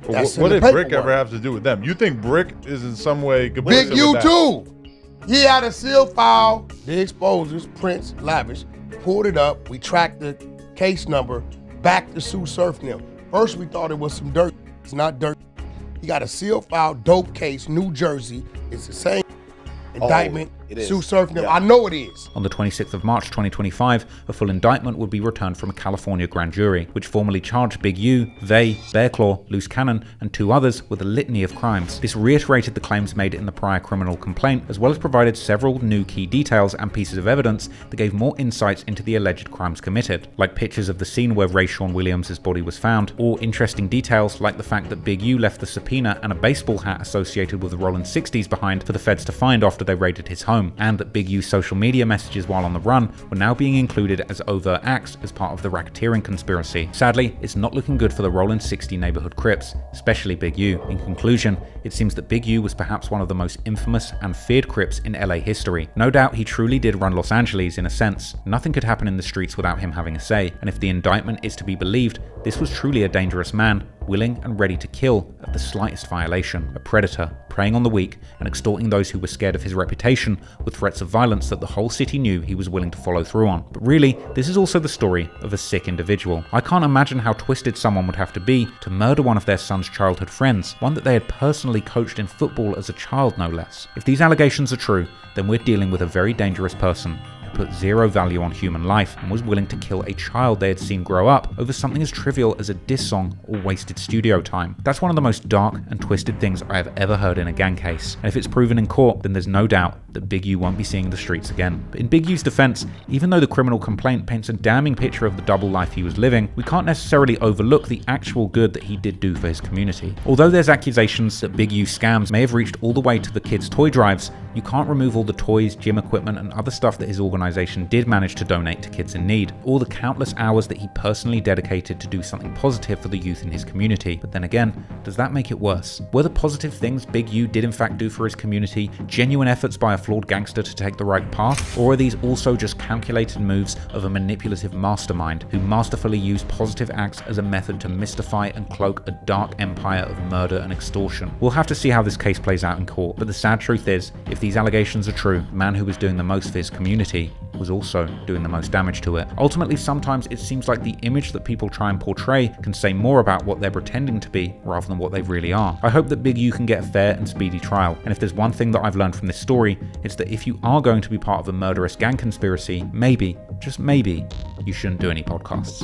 [SPEAKER 21] What did Brick ever have to do with them? You think Brick is in some way complicit
[SPEAKER 18] Big U
[SPEAKER 21] with that?
[SPEAKER 18] too. He had a sealed file, the exposures, Prince, Lavish, pulled it up, we tracked the case number back to Sue Surf now. First we thought it was some dirt. It's not dirt. He got a sealed file, dope case, New Jersey. It's the same indictment. Sue Surf now. I know it is.
[SPEAKER 1] On the 26th of March 2025, a full indictment would be returned from a California grand jury, which formally charged Big U, Vay, Bearclaw, Loose Cannon, and 2 others with a litany of crimes. This reiterated the claims made in the prior criminal complaint, as well as provided several new key details and pieces of evidence that gave more insights into the alleged crimes committed, like pictures of the scene where Rayshawn Williams' body was found, or interesting details like the fact that Big U left the subpoena and a baseball hat associated with the Rolling 60s behind for the feds to find after they raided his home, and that Big U's social media messages while on the run were now being included as overt acts as part of the racketeering conspiracy. Sadly, it's not looking good for the Rolling 60 neighborhood Crips, especially Big U. In conclusion, it seems that Big U was perhaps one of the most infamous and feared Crips in LA history. No doubt he truly did run Los Angeles in a sense. Nothing could happen in the streets without him having a say, and if the indictment is to be believed, this was truly a dangerous man, willing and ready to kill at the slightest violation, a predator, preying on the weak and extorting those who were scared of his reputation with threats of violence that the whole city knew he was willing to follow through on. But really, this is also the story of a sick individual. I can't imagine how twisted someone would have to be to murder one of their son's childhood friends, one that they had personally coached in football as a child no less. If these allegations are true, then we're dealing with a very dangerous person who put zero value on human life and was willing to kill a child they had seen grow up over something as trivial as a diss song or wasted studio time. That's one of the most dark and twisted things I have ever heard in a gang case, and if it's proven in court, then there's no doubt that Big U won't be seeing the streets again. But in Big U's defense, even though the criminal complaint paints a damning picture of the double life he was living, we can't necessarily overlook the actual good that he did do for his community. Although there's accusations that Big U scams may have reached all the way to the kids' toy drives, you can't remove all the toys, gym equipment, and other stuff that his organization did manage to donate to kids in need, or the countless hours that he personally dedicated to do something positive for the youth in his community. But then again, does that make it worse? Were the positive things Big U did in fact do for his community genuine efforts by a flawed gangster to take the right path, or are these also just calculated moves of a manipulative mastermind who masterfully used positive acts as a method to mystify and cloak a dark empire of murder and extortion? We'll have to see how this case plays out in court, but the sad truth is, if these allegations are true, the man who was doing the most for his community was also doing the most damage to it. Ultimately, sometimes it seems like the image that people try and portray can say more about what they're pretending to be rather than what they really are. I hope that Big U can get a fair and speedy trial, and if there's one thing that I've learned from this story, it's that if you are going to be part of a murderous gang conspiracy, maybe, just maybe, you shouldn't do any podcasts.